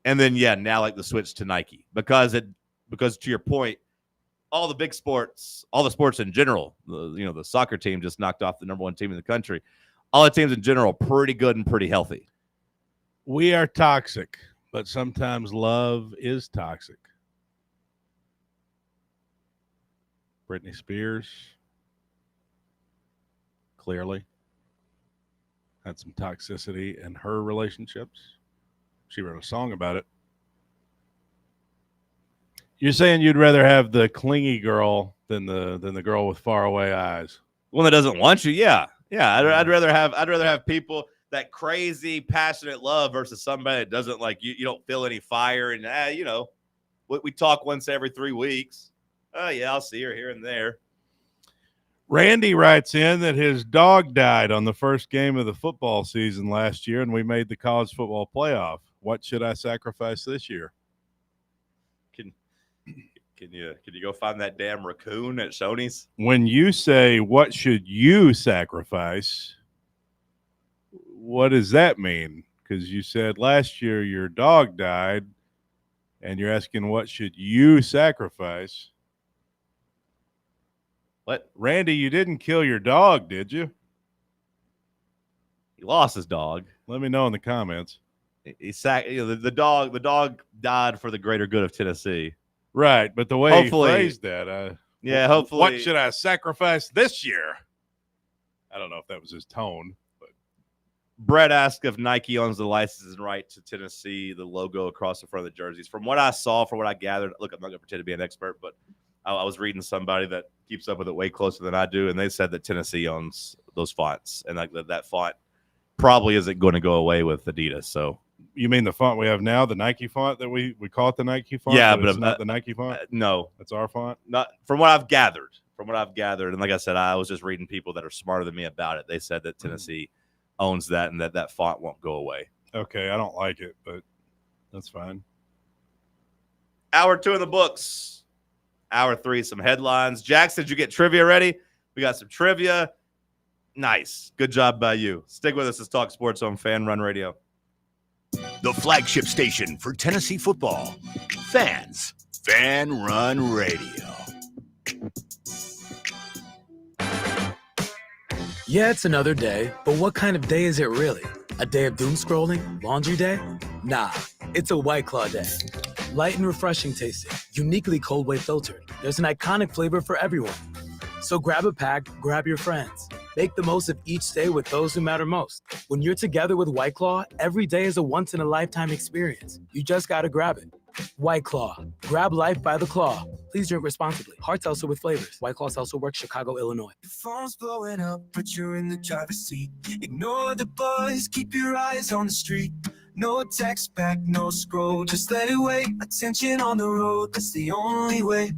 And then, now like the switch to Nike. Because to your point, all the big sports, all the sports in general, the soccer team just knocked off the number 1 team in the country. All the teams in general, pretty good and pretty healthy. We are toxic, but sometimes love is toxic. Britney Spears clearly had some toxicity in her relationships. She wrote a song about it. You're saying you'd rather have the clingy girl than the girl with faraway eyes. One that doesn't want you, yeah. I'd rather have people that crazy passionate love versus somebody that doesn't like you. You don't feel any fire, and we talk once every 3 weeks. Yeah, I'll see her here and there. Randy writes in that his dog died on the first game of the football season last year, and we made the college football playoff. What should I sacrifice this year? Can you go find that damn raccoon at Shoney's? When you say, what should you sacrifice, what does that mean? Because you said last year your dog died, and you're asking, what should you sacrifice? What? Randy, you didn't kill your dog, did you? He lost his dog. Let me know in the comments. The dog died for the greater good of Tennessee. Right, but the way Hopefully. he phrased that, hopefully. What should I sacrifice this year? I don't know if that was his tone. But Brett asked if Nike owns the licensing right to Tennessee, the logo across the front of the jerseys. From what I saw, from what I gathered, look, I'm not going to pretend to be an expert, but I was reading somebody that keeps up with it way closer than I do, and they said that Tennessee owns those fonts, and like that font probably isn't going to go away with Adidas. So you mean the font we have now, the Nike font that we call it the Nike font? Yeah, but it's not the Nike font. No, that's our font. Not from what I've gathered. And like I said, I was just reading people that are smarter than me about it. They said that Tennessee owns that, and that font won't go away. Okay, I don't like it, but that's fine. Hour 2 in the books. Hour 3, some headlines. Jackson, did you get trivia ready? We got some trivia. Nice. Good job by you. Stick with us. It's Talk Sports on Fan Run Radio. The flagship station for Tennessee football. Fans. Fan Run Radio. Yeah, it's another day, but what kind of day is it really? A day of doom scrolling? Laundry day? Nah, it's a White Claw day. Light and refreshing tasting, uniquely cold way filtered. There's an iconic flavor for everyone. So grab a pack, grab your friends. Make the most of each day with those who matter most. When you're together with White Claw, every day is a once-in-a-lifetime experience. You just gotta grab it. White Claw. Grab life by the claw. Please drink responsibly. Hard seltzer with flavors. White Claw Seltzer Works, Chicago, Illinois. Your phone's blowing up, but you're in the driver's seat. Ignore the buzz, keep your eyes on the street. No text back, no scroll, just let it wait. Attention on the road, that's the only way.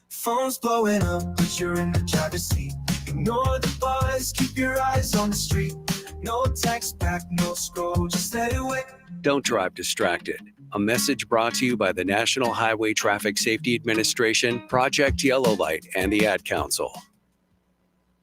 Phone's blowing up, but you're in the driver's seat. Ignore the buzz, keep your eyes on the street. No text back, no scroll, just let it wait. Don't drive distracted. A message brought to you by the National Highway Traffic Safety Administration, Project Yellow Light, and the Ad Council.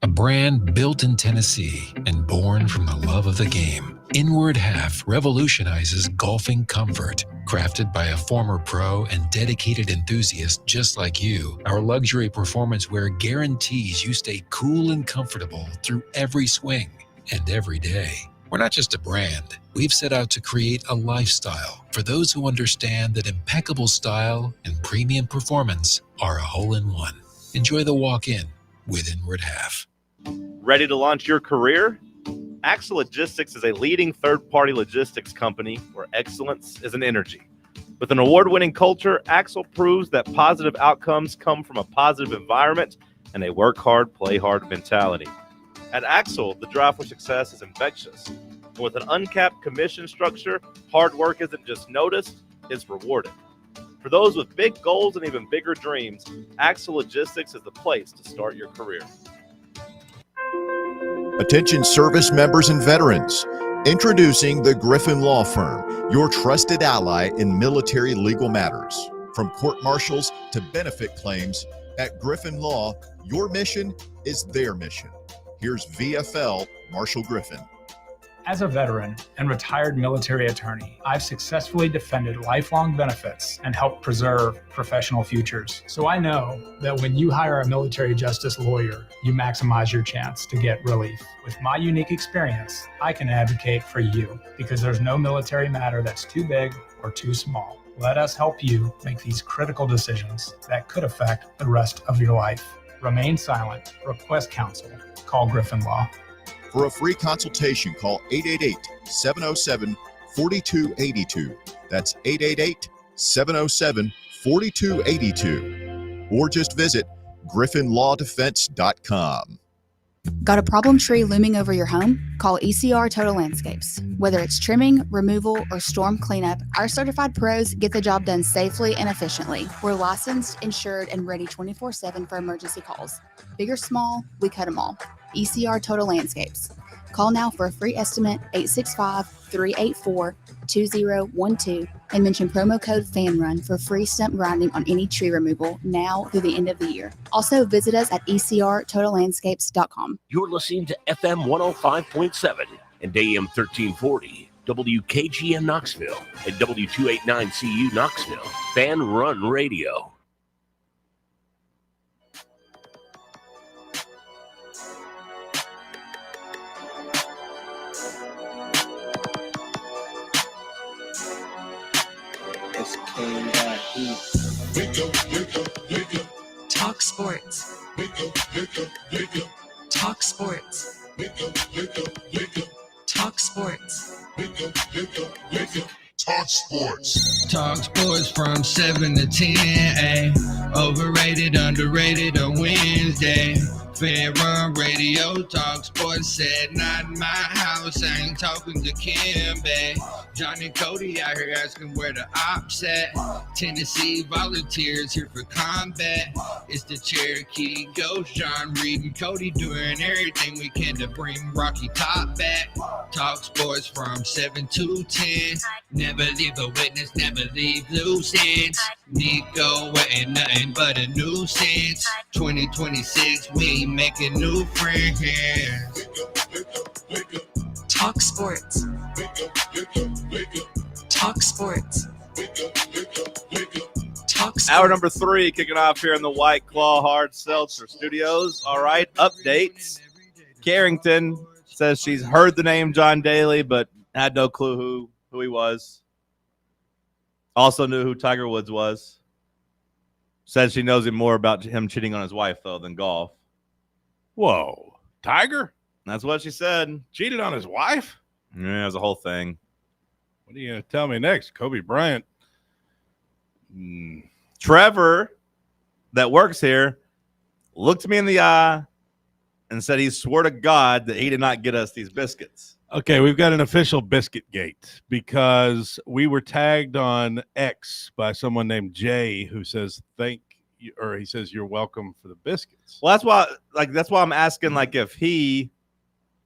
A brand built in Tennessee and born from the love of the game, Inward Half revolutionizes golfing comfort. Crafted by a former pro and dedicated enthusiast just like you, our luxury performance wear guarantees you stay cool and comfortable through every swing and every day. We're not just a brand. We've set out to create a lifestyle for those who understand that impeccable style and premium performance are a hole-in-one. Enjoy the walk-in with Inward Half. Ready to launch your career? Axel Logistics is a leading third-party logistics company where excellence is an energy. With an award-winning culture, Axel proves that positive outcomes come from a positive environment and a work hard, play hard mentality. At Axel, the drive for success is infectious. And with an uncapped commission structure, hard work isn't just noticed, it's rewarded. For those with big goals and even bigger dreams, Axel Logistics is the place to start your career. Attention service members and veterans. Introducing the Griffin Law Firm, your trusted ally in military legal matters. From court-martials to benefit claims, at Griffin Law, your mission is their mission. Here's VFL Marshall Griffin. As a veteran and retired military attorney, I've successfully defended lifelong benefits and helped preserve professional futures. So I know that when you hire a military justice lawyer, you maximize your chance to get relief. With my unique experience, I can advocate for you because there's no military matter that's too big or too small. Let us help you make these critical decisions that could affect the rest of your life. Remain silent. Request counsel. Call Griffin Law. For a free consultation, call 888-707-4282. That's 888-707-4282. Or just visit griffinlawdefense.com. Got a problem tree looming over your home? Call ECR Total Landscapes. Whether it's trimming, removal, or storm cleanup, our certified pros get the job done safely and efficiently. We're licensed, insured, and ready 24/7 for emergency calls. Big or small, we cut them all. ECR Total Landscapes. Call now for a free estimate, 865-384-2012, and mention promo code FANRUN for free stump grinding on any tree removal now through the end of the year. Also, visit us at ecrtotallandscapes.com. You're listening to FM 105.7 and AM 1340, WKGN Knoxville, and W289CU Knoxville, Fan Run Radio. Talk Sports. Talk Sports. Talk Sports. Talk Sports. Talk Sports from 7 to 10, ay. Overrated, underrated on Wednesday. Fan Run Radio, Talk Sports said, not in my house, I ain't talking to Kim, babe. Johnny Cody out here asking where the ops at. Tennessee Volunteers here for combat. It's the Cherokee Ghost, John Reed and Cody doing everything we can to bring Rocky Top back. Talk Sports from 7 to 10. Never leave a witness, never leave loose ends. Nico ain't nothing but a nuisance. 2026, we making new friends. Talk Sports. Talk Sports. Talk Sports. Hour number 3 kicking off here in the White Claw Hard Seltzer Studios. All right, updates. Carrington says she's heard the name John Daly, but had no clue who he was. Also knew who Tiger Woods was. Said she knows him more about him cheating on his wife, though, than golf. Whoa. Tiger? That's what she said. Cheated on his wife? Yeah, it was a whole thing. What are you going to tell me next? Kobe Bryant. Trevor, that works here, looked me in the eye and said he swore to God that he did not get us these biscuits. Okay, we've got an official biscuit gate because we were tagged on X by someone named Jay who says thank you, or he says you're welcome for the biscuits. Well, that's why I'm asking, like, if he,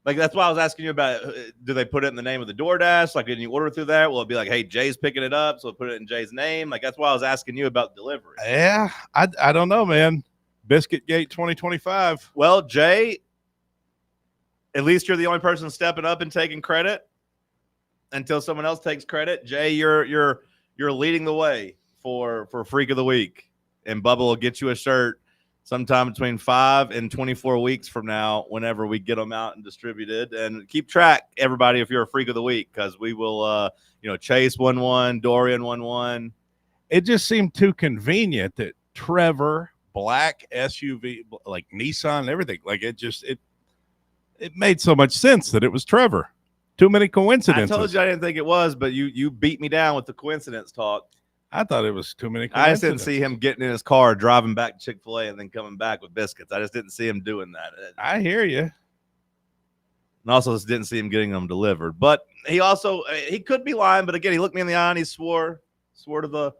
like, that's why I was asking you about, do they put it in the name of the DoorDash? Like, did you order through there? Will it be like, hey, Jay's picking it up, so we'll put it in Jay's name? Like, that's why I was asking you about delivery. Yeah, I don't know, man. Biscuit Gate 2025. Well, Jay, at least you're the only person stepping up and taking credit until someone else takes credit. Jay, you're leading the way for Freak of the Week, and Bubba will get you a shirt sometime between 5 and 24 weeks from now, whenever we get them out and distributed. And keep track, everybody, if you're a Freak of the Week, because we will, Chase 1-1, Dorian 1-1. It just seemed too convenient that Trevor, black SUV, like Nissan and everything, like it made so much sense that it was Trevor. Too many coincidences. I told you I didn't think it was, but you beat me down with the coincidence talk. I thought it was too many I just didn't see him getting in his car, driving back to Chick-fil-A, and then coming back with biscuits. I just didn't see him doing that. I hear you. And also just didn't see him getting them delivered. But he could be lying, but again, he looked me in the eye and he swore to the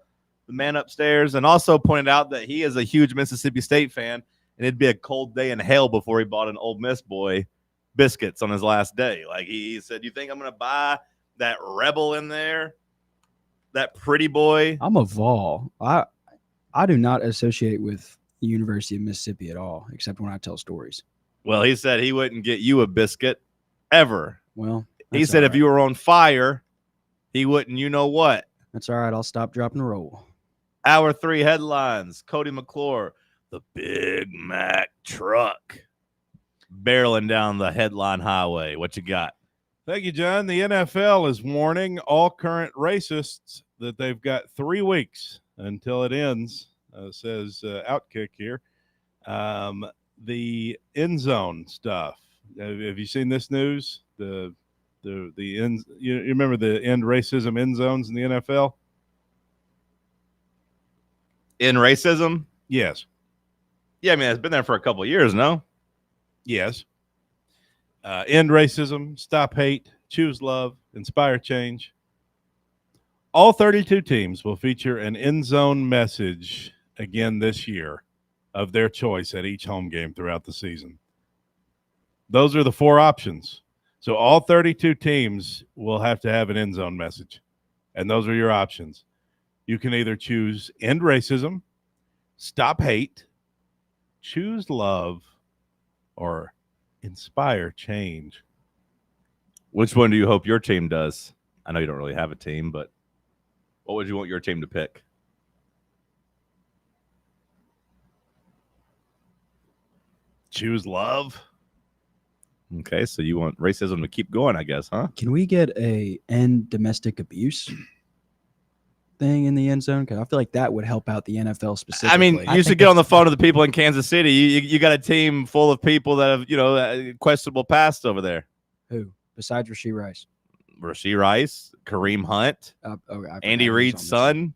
man upstairs, and also pointed out that he is a huge Mississippi State fan, and it'd be a cold day in hell before he bought an Ole Miss boy biscuits on his last day. Like, he said, you think I'm going to buy that Rebel in there? That pretty boy? I'm a Vol. I do not associate with the University of Mississippi at all, except when I tell stories. Well, he said he wouldn't get you a biscuit ever. Well, he said if you were on fire, he wouldn't, you know what? That's all right. I'll stop, drop, and roll. Hour 3 headlines. Cody McClure, the Big Mac truck, barreling down the headline highway. What you got? Thank you, John. The NFL is warning all current racists that they've got 3 weeks until it ends, says Outkick here. The end zone stuff. Have you seen this news? The end. You remember the end racism end zones in the NFL? In racism? Yes. Yeah, I mean, it's been there for a couple of years, no? Yes. End racism, stop hate, choose love, inspire change. All 32 teams will feature an end zone message again this year of their choice at each home game throughout the season. Those are the 4 options. So all 32 teams will have to have an end zone message, and those are your options. You can either choose end racism, stop hate, choose love, or inspire change. Which one do you hope your team does? I know you don't really have a team, but what would you want your team to pick? Choose love. Okay, so you want racism to keep going, I guess, huh? Can we get a end domestic abuse thing in the end zone? Because I feel like that would help out the NFL specifically. I mean, you should get on the phone to the people in Kansas City. You got a team full of people that have, questionable past over there. Who? Besides Rashee Rice? Rashee Rice, Kareem Hunt, Andy Reid's son.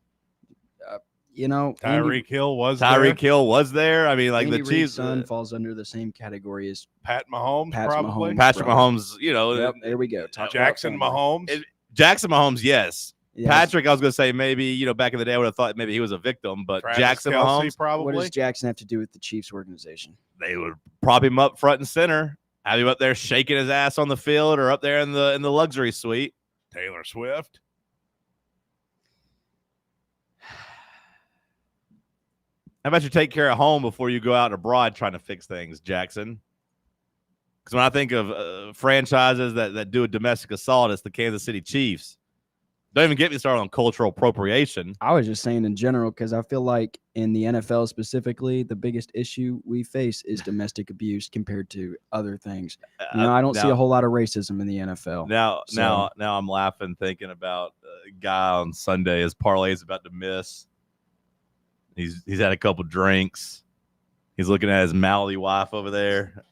Tyreek Hill was there. I mean, like Andy the Chiefs' Reid's son falls under the same category as Pat Mahomes, probably. Patrick Mahomes, Yep, there we go. Jackson Mahomes. Jackson Mahomes, yes. Yes. Patrick, I was going to say maybe, back in the day I would have thought maybe he was a victim, but Travis Jackson Kelce, Mahomes, probably. What does Jackson have to do with the Chiefs organization? They would prop him up front and center, have him up there shaking his ass on the field or up there in the luxury suite. Taylor Swift. How about you take care of home before you go out abroad trying to fix things, Jackson? Because when I think of franchises that do a domestic assault, it's the Kansas City Chiefs. Don't even get me started on cultural appropriation. I was just saying in general, because I feel like in the NFL specifically, the biggest issue we face is domestic abuse compared to other things. I don't see a whole lot of racism in the NFL. Now I'm laughing thinking about a guy on Sunday. His parlay is about to miss. He's had a couple drinks. He's looking at his mouthy wife over there.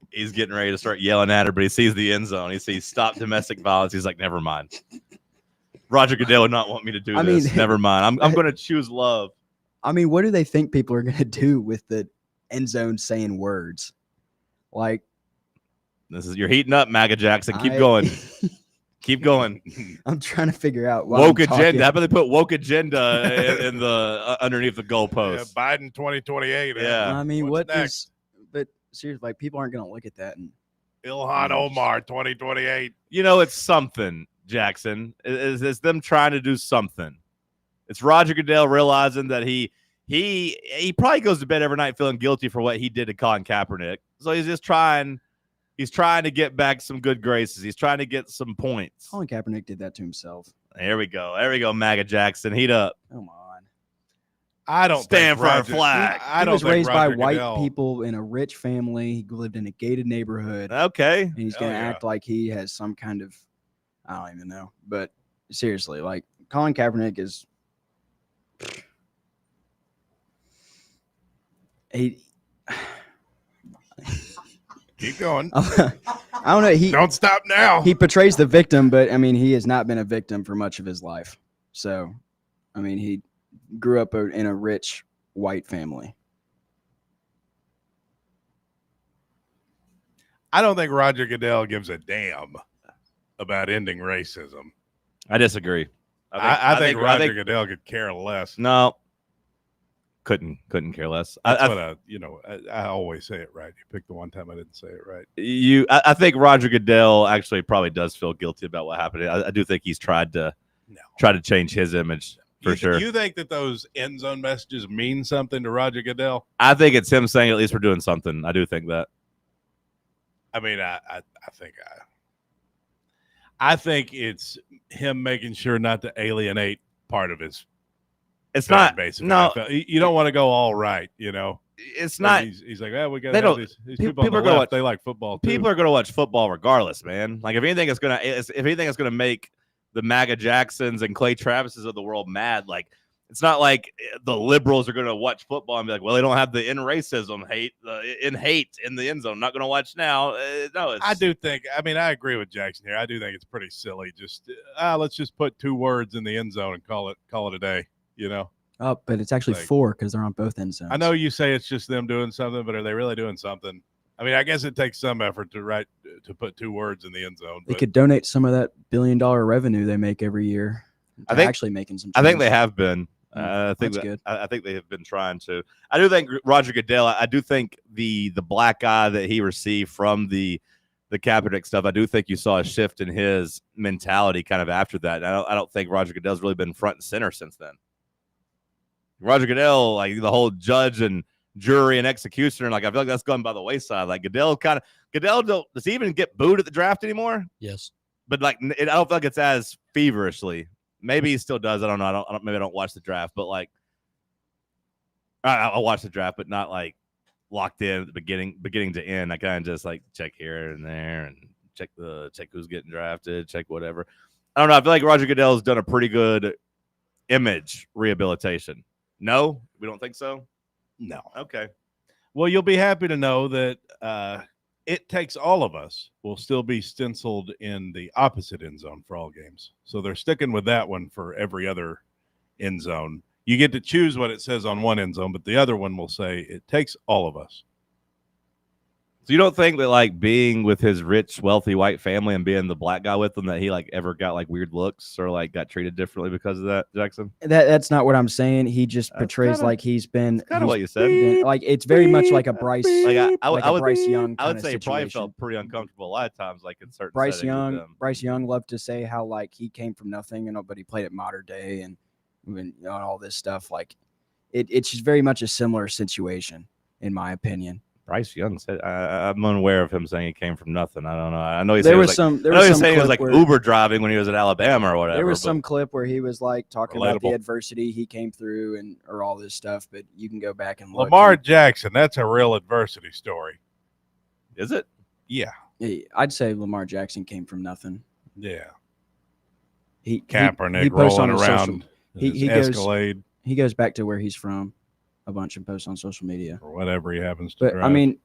He's getting ready to start yelling at her, but he sees the end zone. He sees stop domestic violence. He's like, never mind. Roger Goodell would not want me to do this. Never mind. I'm going to choose love. I mean, what do they think people are going to do with the end zone saying words? Like, You're heating up, MAGA Jackson. Keep going. Keep going. I'm trying to figure out woke agenda. How about they put woke agenda in the underneath the goalpost? Yeah, Biden 2028. Yeah. I mean, what's next? But seriously, like, people aren't going to look at that. And Ilhan Omar 2028. It's something, Jackson. It's them trying to do something. It's Roger Goodell realizing that he probably goes to bed every night feeling guilty for what he did to Colin Kaepernick. So he's just trying. He's trying to get back some good graces. He's trying to get some points. Colin Kaepernick did that to himself. There we go. There we go, MAGA Jackson. Heat up. Come on. I don't stand for our flag. He was raised by white people in a rich family. He lived in a gated neighborhood. Okay. And he's going to act like he has some kind of, I don't even know. But seriously, like, Colin Kaepernick is Keep going. I don't know. Don't stop now. He portrays the victim, but I mean, he has not been a victim for much of his life. So, I mean, he grew up in a rich white family. I don't think Roger Goodell gives a damn about ending racism. I disagree. I think Roger Goodell could care less. No. Couldn't care less. I always say it right. You picked the one time I didn't say it right. I think Roger Goodell actually probably does feel guilty about what happened. I do think he's tried to change his image for sure. You think that those end zone messages mean something to Roger Goodell? I think it's him saying at least we're doing something. I do think that. I mean, I think it's him making sure not to alienate part of his. It's not. Basically, no, you don't want to go all right. It's not. He's like, we got these people on the left. They like football. Too. People are going to watch football regardless, man. Like if anything is going to make the MAGA Jacksons and Clay Travises of the world mad, like it's not like the liberals are going to watch football and be like, well, they don't have the in racism hate in the end zone. I'm not going to watch now. No, I do think. I mean, I agree with Jackson here. I do think it's pretty silly. Just let's just put 2 words in the end zone and call it a day. Oh, but it's actually 4 because they're on both end zones. I know you say it's just them doing something, but are they really doing something? I mean, I guess it takes some effort to to put 2 words in the end zone. They But could donate some of that $1 billion revenue they make every year. I think actually making some. I think change. they have been. I think that's good. I think they have been trying to. I do think Roger Goodell. I do think the black eye that he received from the Kaepernick stuff. I do think you saw a shift in his mentality kind of after that. I don't think Roger Goodell's really been front and center since then. Roger Goodell, like the whole judge and jury and executioner, like I feel like that's gone by the wayside. Like Goodell does he even get booed at the draft anymore? Yes, but like I don't feel like it's as feverishly. Maybe he still does. I don't know. Maybe I don't watch the draft, but like I'll watch the draft, but not like locked in at the beginning to end. I kind of just like check here and there and check who's getting drafted, check whatever. I don't know. I feel like Roger Goodell has done a pretty good image rehabilitation. No, we don't think so. No. Okay. Well, you'll be happy to know that It Takes All of Us will still be stenciled in the opposite end zone for all games. So they're sticking with that one for every other end zone. You get to choose what it says on one end zone, but the other one will say It Takes All of Us. So you don't think that like being with his rich, wealthy white family and being the black guy with them that he like ever got like weird looks or like got treated differently because of that, Jackson? That's not what I'm saying. He just portrays like he's been kind of what you said. Like it's very much like a Bryce, I would Bryce Young. I would kinda say he probably situation. felt pretty uncomfortable a lot of times, like in certain Bryce settings with Young. them. Bryce Young loved to say how like he came from nothing, but he played at Modern Day and all this stuff. Like it's just very much a similar situation, in my opinion. Bryce Young said, I'm unaware of him saying he came from nothing. I don't know. I know he There said was some. There was some saying he was clip like where- Uber driving when he was at Alabama or whatever. There was but- some clip where he was like talking about the Relatable. adversity he came through or all this stuff, but you can go back and look. Lamar Jackson, that's a real adversity story. Is it? Yeah. I'd say Lamar Jackson came from nothing. Yeah. he Kaepernick posts on rolling his around. He his goes. Escalade He goes back to where he's from, a bunch and posts on social media. or whatever he happens to But drive. I mean,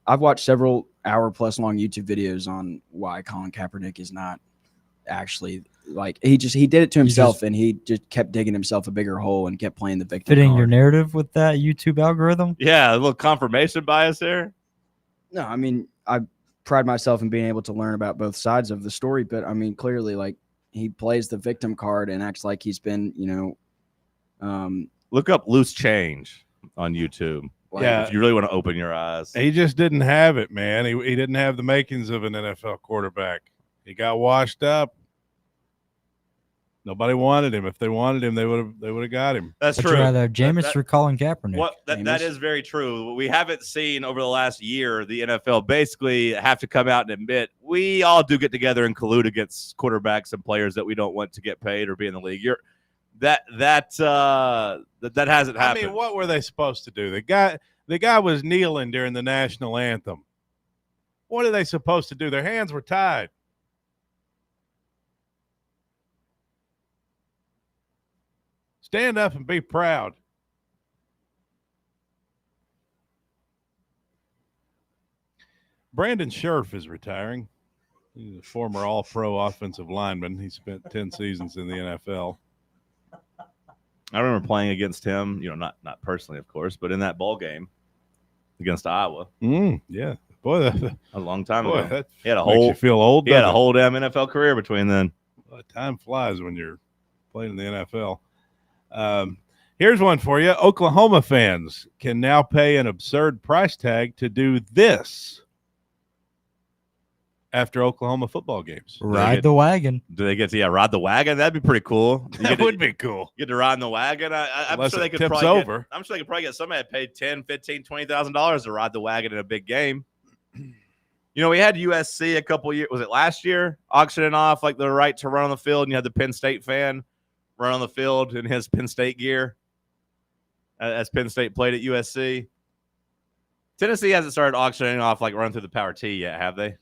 I've watched several hour-plus long YouTube videos on why Colin Kaepernick is not actually like he did it to himself and he just kept digging himself a bigger hole and kept playing the victim fitting card. your narrative with that YouTube algorithm. Yeah, a little confirmation bias there. No, I mean, I pride myself in being able to learn about both sides of the story, but I mean, clearly, like he plays the victim card and acts like he's been, Look up loose change on YouTube. Yeah. If you really want to open your eyes. He just didn't have it, man. He didn't have the makings of an NFL quarterback. He got washed up. Nobody wanted him. If they wanted him, they would have got him. That's Would true. you rather Jameis That- or Colin Kaepernick? That is very true. We haven't seen over the last year the NFL basically have to come out and admit we all do get together and collude against quarterbacks and players that we don't want to get paid or be in the league. That hasn't happened. I mean, what were they supposed to do? The guy was kneeling during the national anthem. What are they supposed to do? Their hands were tied. Stand up and be proud. Brandon Scherf is retiring. He's a former All-Pro offensive lineman. He spent 10 seasons in the NFL. I remember playing against him, not personally, of course, but in that ball game against Iowa. Yeah. Boy, a long time boy, ago. that He had a makes whole you feel old. He had doesn't a it? whole damn NFL career between then. Well, time flies when you're playing in the NFL. Here's one for you. Oklahoma fans can now pay an absurd price tag to do this after Oklahoma football games. Ride the wagon. Do they get to ride the wagon? That'd be pretty cool. That would be cool. Get to ride in the wagon. I'm Unless sure they it could tips probably over. I'm sure they could probably get somebody that paid $10,000, $15,000, $20,000 to ride the wagon in a big game. We had USC a couple years. Was it last year? Auctioning off like the right to run on the field, and you had the Penn State fan run on the field in his Penn State gear as Penn State played at USC. Tennessee hasn't started auctioning off like run through the Power T yet, have they?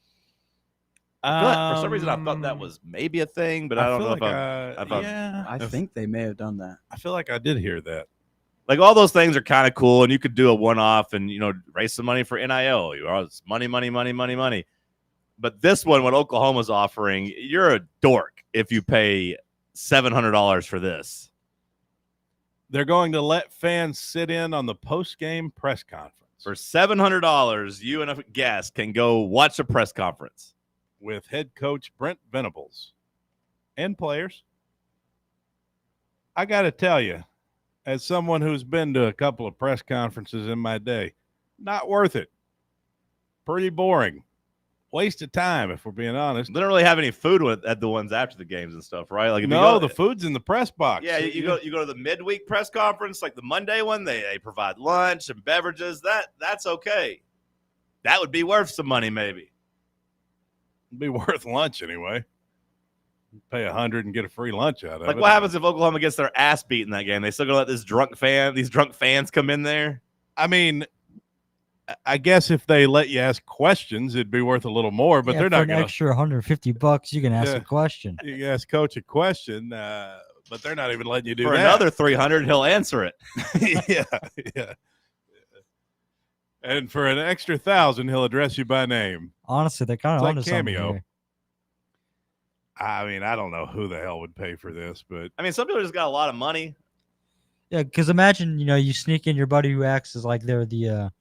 I feel like for some reason, I thought that was maybe a thing, but I don't know if I think they may have done that. I feel like I did hear that. Like all those things are kind of cool, and you could do a one-off and raise some money for NIL. It's money, money, money, money, money. But this one, what Oklahoma's offering, you're a dork if you pay $700 for this. They're going to let fans sit in on the post-game press conference. For $700, you and a guest can go watch a press conference with head coach Brent Venables and players. I got to tell you, as someone who's been to a couple of press conferences in my day, not worth it. Pretty boring. Waste of time, if we're being honest. They don't really have any food at the ones after the games and stuff, right? Like, if no, you go, the food's in the press box. Yeah, you go to the midweek press conference, like the Monday one. They provide lunch and beverages. That's okay. That would be worth some money, maybe. It'd be worth lunch anyway. Pay $100 and get a free lunch out of it. Like, what happens if Oklahoma gets their ass beat in that game? They still gonna let these drunk fans come in there? I mean, I guess if they let you ask questions, it'd be worth a little more, but they're not going to. Extra $150, you can ask a question. You can ask coach a question, but they're not even letting you do For that. another $300, he'll answer it. Yeah. And for an extra $1,000, he'll address you by name. Honestly, they're kind of like onto something Cameo. here. I mean, I don't know who the hell would pay for this, but I mean, some people just got a lot of money. Yeah, because imagine, you sneak in your buddy who acts as like they're the,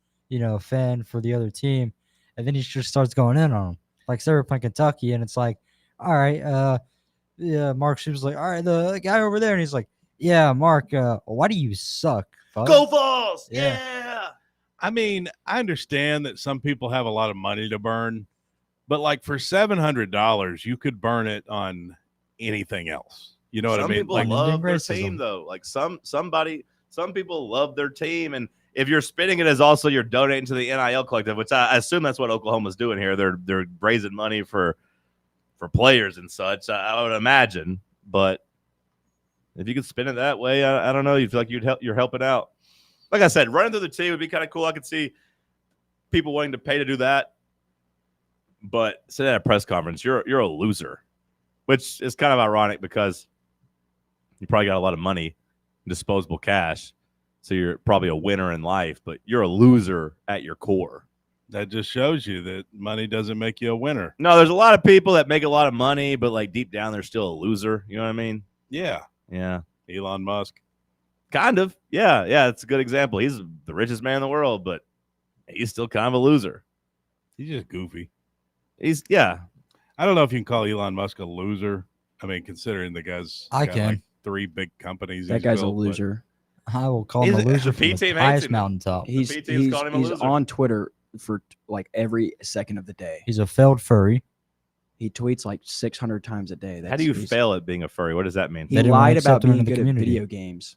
fan for the other team, and then he just starts going in on them. Like, say we're playing Kentucky, and it's like, all right, yeah, Mark Stoops was like, all right, the guy over there, and he's like, yeah, Mark, why do you suck? Bud? Go Vols! Yeah. Yeah. I mean, I understand that some people have a lot of money to burn, but like for $700, you could burn it on anything else. You know what I mean? Some people Like, love their team, though. Like some people love their team, and if you're spending it as also you're donating to the NIL collective, which I assume that's what Oklahoma's doing here. They're raising money for players and such. I would imagine, but if you could spend it that way, I don't know. You feel like you're helping out. Like I said, running through the team would be kind of cool. I could see people wanting to pay to do that, but sitting at a press conference, you're a loser, which is kind of ironic because you probably got a lot of money, disposable cash, so you're probably a winner in life, but you're a loser at your core. That just shows you that money doesn't make you a winner. No, there's a lot of people that make a lot of money, but like deep down, they're still a loser. You know what I mean? Yeah. Yeah. Elon Musk. Kind of. Yeah. Yeah. It's a good example. He's the richest man in the world, but he's still kind of a loser. He's just goofy. Yeah. I don't know if you can call Elon Musk a loser. I mean, considering the guy's got like 3 big companies. That guy's a loser. I will call him a loser from the highest mountaintop. He's on Twitter for like every second of the day. He's a failed furry. He tweets like 600 times a day. How do you fail at being a furry? What does that mean? He lied about being good at video games.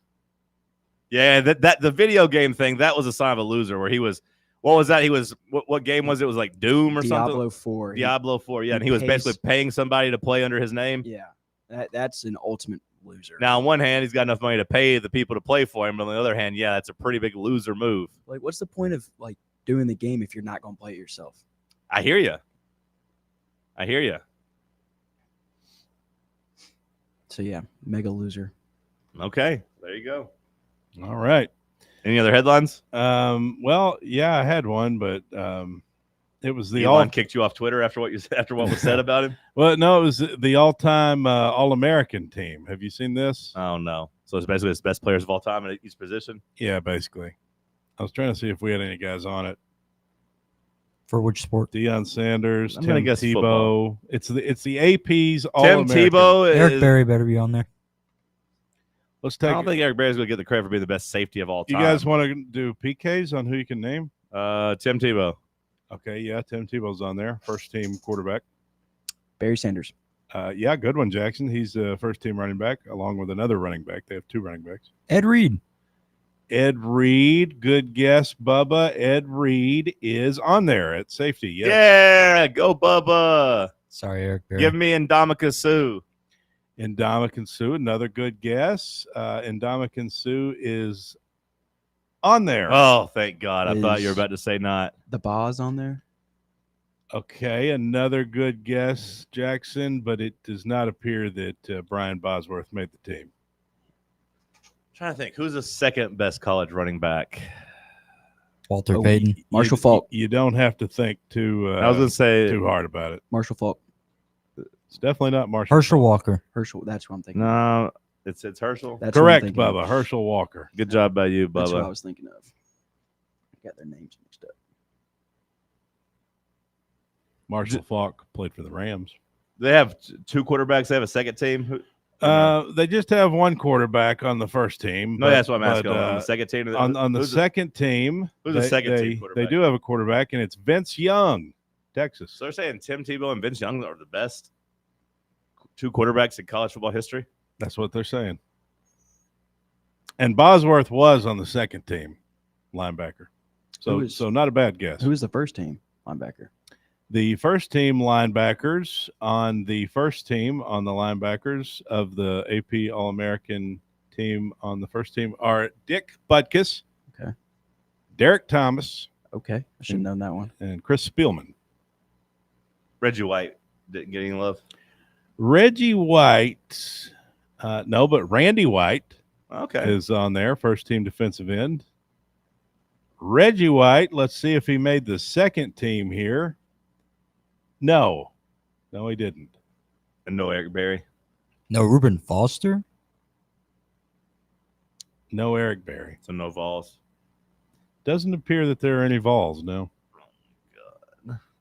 Yeah, that the video game thing, that was a sign of a loser where he was. What was that? He was what game was it? It was like Doom or something? Diablo 4. Diablo 4, yeah. And he was basically paying somebody to play under his name. Yeah. That's an ultimate loser. Now, on one hand, he's got enough money to pay the people to play for him, but on the other hand, yeah, that's a pretty big loser move. Like, what's the point of like doing the game if you're not going to play it yourself? I hear you. So yeah, mega loser. Okay, there you go. All right. Any other headlines? Well, yeah, I had one, but it was the Elon kicked you off Twitter after what was said about him. Well, no, it was the all-time All-American team. Have you seen this? Oh no! So it's basically his best players of all time at each position. Yeah, basically. I was trying to see if we had any guys on it. For which sport? Deion Sanders, I'm Tim gonna guess Tebow. football. It's the AP's Tim All-American. Tebow. Eric Berry better be on there. Let's I take. don't think Eric Berry's going to get the credit for being the best safety of all You time. guys want to do PKs on who you can name? Tim Tebow. Okay, yeah, Tim Tebow's on there. First team quarterback. Barry Sanders. Yeah, good one, Jackson. He's first team running back along with another running back. They have 2 running backs. Ed Reed. Ed Reed, good guess, Bubba. Ed Reed is on there at safety. Yes. Yeah, go Bubba. Sorry, Eric Berry. Give me Ndamukong Suh. Ndamukong Suh, another good guess. Ndamukong Suh is on there. Oh, thank God. I thought you were about to say not. The Boz on there. Okay, another good guess, Jackson, but it does not appear that Brian Bosworth made the team. Trying to think, who's the second best college running back? Walter Payton. Marshall Faulk. You don't have to think too. I was going to say too hard about it. Marshall Faulk. It's definitely not Marshall. Herschel Walker. Herschel. That's what I'm thinking. No, it's Herschel. That's what I'm correct, thinking Bubba. of. Herschel Walker. Good job by you, Bubba. That's what I was thinking of. Got their names mixed Marshall Falk played for the Rams. They have two quarterbacks. They have a second team. They just have one quarterback on the first team. No, that's what I'm asking. On the second team? On the second team, who's the second team they quarterback? do have a quarterback, and it's Vince Young, Texas. So they're saying Tim Tebow and Vince Young are the best two quarterbacks in college football history? That's what they're saying. And Bosworth was on the second team linebacker. So not a bad guess. Who was the first team linebacker? The first team linebackers on the linebackers of the AP All-American team on the first team are Dick Butkus, okay, Derek Thomas, okay, I should have known that one, and Chris Spielman. Reggie White didn't get any love. Reggie White, no, but Randy White, okay, is on there, first team defensive end. Reggie White, let's see if he made the second team here. No, he didn't. And no Eric Berry. No Reuben Foster. No Eric Berry. So no Vols. Doesn't appear that there are any Vols. No.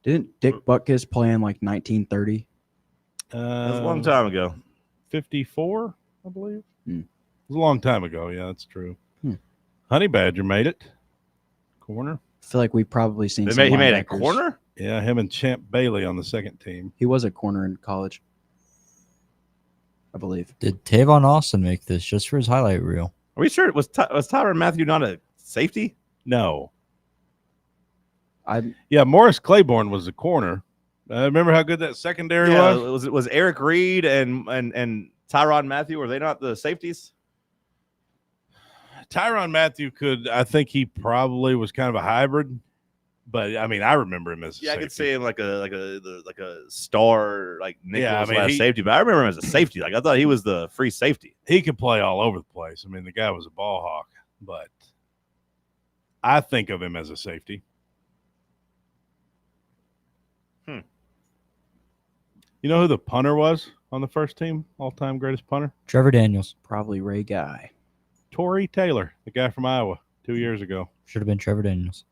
Didn't Dick Butkus play in like 1930? That was a long time ago. 54, I believe. Hmm. It was a long time ago. Yeah, that's true. Honey Badger made it. Corner. I feel like we've probably seen. He some made a linebackers. corner. Yeah, him and Champ Bailey on the second team. He was a corner in college, I believe. Did Tavon Austin make this just for his highlight reel? Are we sure was Tyrann Mathieu not a safety? No. Morris Claiborne was the corner. Remember how good that secondary was? Was Eric Reed and Tyrann Mathieu, were they not the safeties? Tyrann Mathieu I think he probably was kind of a hybrid, but I mean, I remember him as a safety. I could say him like a star, like Nichols safety, but I remember him as a safety. Like I thought he was the free safety. He could play all over the place. I mean, the guy was a ball hawk, but I think of him as a safety. You know who the punter was on the first team? All-time greatest punter? Trevor Daniels. Probably Ray Guy. Torrey Taylor, the guy from Iowa 2 years ago. Should have been Trevor Daniels.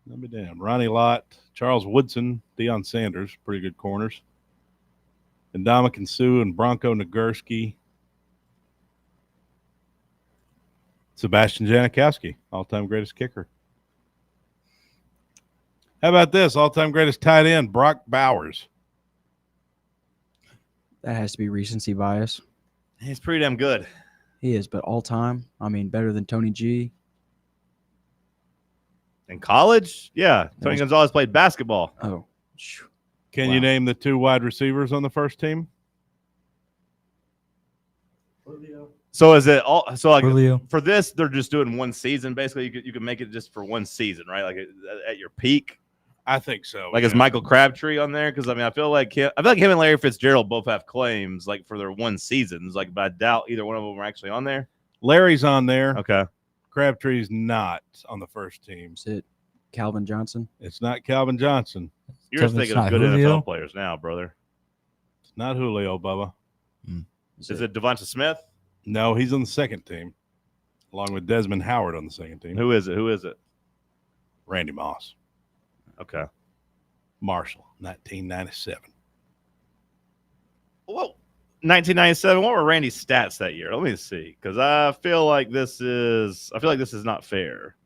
Let me damn. Ronnie Lott, Charles Woodson, Deion Sanders, pretty good corners. And Ndamukong Suh and Bronco Nagurski. Sebastian Janikowski, all-time greatest kicker. How about this? All-time greatest tight end, Brock Bowers. That has to be recency bias. He's pretty damn good. He is, but all time, I mean, better than Tony G. In college? Yeah. Tony Gonzalez played basketball. Oh. Can you name the two wide receivers on the first team? So is it all? So like Julio. For this, they're just doing one season. Basically, you can make it just for one season, right? Like at your peak. I think so. Like is Michael Crabtree on there? Because I mean, I feel like him and Larry Fitzgerald both have claims like for their one seasons. Like, but I doubt either one of them are actually on there. Larry's on there. Okay. Crabtree's not on the first team. Is it Calvin Johnson? It's not Calvin Johnson. You're just thinking of good NFL players now, brother. It's not Julio, Bubba. Is it Devonta Smith? No, he's on the second team, along with Desmond Howard on the second team. Who is it? Randy Moss. Okay. Marshall, 1997. Well, 1997. What were Randy's stats that year? Let me see, because I feel like this is not fair.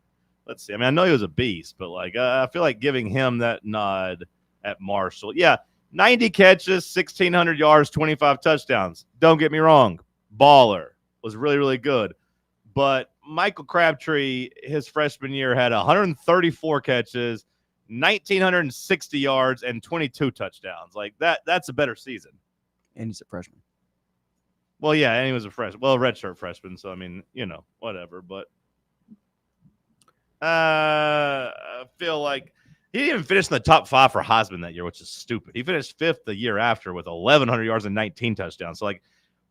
Let's see. I mean, I know he was a beast, but like I feel like giving him that nod at Marshall. Yeah, 90 catches, 1,600 yards, 25 touchdowns. Don't get me wrong, baller, was really really good. But Michael Crabtree, his freshman year, had 134 catches, 1,960 yards, and 22 touchdowns. Like that's a better season. And he's a freshman. Well, yeah, and he was a freshman. Well, a redshirt freshman. So I mean, whatever. But I feel like he didn't even finish in the top 5 for Heisman that year, which is stupid. He finished 5th the year after with 1,100 yards and 19 touchdowns. So like,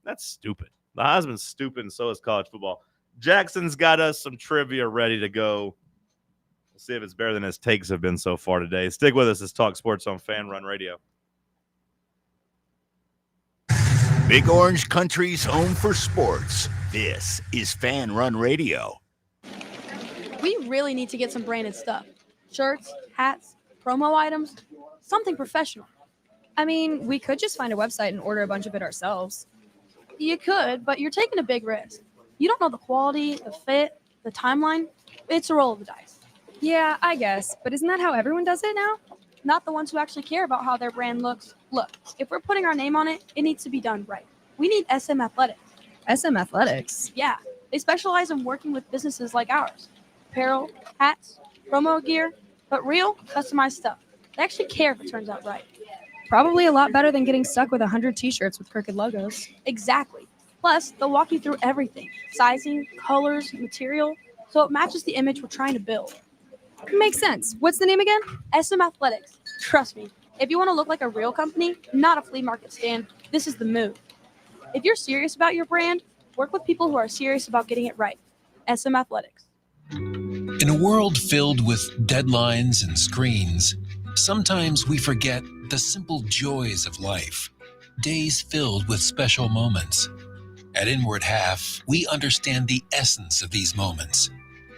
that's stupid. The Heisman's stupid, and so is college football. Jackson's got us some trivia ready to go. We'll see if it's better than his takes have been so far today. Stick with us. It's Talk Sports on FanRun Radio. Big Orange Country's home for sports. This is FanRun Radio. We really need to get some branded stuff. Shirts, hats, promo items. something professional. I mean, we could just find a website and order a bunch of it ourselves. You could, but you're taking a big risk. You don't know the quality, the fit, the timeline. It's a roll of the dice. Yeah, I guess. But isn't that how everyone does it now? Not the ones who actually care about how their brand looks. Look, if we're putting our name on it, it needs to be done right. We need SM Athletics. SM Athletics? Yeah, they specialize in working with businesses like ours. Apparel, hats, promo gear, but real, customized stuff. They actually care if it turns out right. Probably a lot better than getting stuck with 100 t-shirts with crooked logos. Exactly. Plus, they'll walk you through everything. Sizing, colors, material, so it matches the image we're trying to build. Makes sense. What's the name again? SM Athletics. Trust me, if you want to look like a real company, not a flea market stand, this is the move. If you're serious about your brand, work with people who are serious about getting it right. SM Athletics. In a world filled with deadlines and screens, sometimes we forget the simple joys of life. Days filled with special moments. At Inward Half, we understand the essence of these moments.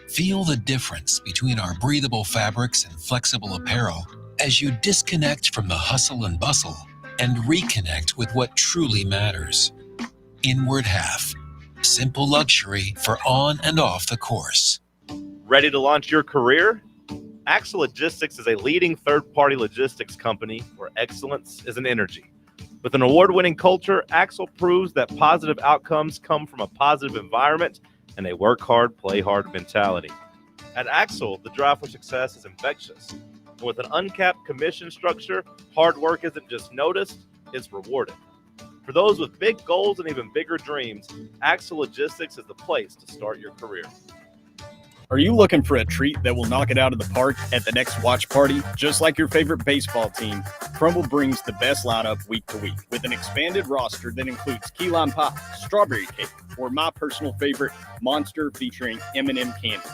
Feel the difference between our breathable fabrics and flexible apparel as you disconnect from the hustle and bustle and reconnect with what truly matters. Inward Half. Simple luxury for on and off the course. Ready to launch your career? Axel Logistics is a leading third-party logistics company where excellence is an energy. With an award-winning culture, Axel proves that positive outcomes come from a positive environment and a work hard, play hard mentality. At Axel, the drive for success is infectious. And with an uncapped commission structure, hard work isn't just noticed, it's rewarded. For those with big goals and even bigger dreams, Axel Logistics is the place to start your career. Are you looking for a treat that will knock it out of the park at the next watch party? Just like your favorite baseball team, Crumble brings the best lineup week to week with an expanded roster that includes key lime pie, strawberry cake, or my personal favorite, Monster featuring M&M candies.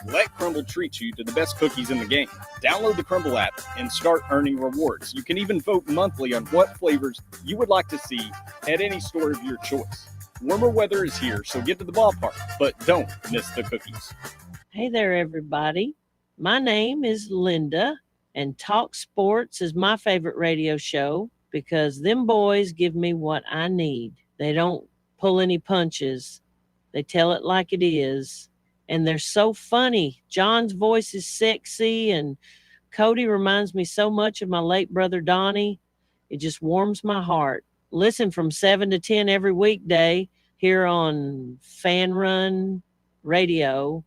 Let Crumble treat you to the best cookies in the game. Download the Crumble app and start earning rewards. You can even vote monthly on what flavors you would like to see at any store of your choice. Warmer weather is here, so get to the ballpark, but don't miss the cookies. Hey there, everybody. My name is Linda, and Talk Sports is my favorite radio show because them boys give me what I need. They don't pull any punches. They tell it like it is, and they're so funny. John's voice is sexy, and Cody reminds me so much of my late brother Donnie. It just warms my heart. Listen from 7 to 10 every weekday here on FANRUN Radio.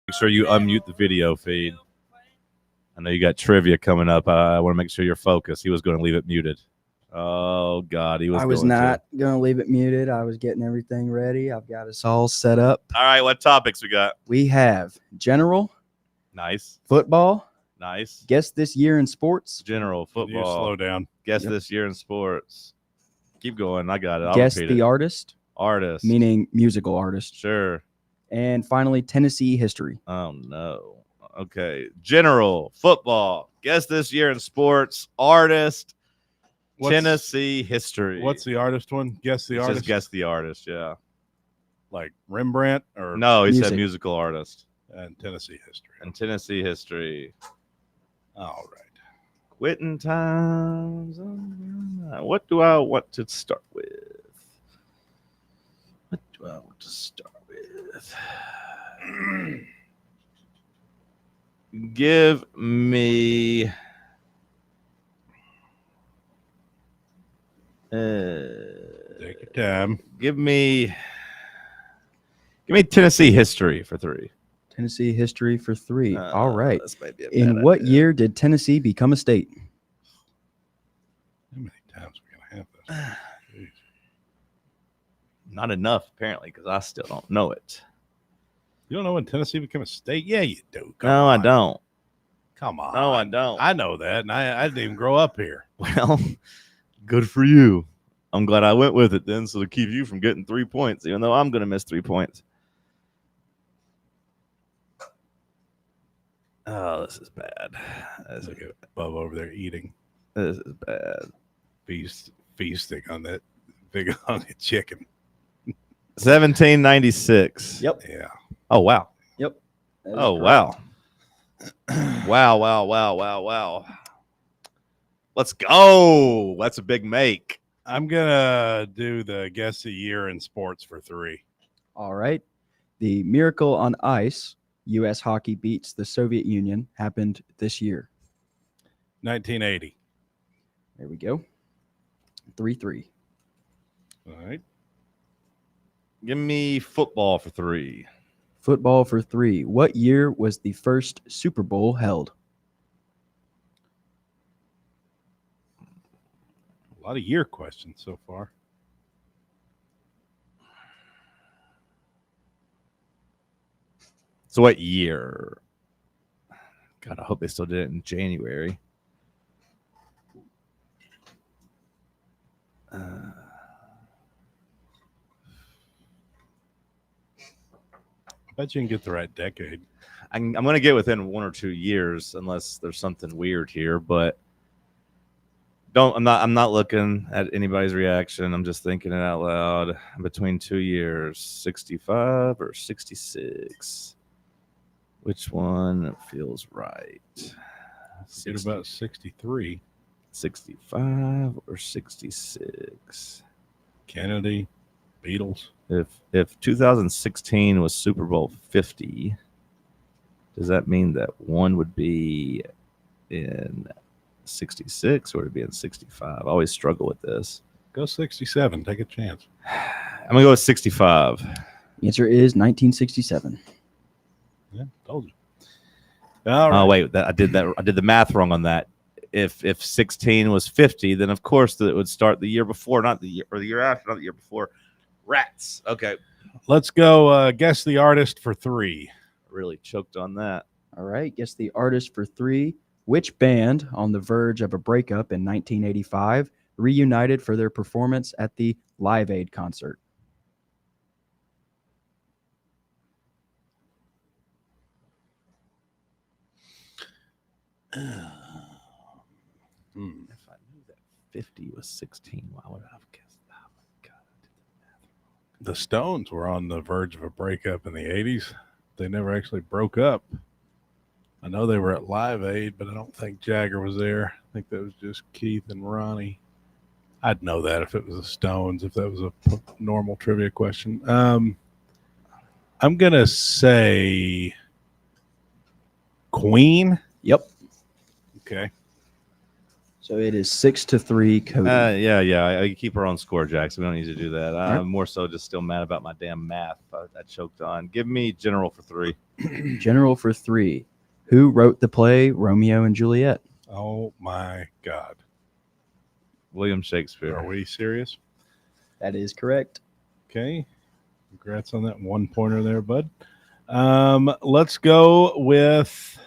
Make sure you unmute the video feed. I know you got trivia coming up. I want to make sure you're focused. He was going to leave it muted. Oh, God. I was not going to leave it muted. I was getting everything ready. I've got us all set up. All right. What topics we got? We have general. Nice. Football. Nice. Guess this year in sports. General football. Slow down. Guess this year in sports. Keep going. I got it. I'll Guess repeat the it. artist. Artist. Meaning musical artist. Sure. And finally, Tennessee history. Oh, no. Okay. General football. Guess this year in sports. Artist. Tennessee history. What's the artist one? Guess the artist. Just guess the artist. Yeah. Like Rembrandt or no? He said musical artist and Tennessee history. And Tennessee history. All right. Quitting times. What do I want to start with? What do I want to start with? Give me take your time. Give me Tennessee history for 3. Tennessee history for 3. All right. This might be a In bad what idea. year did Tennessee become a state? How many times are we gonna have this? Not enough, apparently, because I still don't know it. You don't know when Tennessee became a state? Yeah, you do. No, I don't. Come on. No, I don't. I know that, and I didn't even grow up here. Well, good for you. I'm glad I went with it then, so to keep you from getting 3 points, even though I'm going to miss 3 points. Oh, this is bad. That's like a Bub over there eating. This is bad. Feasting on that big hunk of chicken. 1796. Yep. Yeah. Oh, wow. Yep. Oh, wow. Wow. Let's go. That's a big make. I'm going to do the guess a year in sports for 3. All right. The Miracle on Ice, U.S. hockey beats the Soviet Union, happened this year. 1980. There we go. 3-3. All right. Give me football for 3. Football for 3. What year was the first Super Bowl held? A lot of year questions so far. So what year? God, I hope they still did it in January. I bet you can get the right decade. I'm going to get within 1 or 2 years unless there's something weird here, but I'm not looking at anybody's reaction. I'm just thinking it out loud. Between 2 years, 65 or 66. Which one feels right? Get about 63. 65 or 66. Kennedy, Beatles. If 2016 was Super Bowl 50, does that mean that one would be in 66 or would it be in 65? I always struggle with this. Go 67. Take a chance. I'm going to go with 65. The answer is 1967. Yeah, told you. All right. Oh, wait. I did the math wrong on that. If 16 was 50, then of course it would start the year before, not the year, or the year after, not the year before. Rats. Okay. Let's go guess the artist for 3. Really choked on that. All right. Guess the artist for 3. Which band on the verge of a breakup in 1985 reunited for their performance at the Live Aid concert? If I knew that 50 was 16, why would I have guessed that? Oh my God, I did the math wrong. The Stones were on the verge of a breakup in the 80s. They never actually broke up. I know they were at Live Aid, but I don't think Jagger was there. I think that was just Keith and Ronnie. I'd know that if it was the Stones, if that was a normal trivia question. I'm going to say Queen. Yep. Okay. So it is 6-3, Cody. Yeah. I keep our own score, Jackson. We don't need to do that. I'm right. more so just still mad about my damn math I choked on. Give me General for 3. General for 3. Who wrote the play Romeo and Juliet? Oh, my God. William Shakespeare. Are we serious? That is correct. Okay. Congrats on that 1 pointer there, bud. Let's go with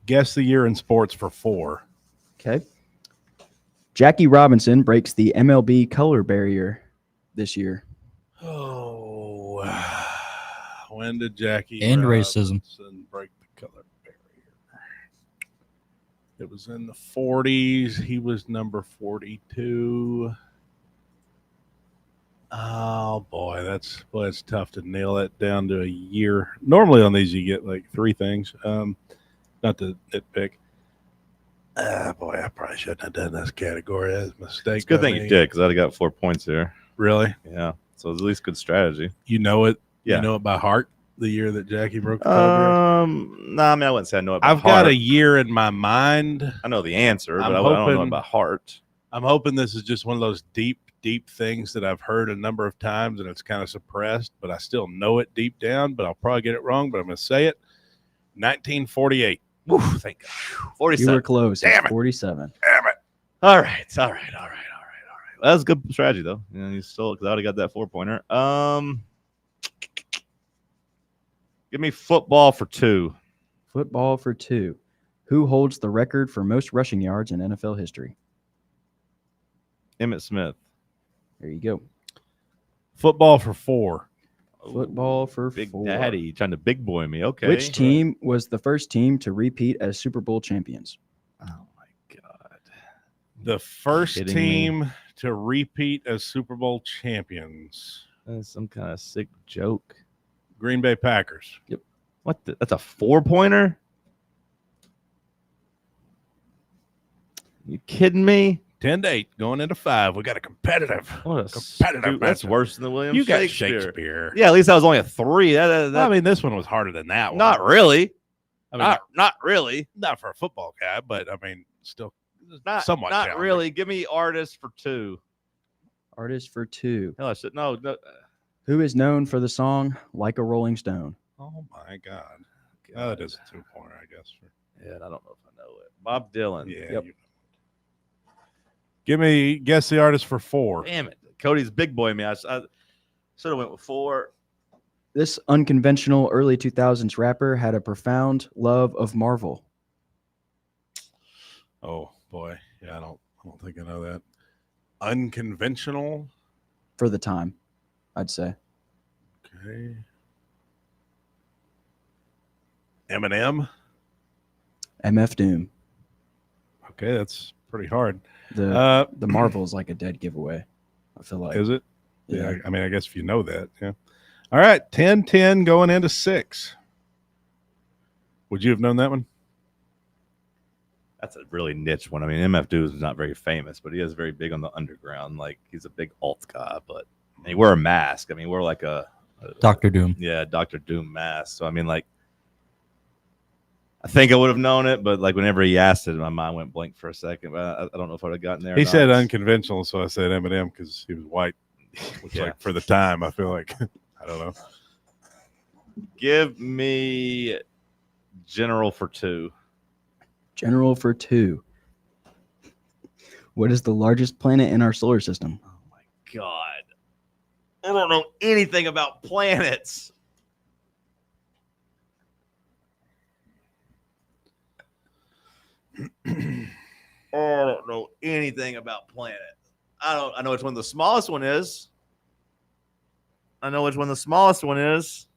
guess the year in sports for 4. Okay. Jackie Robinson breaks the MLB color barrier this year. Oh, when did Jackie And Robinson racism. break the color barrier? It was in the 40s. He was number 42. Oh boy, that's tough to nail that down to a year. Normally on these you get like 3 things. Not to nitpick. Boy, I probably shouldn't have done this category. That's a mistake. It's a good thing you did because I'd have got 4 points here. Really? Yeah. So it's at least good strategy. You know it. Yeah. You know it by heart. The year that Jackie broke the color barrier. No, I mean I wouldn't say I know it by I've heart. got a year in my mind. I know the answer, but I hoping, don't know it by heart. I'm hoping this is just one of those deep things that I've heard a number of times and it's kind of suppressed, but I still know it deep down, but I'll probably get it wrong, but I'm going to say it. 1948. Woo, thank God. 47. You were close. Damn It's it. 47. Damn it. All right. That's a good strategy though. You know, you still because I already got that 4-pointer. Give me football for 2. Football for 2. Who holds the record for most rushing yards in NFL history? Emmitt Smith. There you go. Football for 4. Football for Big 4. Daddy trying to big boy me. Okay. Which team was the first team to repeat as Super Bowl champions? Oh my God. The first Kidding team me? to repeat as Super Bowl champions. That's some kind of sick joke. Green Bay Packers. Yep. What? That's a 4-pointer? You kidding me? 10-8 going into 5. We got a competitive. What a competitive. That's matchup. worse than the William You got Shakespeare. Shakespeare. Yeah, at least that was only a 3. I mean, this one was harder than that one. Not really. I mean, Not really. not for a football guy, but I mean, still Not somewhat Not challenging. really. Give me artist for 2. Artist for 2. Hell, I said no. Who is known for the song Like a Rolling Stone? Oh my God. Oh, that is a 2-pointer, I guess. Yeah, I don't know if I know it. Bob Dylan. Yeah. Yep. Guess the artist for 4. Damn it. Cody's big boy me. I should have went with 4. This unconventional early 2000s rapper had a profound love of Marvel. Oh boy. Yeah, I don't think I know that. Unconventional. For the time, I'd say. Okay. Eminem. MF Doom. Okay, that's pretty hard. The Marvel is like a dead giveaway. I feel like. Is it? Yeah. I mean, I guess if you know that, yeah. All right, 10-10 going into 6. Would you have known that one? That's a really niche one. I mean, MF Doom is not very famous, but he is very big on the underground. Like, he's a big alt guy, but he wear a mask. I mean, we're like a Dr. Doom. Yeah, Dr. Doom mask. So, I mean, like, I think I would have known it, but like whenever he asked it, my mind went blank for a second. But I don't know if I would have gotten there. He said unconventional, so I said Eminem because he was white. Which, like, for the time, I feel like, I don't know. Give me General for 2. General for 2. What is the largest planet in our solar system? Oh my God. I don't know anything about planets. I don't know anything about planets. I know which one the smallest one is. I know which one the smallest one is.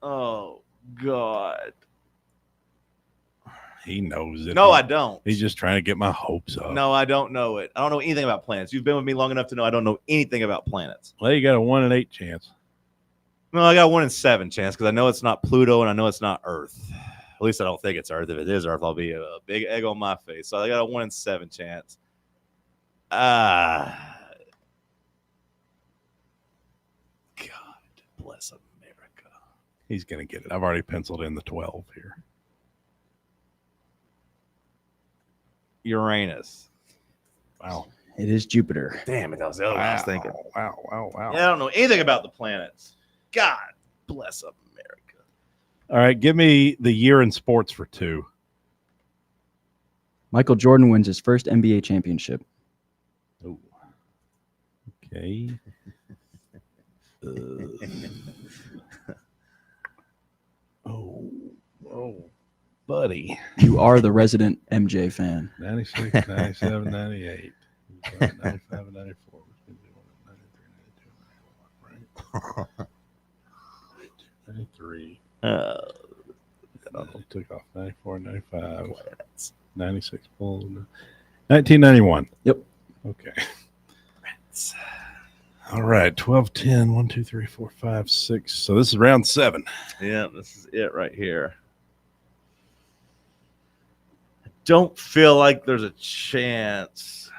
Oh God. He knows it. No, I don't. He's just trying to get my hopes up. No, I don't know it. I don't know anything about planets. You've been with me long enough to know I don't know anything about planets. Well, you got a 1 in 8 chance. No, I got a 1 in 7 chance because I know it's not Pluto and I know it's not Earth. At least I don't think it's Earth. If it is Earth, I'll be a big egg on my face. So I got a 1 in 7 chance. God bless America. He's going to get it. I've already penciled in the 12 here. Uranus. Wow. It is Jupiter. Damn it, that was the other one I was thinking. Wow. Yeah, I don't know anything about the planets. God bless America. All right, give me the year in sports for 2. Michael Jordan wins his first NBA championship. Oh. Okay. Oh, buddy. You are the resident MJ fan. 96, 97, 98. 95, 94. 93. Took off 94, 95. 96 Bulls. 1991. Yep. Okay. All right. 12, 10, 1, 2, 3, 4, 5, 6. So this is round 7. Yeah, this is it right here. I don't feel like there's a chance.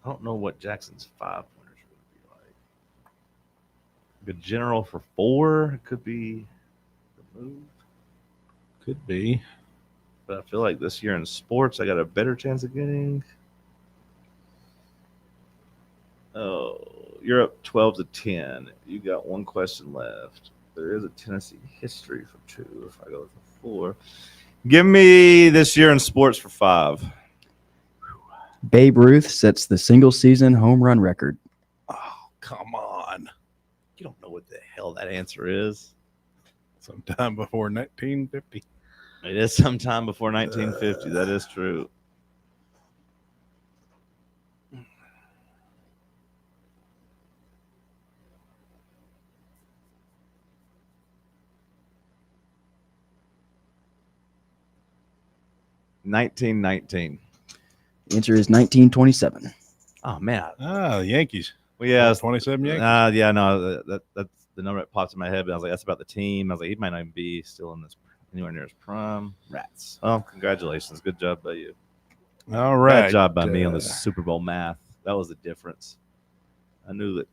I don't know what Jackson's 5-pointers would be like. Good general for 4 could be the move. Could be. But I feel like this year in sports, I got a better chance of getting. Oh, you're up 12-10. You got 1 question left. There is a Tennessee history for 2 if I go with the 4. Give me this year in sports for 5. Babe Ruth sets the single-season home run record. Oh, come on. You don't know what the hell that answer is. Sometime before 1950. It is sometime before 1950. That is true. $1919. The answer is 1927. Oh man. The Yankees. Well, yeah, 27 Yankees. Yeah, no, that's the number that pops in my head. But I was like, that's about the team. I was like, he might not even be still in this anywhere near his prime. Rats. Oh, congratulations. Good job by you. All right. Bad job by me on the Super Bowl math. That was the difference. I knew that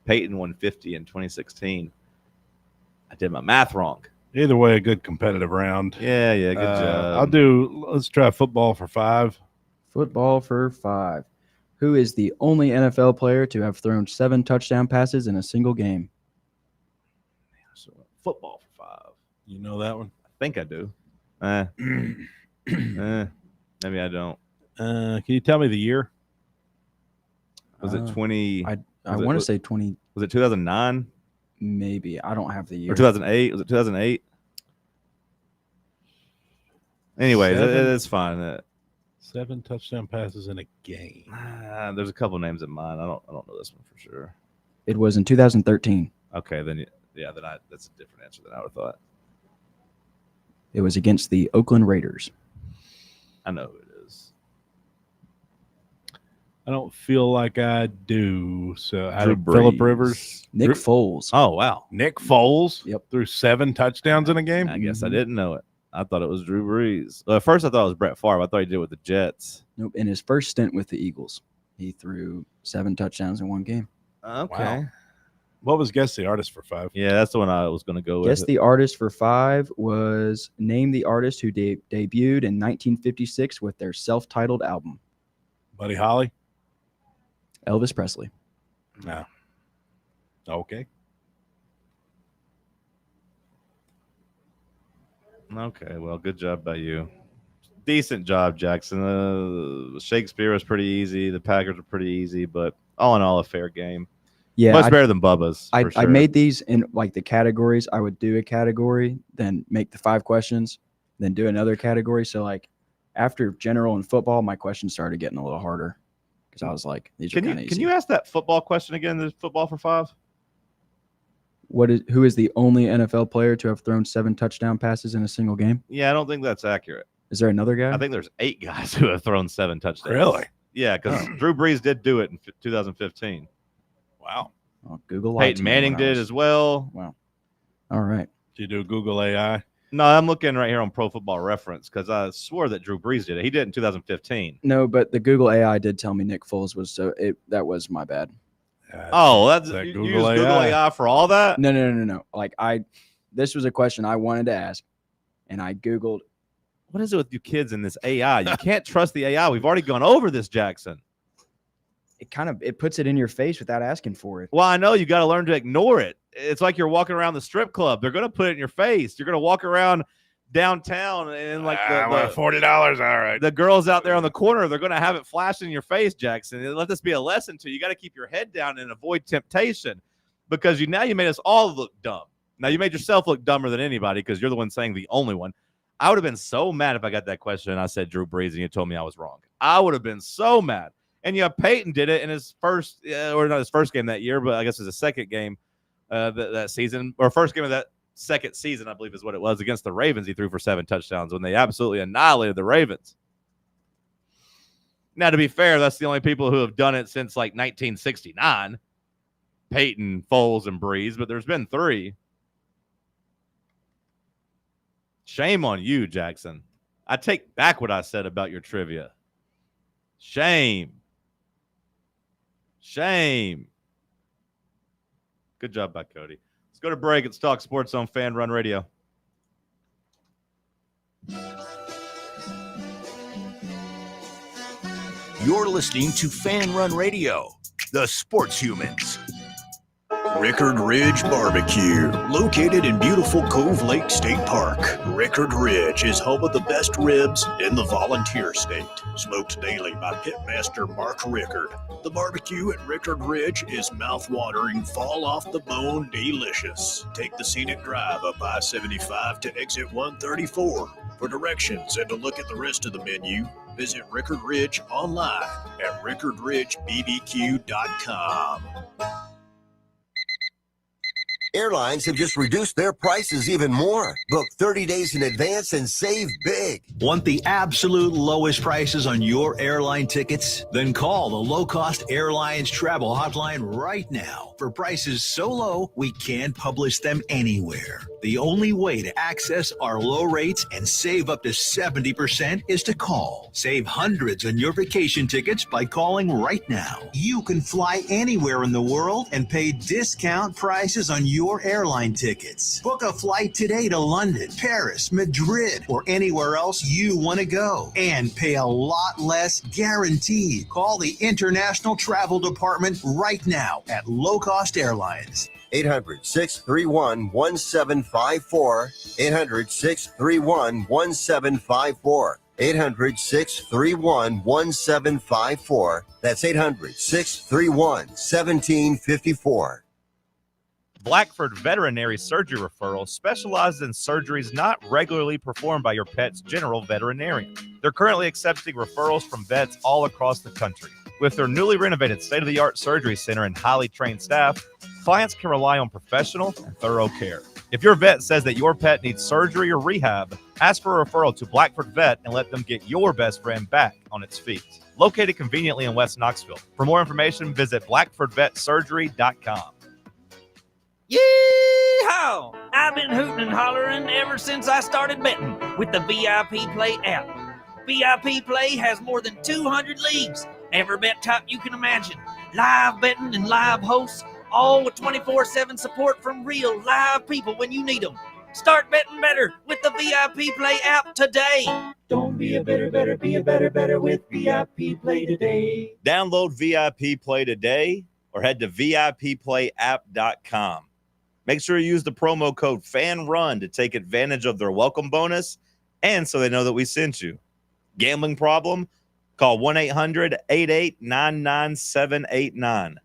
Peyton won 50 in 2016. I did my math wrong. Either way, a good competitive round. Yeah, good job. Let's try football for 5. Football for 5. Who is the only NFL player to have thrown 7 touchdown passes in a single game? Football for 5. You know that one? I think I do. Maybe I don't. Can you tell me the year? Was it 20? I want to say 20. Was it 2009? Maybe. I don't have the year. Or 2008? Was it 2008? Anyway, it's fine. 7 touchdown passes in a game. There's a couple names in mind. I don't know this one for sure. It was in 2013. Okay, then that's a different answer than I would have thought. It was against the Oakland Raiders. I know who it is. I don't feel like I do. So Brees. Phillip Rivers. Nick Foles. Oh, wow. Nick Foles? Yep. Threw 7 touchdowns in a game? I guess I didn't know it. I thought it was Drew Brees. Well, at first, I thought it was Brett Favre. I thought he did it with the Jets. Nope. In his first stint with the Eagles, he threw 7 touchdowns in one game. Okay. Wow. What was Guess the Artist for 5? Yeah, that's the one I was going to go with. Guess the artist for 5 was name the artist who debuted in 1956 with their self-titled album. Buddy Holly? Elvis Presley. No. Okay. Okay, well, good job by you. Decent job, Jackson. Shakespeare was pretty easy. The Packers were pretty easy, but all in all, a fair game. Yeah, much better than Bubba's. I for sure. made these in like the categories. I would do a category, then make the 5 questions, then do another category. So like after general and football, my questions started getting a little harder because I was like, these are kind of easy. Can you ask that football question again? The football for 5? Who is the only NFL player to have thrown 7 touchdown passes in a single game? Yeah, I don't think that's accurate. Is there another guy? I think there's 8 guys who have thrown 7 touchdowns. Really? Yeah, because Drew Brees did do it in 2015. Wow. Well, Google. Peyton Manning did as well. Wow. All right. Did you do Google AI? No, I'm looking right here on Pro Football Reference because I swore that Drew Brees did it. He did it in 2015. No, but the Google AI did tell me Nick Foles was that was my bad. That's you Google use AI. Google AI for all that? No. Like this was a question I wanted to ask, and I Googled. What is it with you kids in this AI? You can't trust the AI. We've already gone over this, Jackson. It puts it in your face without asking for it. Well, I know you got to learn to ignore it. It's like you're walking around the strip club. They're going to put it in your face. You're going to walk around downtown and like $40. All right. The girls out there on the corner, they're going to have it flash in your face, Jackson. And let this be a lesson to you. You got to keep your head down and avoid temptation because you made us all look dumb. Now you made yourself look dumber than anybody because you're the one saying the only one. I would have been so mad if I got that question and I said Drew Brees and you told me I was wrong. I would have been so mad. And Peyton did it in his first, or not his first game that year, but I guess it was his second game that season, or first game of that second season, I believe is what it was, against the Ravens. He threw for 7 touchdowns when they absolutely annihilated the Ravens. Now, to be fair, that's the only people who have done it since like 1969. Peyton, Foles, and Brees, but there's been 3. Shame on you, Jackson. I take back what I said about your trivia. Shame. Good job by Cody. Let's go to break. It's Talk Sports on Fan Run Radio. You're listening to Fan Run Radio, the sports humans. Rickard Ridge Barbecue, located in beautiful Cove Lake State Park. Rickard Ridge is home of the best ribs in the Volunteer State. Smoked daily by Pitmaster Mark Rickard. The barbecue at Rickard Ridge is mouth-watering, fall-off-the-bone delicious. Take the scenic drive up I-75 to exit 134. For directions and to look at the rest of the menu, visit Rickard Ridge online at rickardridgebbq.com. Airlines have just reduced their prices even more. Book 30 days in advance and save big. Want the absolute lowest prices on your airline tickets? Then call the Low Cost Airlines Travel Hotline right now for prices so low we can't publish them anywhere. The only way to access our low rates and save up to 70% is to call. Save hundreds on your vacation tickets by calling right now. You can fly anywhere in the world and pay discount prices on your airline tickets. Book a flight today to London, Paris, Madrid, or anywhere else you want to go and pay a lot less guaranteed. Call the International Travel Department right now at Low Cost Airlines. 800-631-1754. 800-631-1754. 800-631-1754. That's 800-631-1754. Blackford Veterinary Surgery Referral specializes in surgeries not regularly performed by your pet's general veterinarian. They're currently accepting referrals from vets all across the country. With their newly renovated state-of-the-art surgery center and highly trained staff, clients can rely on professional and thorough care. If your vet says that your pet needs surgery or rehab, ask for a referral to Blackford Vet and let them get your best friend back on its feet. Located conveniently in West Knoxville. For more information, visit blackfordvetsurgery.com. Yeehaw! I've been hooting and hollering ever since I started betting with the VIP Play app. VIP Play has more than 200 leagues, every bet type you can imagine, live betting and live hosts, all with 24/7 support from real live people when you need them. Start betting better with the VIP Play app today. Don't be a better, be a better with VIP Play today. Download VIP Play today or head to VIPPlayApp.com. Make sure you use the promo code FANRUN to take advantage of their welcome bonus and so they know that we sent you. Gambling problem? Call 1-800-88-99789.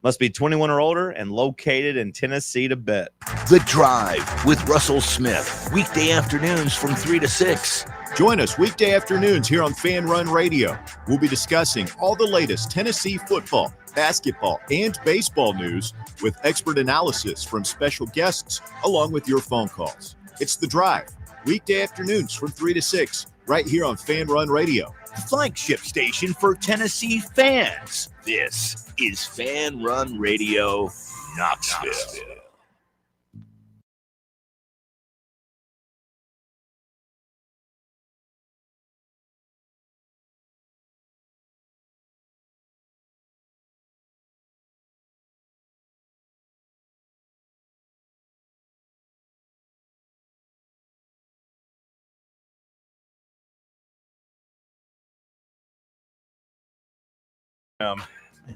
Must be 21 or older and located in Tennessee to bet. The Drive with Russell Smith. Weekday afternoons from 3 to 6. Join us weekday afternoons here on FanRun Radio. We'll be discussing all the latest Tennessee football, basketball, and baseball news with expert analysis from special guests along with your phone calls. It's The Drive, weekday afternoons from 3 to 6, right here on FanRun Radio. Flagship station for Tennessee fans. This is FanRun Radio, Knoxville.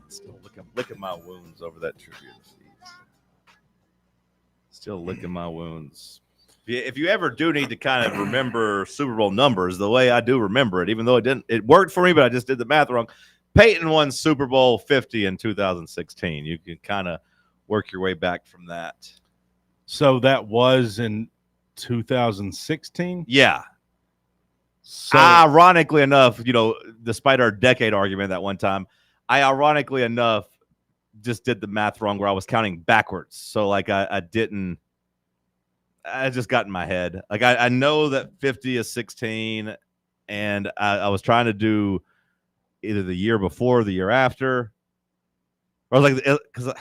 Still licking my wounds over that trivia feed. Still licking my wounds. If you ever do need to kind of remember Super Bowl numbers the way I do remember it, even though it worked for me, but I just did the math wrong. Peyton won Super Bowl 50 in 2016. You can kind of work your way back from that. So that was in 2016? Yeah. So, ironically enough, despite our decade argument that one time, I ironically enough just did the math wrong where I was counting backwards. So I just got in my head. I know that 50 is 16 and I was trying to do either the year before or the year after. I was because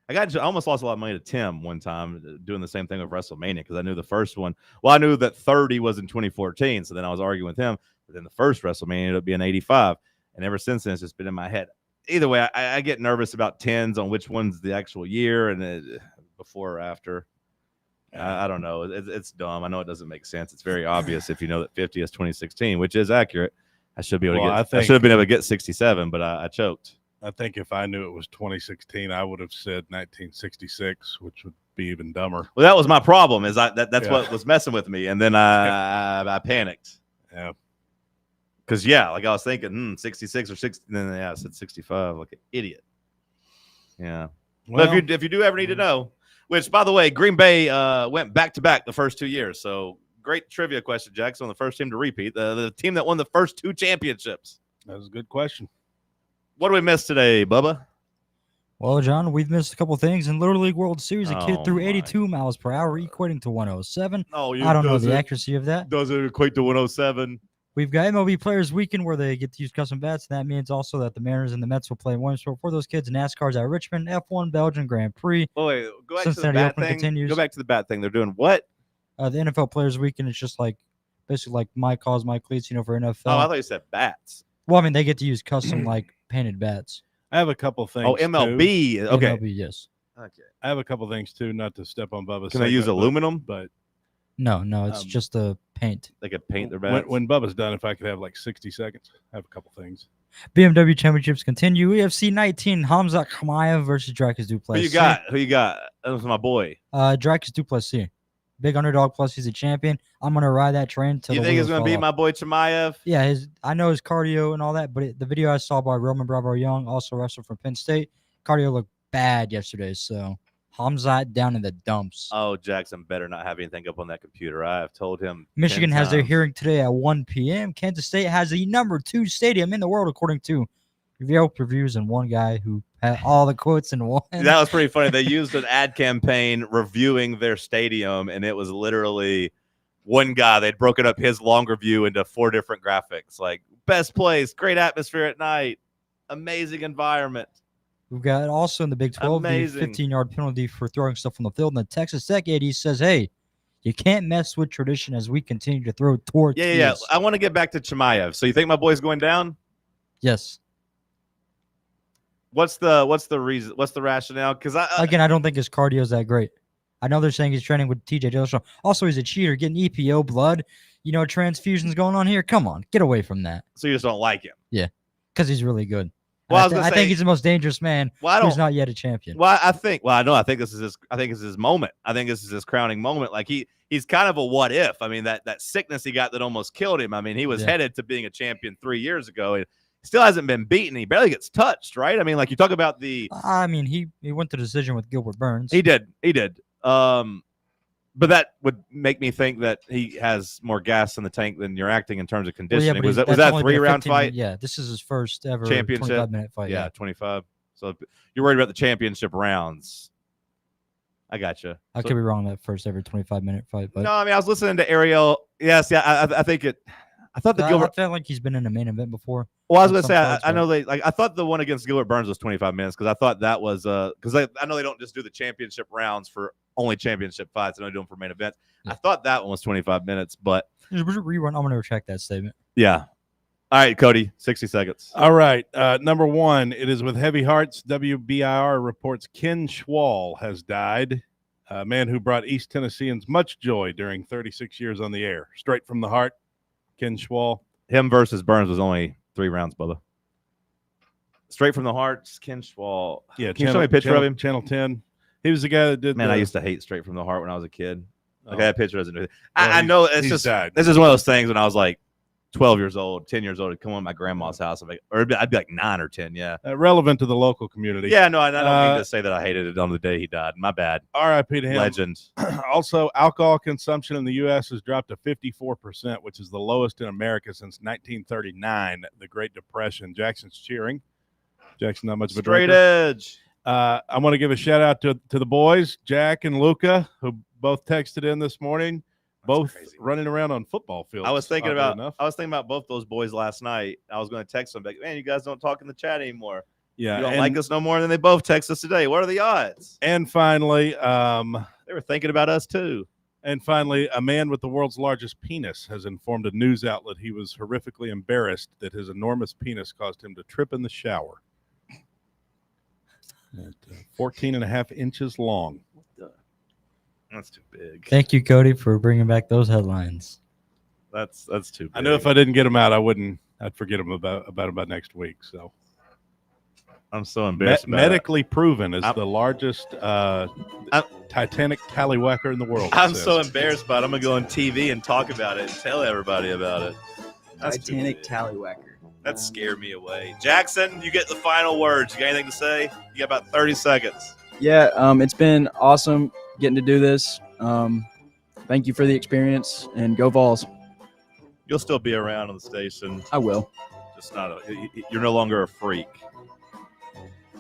I almost lost a lot of money to Tim one time doing the same thing with WrestleMania because I knew the first one. Well, I knew that 30 was in 2014. So then I was arguing with him. But then the first WrestleMania ended up being 85. And ever since then, it's just been in my head. Either way, I get nervous about tens on which one's the actual year and before or after. I don't know. It's dumb. I know it doesn't make sense. It's very obvious if you know that 50 is 2016, which is accurate. I should be able to I should have been able to get 67, but I choked. I think if I knew it was 2016, I would have said 1966, which would be even dumber. Well, that was my problem. Is that's Yeah. what was messing with me, and then I panicked. Yeah. Because like I was thinking 66 or 60, and then I said 65, like an idiot. Yeah. Well, Well, if you do ever need to know, which by the way, Green Bay went back to back the first 2 years. So great trivia question, Jackson. The first team to repeat, the team that won the first 2 championships. That was a good question. What do we miss today, Bubba? Well, John, we've missed a couple things. In Little League World Series, a kid Oh, threw my. 82 miles per hour, equating to 107. Oh, I don't know the accuracy of that. Does it equate to 107? We've got MLB Players Weekend where they get to use custom bats. And that means also that the Mariners and the Mets will play in Williamsport for those kids. NASCAR's at Richmond, F1 Belgian Grand Prix. Oh, wait, go back Cincinnati to the bat Open thing. continues. Go back to the bat thing. They're doing what? The NFL Players Weekend is just like basically like my cause, my cleats, for NFL. Oh, I thought you said bats. Well, I mean, they get to use custom like painted bats. I have a couple things. Oh, MLB. Too. Okay. MLB, yes. Okay. I have a couple things too, not to step on Bubba's. Can they use segment, aluminum? But No, it's just a paint. They could paint their bats. when Bubba's done, if I could have like 60 seconds, I have a couple things. BMW Championships continue. UFC 19, Hamzat Chimaev versus Dracus Who Duplessis. you got? That was my boy. Dracus Duplessis. Big underdog, plus he's a champion. I'm going to ride that train till You the think it's wheels going to fall beat my off. boy Chimaev? Yeah, I know his cardio and all that, but the video I saw by Roman Bravo Young, also wrestler from Penn State, cardio looked bad yesterday. So Hamzat down in the dumps. Oh, Jackson better not have anything up on that computer. I have told him. Michigan 10 has their times. hearing today at 1 p.m. Kansas State has the number 2 stadium in the world, according to Yelp reviews and one guy who had all the quotes in one. That was pretty funny. They used an ad campaign reviewing their stadium, and it was literally one guy. They'd broken up his longer view into 4 different graphics, like best place, great atmosphere at night, amazing environment. We've got also in the Big 12 Amazing. the 15-yard penalty for throwing stuff on the field. And the Texas Tech AD says, hey, you can't mess with tradition as we continue to throw towards Yeah. I want to get back to Chimaev. So you think my boy's going down? Yes. What's the reason? What's the rationale? Because I don't think his cardio is that great. I know they're saying he's training with TJ Dillashaw. Also, he's a cheater, getting EPO blood. Transfusions going on here. Come on, get away from that. So you just don't like him? Yeah, because he's really good. Well, I think he's the most dangerous man who's not yet a champion. Well, I think this is his moment. I think this is his crowning moment. Like he's kind of a what if. I mean, that sickness he got that almost killed him. I mean, he was headed to being a champion 3 years ago. And still hasn't been beaten. He barely gets touched, right? I mean, like you talk about the. I mean, he went to decision with Gilbert Burns. He did. But that would make me think that he has more gas in the tank than you're acting in terms of conditioning. Was that a 3-round fight? Yeah, this is his first ever championship 25-minute fight. Yeah, 25. So you're worried about the championship rounds. I gotcha. I could be wrong that first ever 25-minute fight, but no, I mean I was listening to Ariel. Yes, yeah, I think it. I thought the Gilbert. I felt like he's been in a main event before. Well, I was going to say, I know I thought the one against Gilbert Burns was 25 minutes because I thought that was because I know they don't just do the championship rounds for only championship fights. I know they do them for main events. Yeah. I thought that one was 25 minutes, but rerun. I'm going to retract that statement. Yeah. All right, Cody, 60 seconds. All right. Number 1, it is with heavy hearts. WBIR reports Ken Schwall has died, a man who brought East Tennesseans much joy during 36 years on the air. Straight from the heart, Ken Schwall. Him versus Burns was only 3 rounds, Bubba. Straight from the heart, Ken Schwall. Yeah, can you show me a picture of him? Channel 10. He was the guy that did. Man, I used to hate Straight from the Heart when I was a kid. Okay, that picture doesn't do it. Well, I know it's just died. this is one of those things when I was like 12 years old, 10 years old, I'd come on my grandma's house, I'd be like 9 or 10. Yeah, relevant to the local community. Yeah, no, I don't mean to say that I hated it on the day he died. My bad. R.I.P. to him. Legend. Also, alcohol consumption in the U.S. has dropped to 54%, which is the lowest in America since 1939, the Great Depression. Jackson's cheering. Jackson, not much of a Straight drinker. edge. I want to give a shout out to the boys, Jack and Luca, who both texted in this morning. Both running around on football fields. I was thinking about both those boys last night. I was going to text them, like, man, you guys don't talk in the chat anymore. Yeah, you don't like us no more than they both text us today. What are the odds? And finally, they were thinking about us too. And finally, a man with the world's largest penis has informed a news outlet he was horrifically embarrassed that his enormous penis caused him to trip in the shower. At 14 and a half inches long. That's too big. Thank you, Cody, for bringing back those headlines. That's too big. I knew if I didn't get them out, I'd forget them about next week. So, I'm so embarrassed. about Medically proven is the largest Titanic tallywhacker in the world. I'm so embarrassed about it. I'm going to go on TV and talk about it and tell everybody about it. That's Titanic tallywhacker. That scared me away. Jackson, you get the final words. You got anything to say? You got about 30 seconds. Yeah, it's been awesome getting to do this. Thank you for the experience, and go Vols. You'll still be around on the station. I will. Just you're no longer a freak.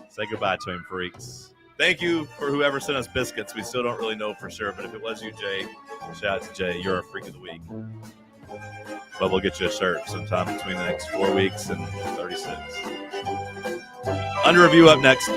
Say goodbye to him, freaks. Thank you for whoever sent us biscuits. We still don't really know for sure, but if it was you, Jay, shout out to Jay. You're a freak of the week. But we'll get you a shirt sometime between the next 4 weeks and 36. Under review up next.